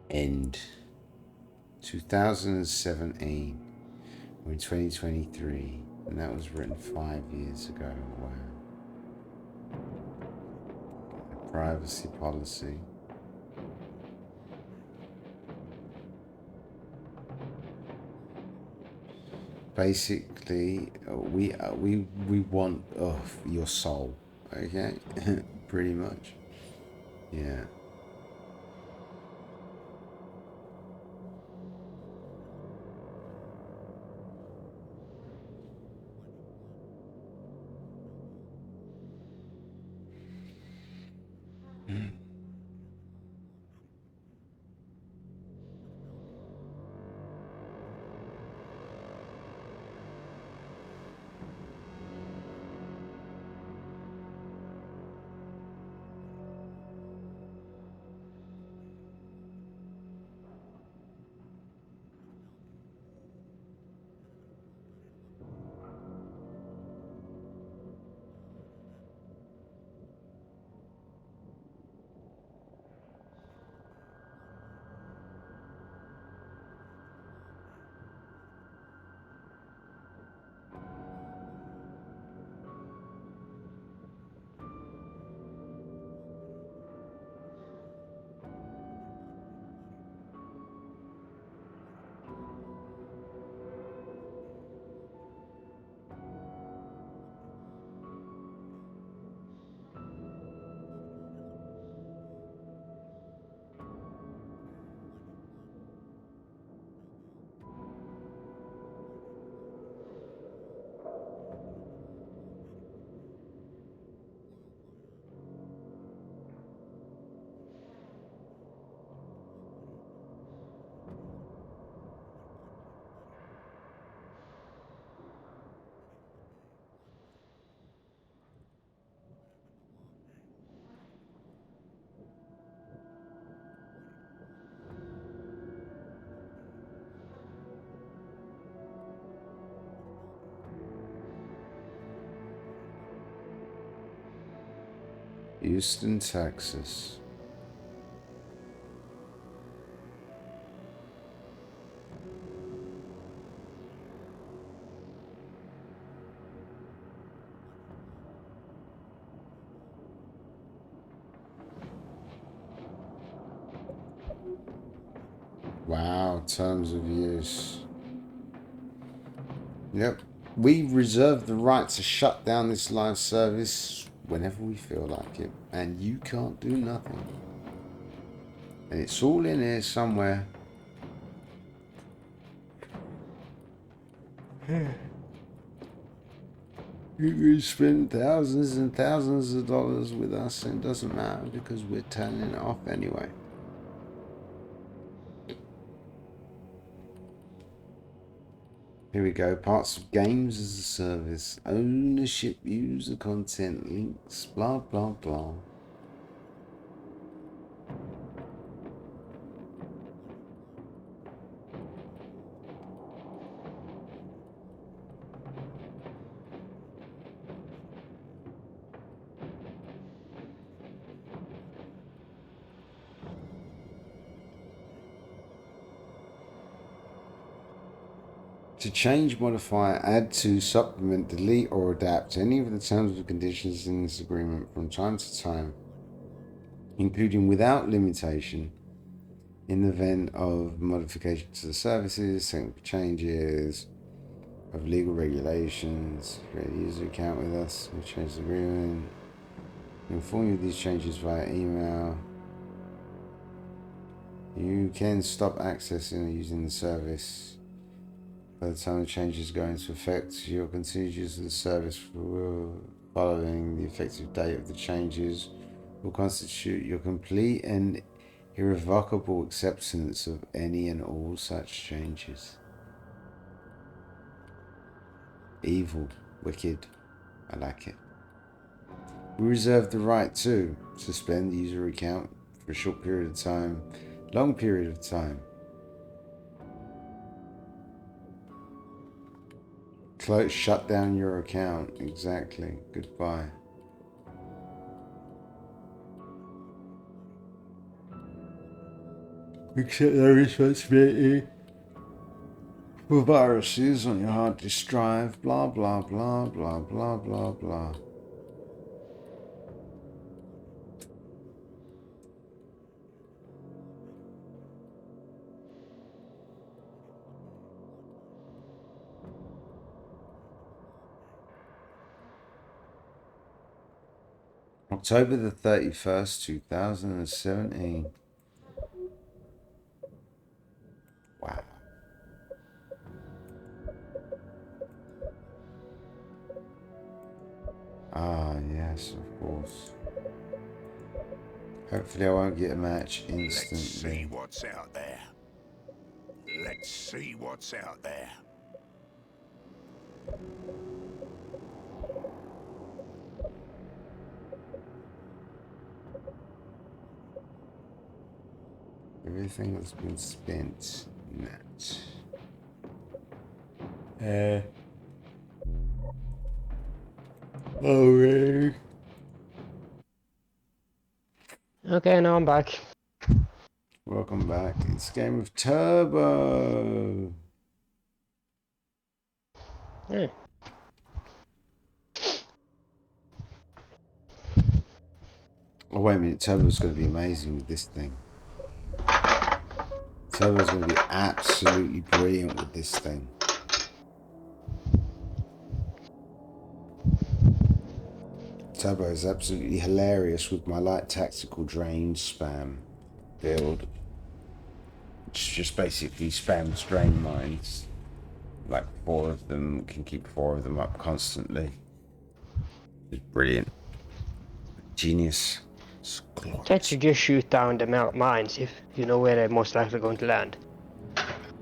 End 2017. We're in 2023, and that was written 5 years ago. Wow. Privacy policy. Basically, we want your soul, okay? Pretty much, yeah. Houston, Texas. Wow, terms of use. Yep. We reserve the right to shut down this live service whenever we feel like it. And you can't do nothing. And it's all in here somewhere. You can spend thousands and thousands of dollars with us and it doesn't matter because we're turning it off anyway. Here we go. Parts of games as a service. Ownership, user content, links, blah, blah, blah. To change, modify, add to, supplement, delete, or adapt any of the terms and conditions in this agreement from time to time, including without limitation, in the event of modification to the services, technical changes, of legal regulations, create a user account with us, we change the agreement, inform you of these changes via email. You can stop accessing or using the service. By the time the changes go into effect, your continued use of the service following the effective date of the changes will constitute your complete and irrevocable acceptance of any and all such changes. Evil, wicked, I like it. We reserve the right to suspend the user account for a short period of time, long period of time. Close, shut down your account. Exactly. Goodbye. Accept no responsibility for viruses on your hard disk drive. Blah, blah, blah, blah, blah, blah, blah. October the 31st, 2017. Wow. Ah, yes, of course. Hopefully I won't get a match instantly. Let's see what's out there. Let's see what's out there. Everything that's been spent in that. Oh, really? Okay, now I'm back. Welcome back. It's Game of Turbo. Yeah. Oh, wait a minute. Turbo's going to be amazing with this thing. Turbo's going to be absolutely brilliant with this thing. Turbo is absolutely hilarious with my light tactical drain spam build. Which just basically spams drain mines. Like 4 of them, can keep 4 of them up constantly. It's brilliant. Genius. Can't you just shoot down the mines if you know where they're most likely going to land?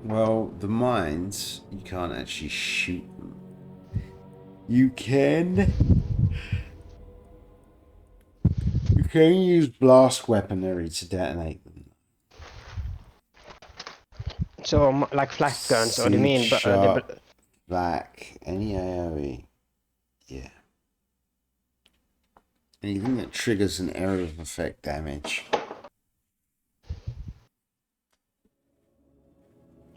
Well, the mines, you can't actually shoot them. You can use blast weaponry to detonate them. So, like flat guns, or do you mean... shot, flak, any AoE. Yeah. Anything that triggers an area of effect damage.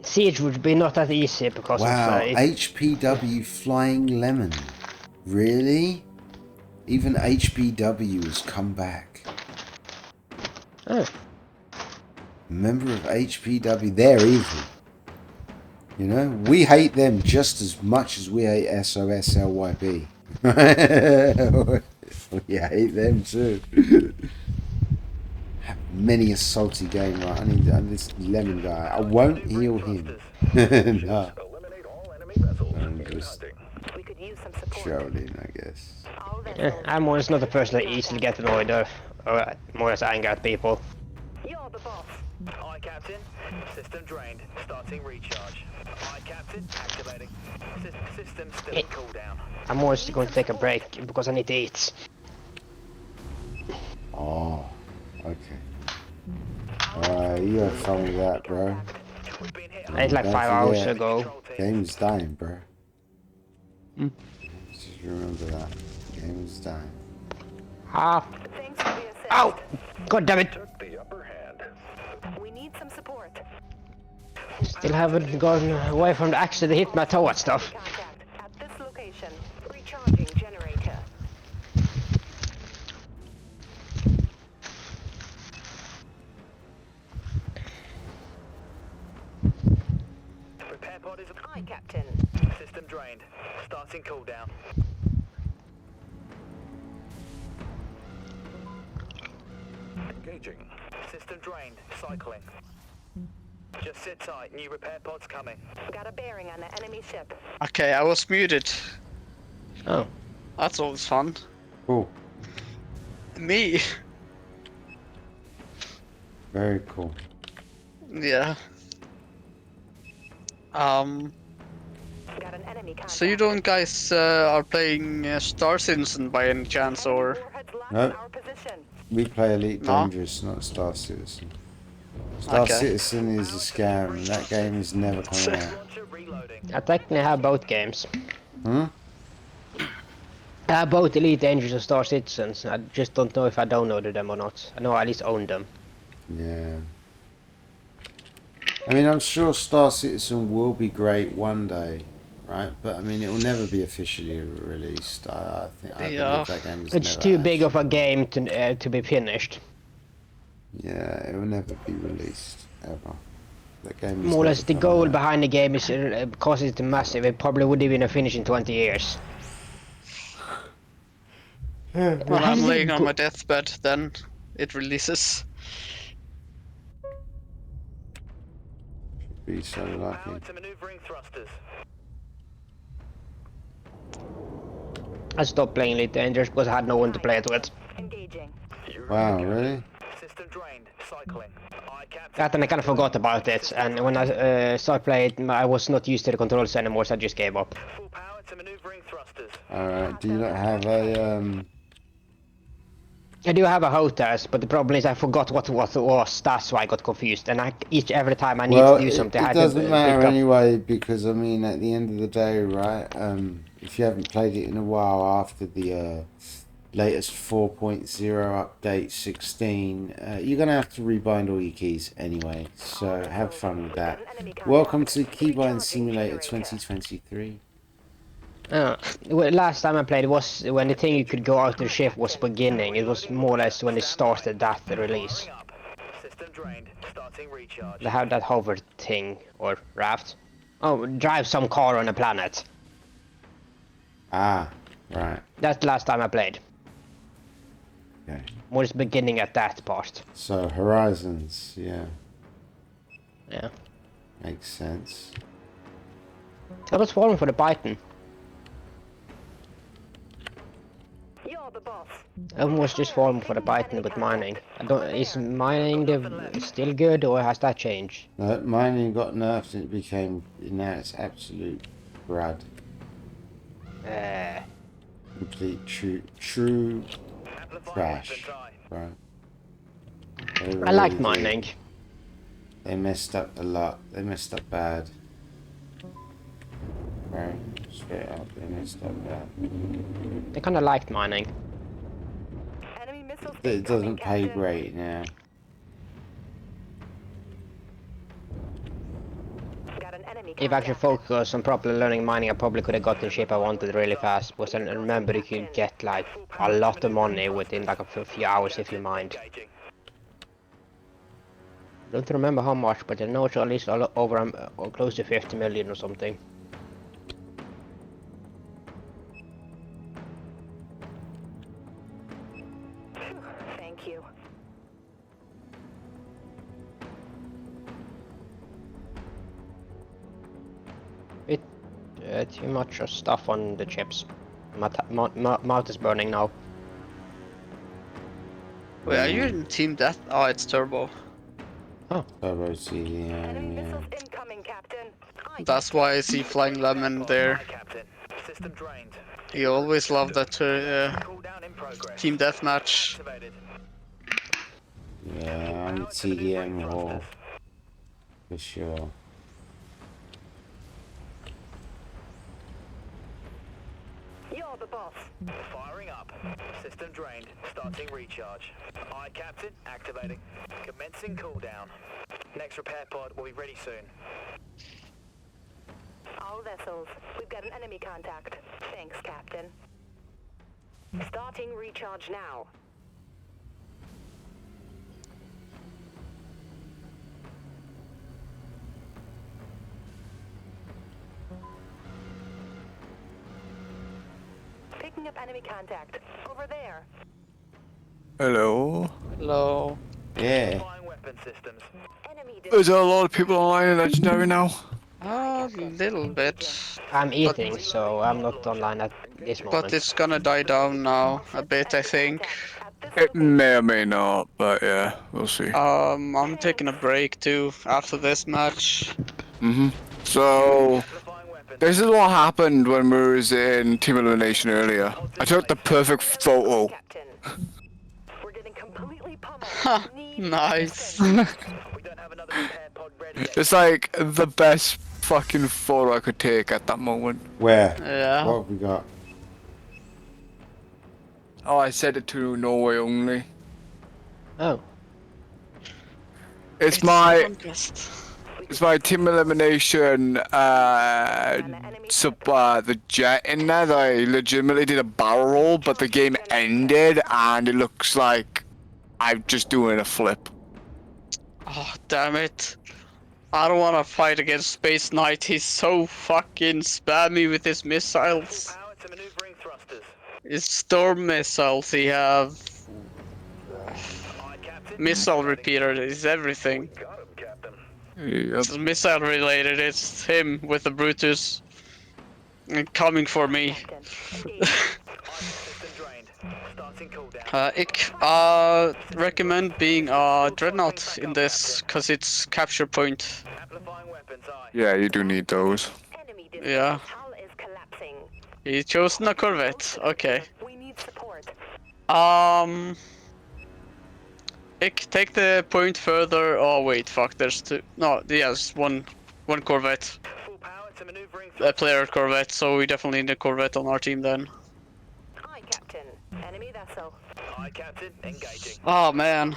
Siege would be not that easy because Wow, of HPW Flying Lemon. Really? Even HPW has come back. Oh. Member of HPW, they're evil. You know, we hate them just as much as we hate SOSLYB. We hate them too. Many a salty game, right? I need this lemon guy. I won't heal him. No. I'm just trolling, I guess. Yeah, I'm more just not the person that easily get annoyed or more as angry at people. You're the boss. Aye, Captain. System drained. Starting recharge. Aye, Captain. Activating. System still in cooldown. I'm more just going to take a break because I need to eat. Oh, okay. You have fun with that, bro. I ate like Don't 5 hours forget, ago. Game's dying, bro. Just remember that. Game's dying. Ah. Ow! God damn it! We need some support. Still haven't gone away from the axe that hit my toe and stuff. At this location, recharging generator. Repair pod is... Hi, Captain. System drained. Starting cooldown. Engaging. System drained. Cycling. Just sit tight. New repair pod's coming. Got a bearing on the enemy ship. Okay, I was muted. Oh. That's always fun. Cool. Me. Very cool. Yeah. Got an enemy contact. So you don't guys are playing Star Citizen by any chance, or? No. We play Elite No? Dangerous, not Star Citizen. Star Okay. Citizen is a scam. That game is never coming out. I technically have both games. Hmm? I have both Elite Dangerous and Star Citizens. I just don't know if I downloaded them or not. I know I at least own them. Yeah. I mean, I'm sure Star Citizen will be great one day, right? But I mean, it will never be officially released. I believe that game is It's never too big of a game to be finished. Yeah, it will never be released ever. That game is More or less, never the coming goal out. behind the game is because it's massive. It probably would have been a finish in 20 years. When I'm laying on my deathbed, then it releases. Be so lucky. Power to maneuvering thrusters. I stopped playing Elite Dangerous because I had no one to play it with. Engaging. Wow, really? System drained. Cycling. Aye, Captain. That and I kind of forgot about it. And when I started playing, I was not used to the controls anymore, so I just gave up. Full power to maneuvering thrusters. Alright, do you not have a, I do have a HOTAS, but the problem is I forgot what it was. That's why I got confused. And every time I need to do something, I it had to doesn't matter pick up. anyway, because I mean, at the end of the day, right? If you haven't played it in a while after the latest 4.0 update 16, you're gonna have to rebind all your keys anyway. So have fun with that. Welcome to Keybind Simulator 2023. Well, last time I played was when the thing you could go out to the ship was beginning. It was more or less when they started that release. System drained. Starting recharge. They have that hover thing or raft. Oh, drive some car on a planet. Ah, right. That's the last time I played. Okay. More is beginning at that part. So Horizons, yeah, Yeah. makes sense. I was falling for the Python. You're the boss. I was just falling for the Python with mining. I don't. Is mining still good or has that changed? No, mining got nerfed and it became, now it's absolute crud. Complete true trash, right? They I like really mining. did. They messed up a lot. They messed up bad. Right, straight up, they messed up bad. I kinda liked mining. it doesn't pay great now. Got an enemy If I actually contact. focused on properly learning mining, I probably could have got the ship I wanted really fast. Because I remember you could get like a lot of money within like a few hours if you mined. Don't remember how much, but I know it's at least over or close to 50 million or something. Thank you. Too much stuff on the chips. My mouth is burning now. Wait, are you in Team Death? Oh, it's Turbo. Turbo CD, Enemy yeah. missiles incoming, Captain. Aye, That's why I see Flying Lemon there. Aye, Captain. System drained. He always loved that Cooldown in progress. Team Deathmatch. Activated. Yeah, I'm Power to the new ring TDM Hall. thrusters. For sure. you're the boss. Firing up. System drained. Starting recharge. Aye, Captain. Activating. Commencing cooldown. Next repair pod will be ready soon. All vessels. We've got an enemy contact. Thanks, Captain. Starting recharge now. Picking up enemy contact. Over there. Hello. Hello. Yeah. Flying weapon systems. Enemy Is there a lot of people online in Legendary now? A little bit. I'm eating, so I'm not online at this moment. But it's gonna die down now a bit, I think. It may or may not, but yeah, we'll see. I'm taking a break too after this match. So, this is what happened when we was in Team Elimination earlier. I took the perfect photo. Captain. We're getting completely pummeled. Ha! Need Nice. We don't have another repair pod ready yet. It's like the best fucking photo I could take at that moment. Where? Yeah. What have we got? Oh, I said it to Norway only. Oh. It's my Team Elimination the jet in there that I legitimately did a barrel roll, but the game ended and it looks like I'm just doing a flip. Oh, damn it. I don't wanna fight against Space Knight. He's so fucking spammy with his missiles. Power to maneuvering thrusters. His storm missiles, he have Aye, Captain. missile repeater, is everything. Got him, Captain. Yep. It's missile related, it's him with the Brutus. And coming for me. System drained. Starting cooldown. Recommend being Dreadnought in this, cause it's capture point. Amplifying weapons. Aye. Yeah, you do need those. Enemy Yeah. hull is collapsing. He chosen a Corvette, okay. We need support. Take the point further. Oh wait, fuck, there's two. No, yes, one Corvette. Full power to maneuvering A player Corvette, so we definitely need a Corvette on our team then. Aye, Captain. Enemy vessel. Aye, Captain. Engaging. Oh man.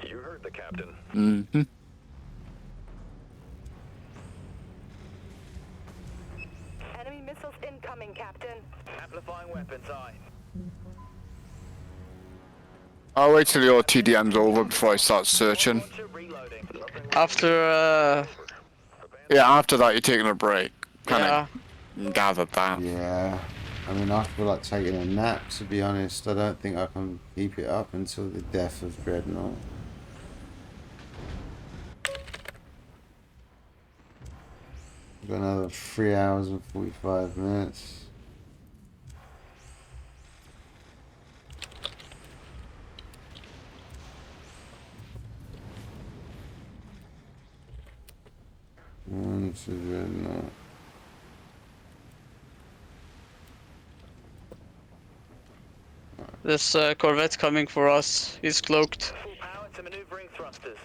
You heard the captain. Mm-hmm. Enemy missiles incoming, Captain. Amplifying weapons. Aye. I'll wait till your TDM's over before I start searching. Launcher reloading. After Yeah, after that you're taking a break. yeah. Gathered that. Yeah. I mean, I feel like taking a nap, to be honest. I don't think I can keep it up until the death of Dreadnought. Got another 3 hours and 45 minutes. One to Dreadnought. This Corvette's coming for us. He's cloaked. Full power to maneuvering thrusters.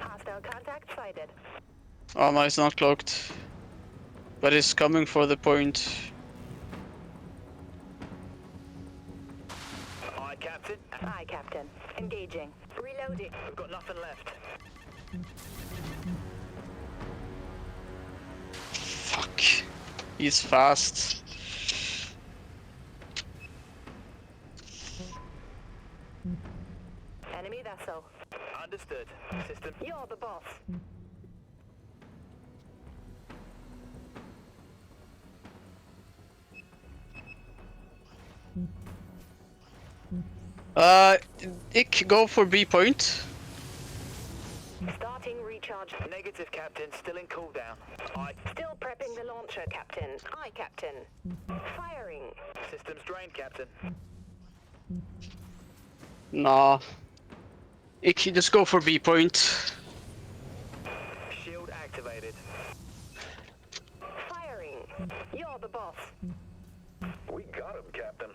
Hostile contact sighted. Oh no, he's not cloaked. But he's coming for the point. Engaging. Reloading. We've got nothing left. Fuck. He's fast. Enemy vessel. Understood. System. You're the boss. Ik, go for B point. Starting recharge. Negative, Captain. Still in cooldown. Still prepping the launcher, Captain. Aye, Captain. Firing. Systems drained, Captain. Nah. Ik, just go for B point. Shield activated. Firing. You're the boss. We got him, Captain.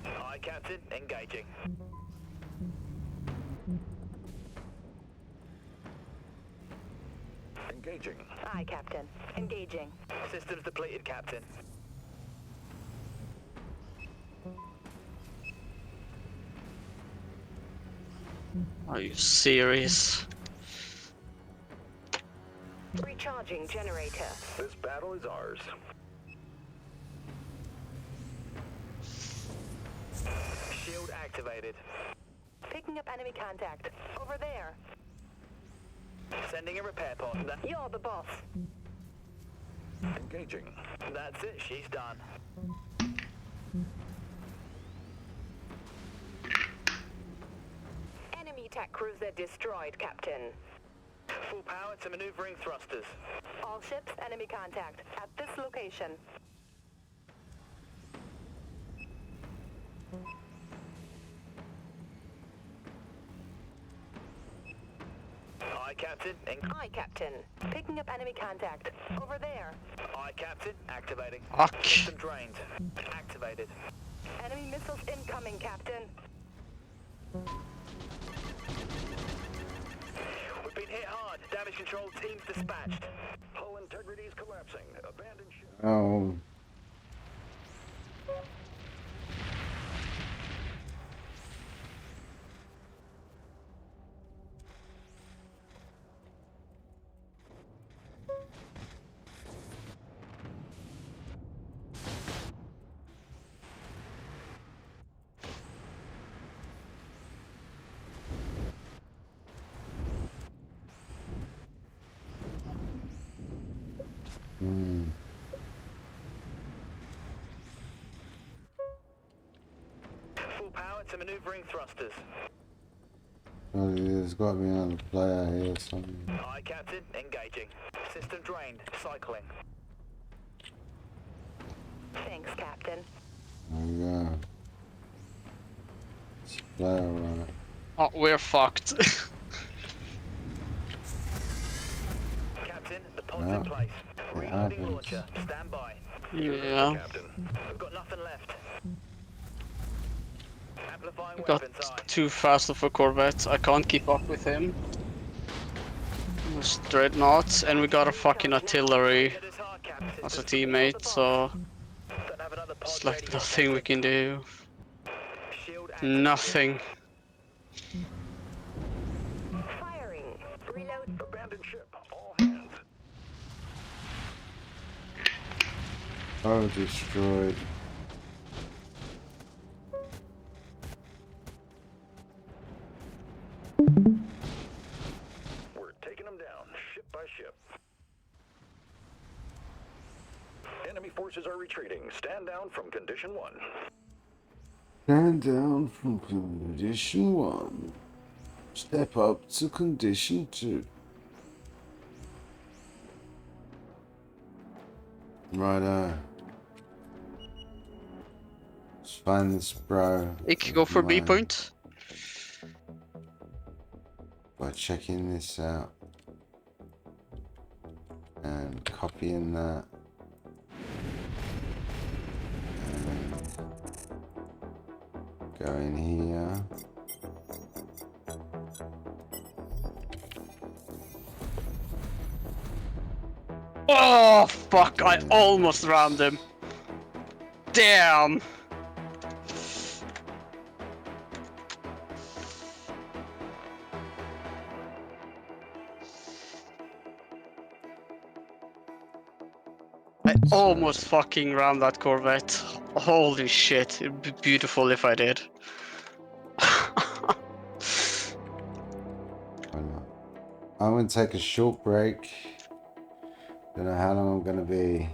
Aye, Captain. Engaging. Engaging. Aye, Captain. Engaging. Systems depleted, Captain. Are you serious? Recharging generator. This battle is ours. Shield activated. Picking up enemy contact. Over there. Sending a repair pod. You're the boss. Engaging. That's it. She's done. Enemy attack cruiser destroyed, Captain. Full power to maneuvering thrusters. All ships, enemy contact. At this location. Aye, Captain. Aye, Captain. Picking up enemy contact. Over there. Aye, Captain. Activating. Fuck. System drained. Activated. Enemy missiles incoming, Captain. We've been hit hard. Damage control teams dispatched. Hull integrity is collapsing. Abandon ship. Oh. Full power to maneuvering thrusters. Oh, there's got to be another player here or something. Aye, Captain. Engaging. System drained. Cycling. Thanks, Captain. There we go. It's a player, right? Oh, we're fucked. Captain, the pod's Yeah. in place. It Reloading happens. launcher. Stand by. Yeah. Captain. We've got nothing left. Amplifying Got weapons. Aye. too fast of a Corvette. I can't keep up with him. There's Dreadnought, and we got a fucking artillery Get us hard, Captain. as a teammate, so Don't have another pod it's ready like yet, nothing we Captain. can do. Shield activated. Nothing. Firing. Reload. Abandon ship. All hands. Oh, destroyed. We're taking them down, ship by ship. Enemy forces are retreating. Stand down from condition 1. Stand down from condition 1. Step up to condition 2. Righto. Let's find this bro. Ik, go for B Mine. point. By checking this out. And copying that. And go in here. Oh fuck! I almost rammed him. Damn. I almost fucking rammed that Corvette. Holy shit! It'd be beautiful if I did. I'm gonna take a short break. Don't know how long I'm gonna be,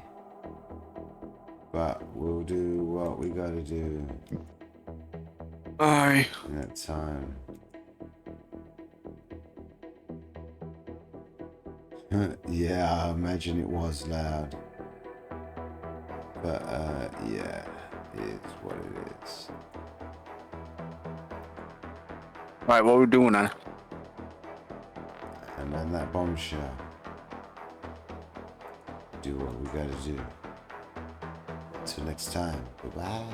but we'll do what we gotta do Aye. in that time. Yeah, I imagine it was loud. But yeah, it's what it is. Right, what are we doing then? And then that bombshell. Do what we gotta do. Until next time, goodbye.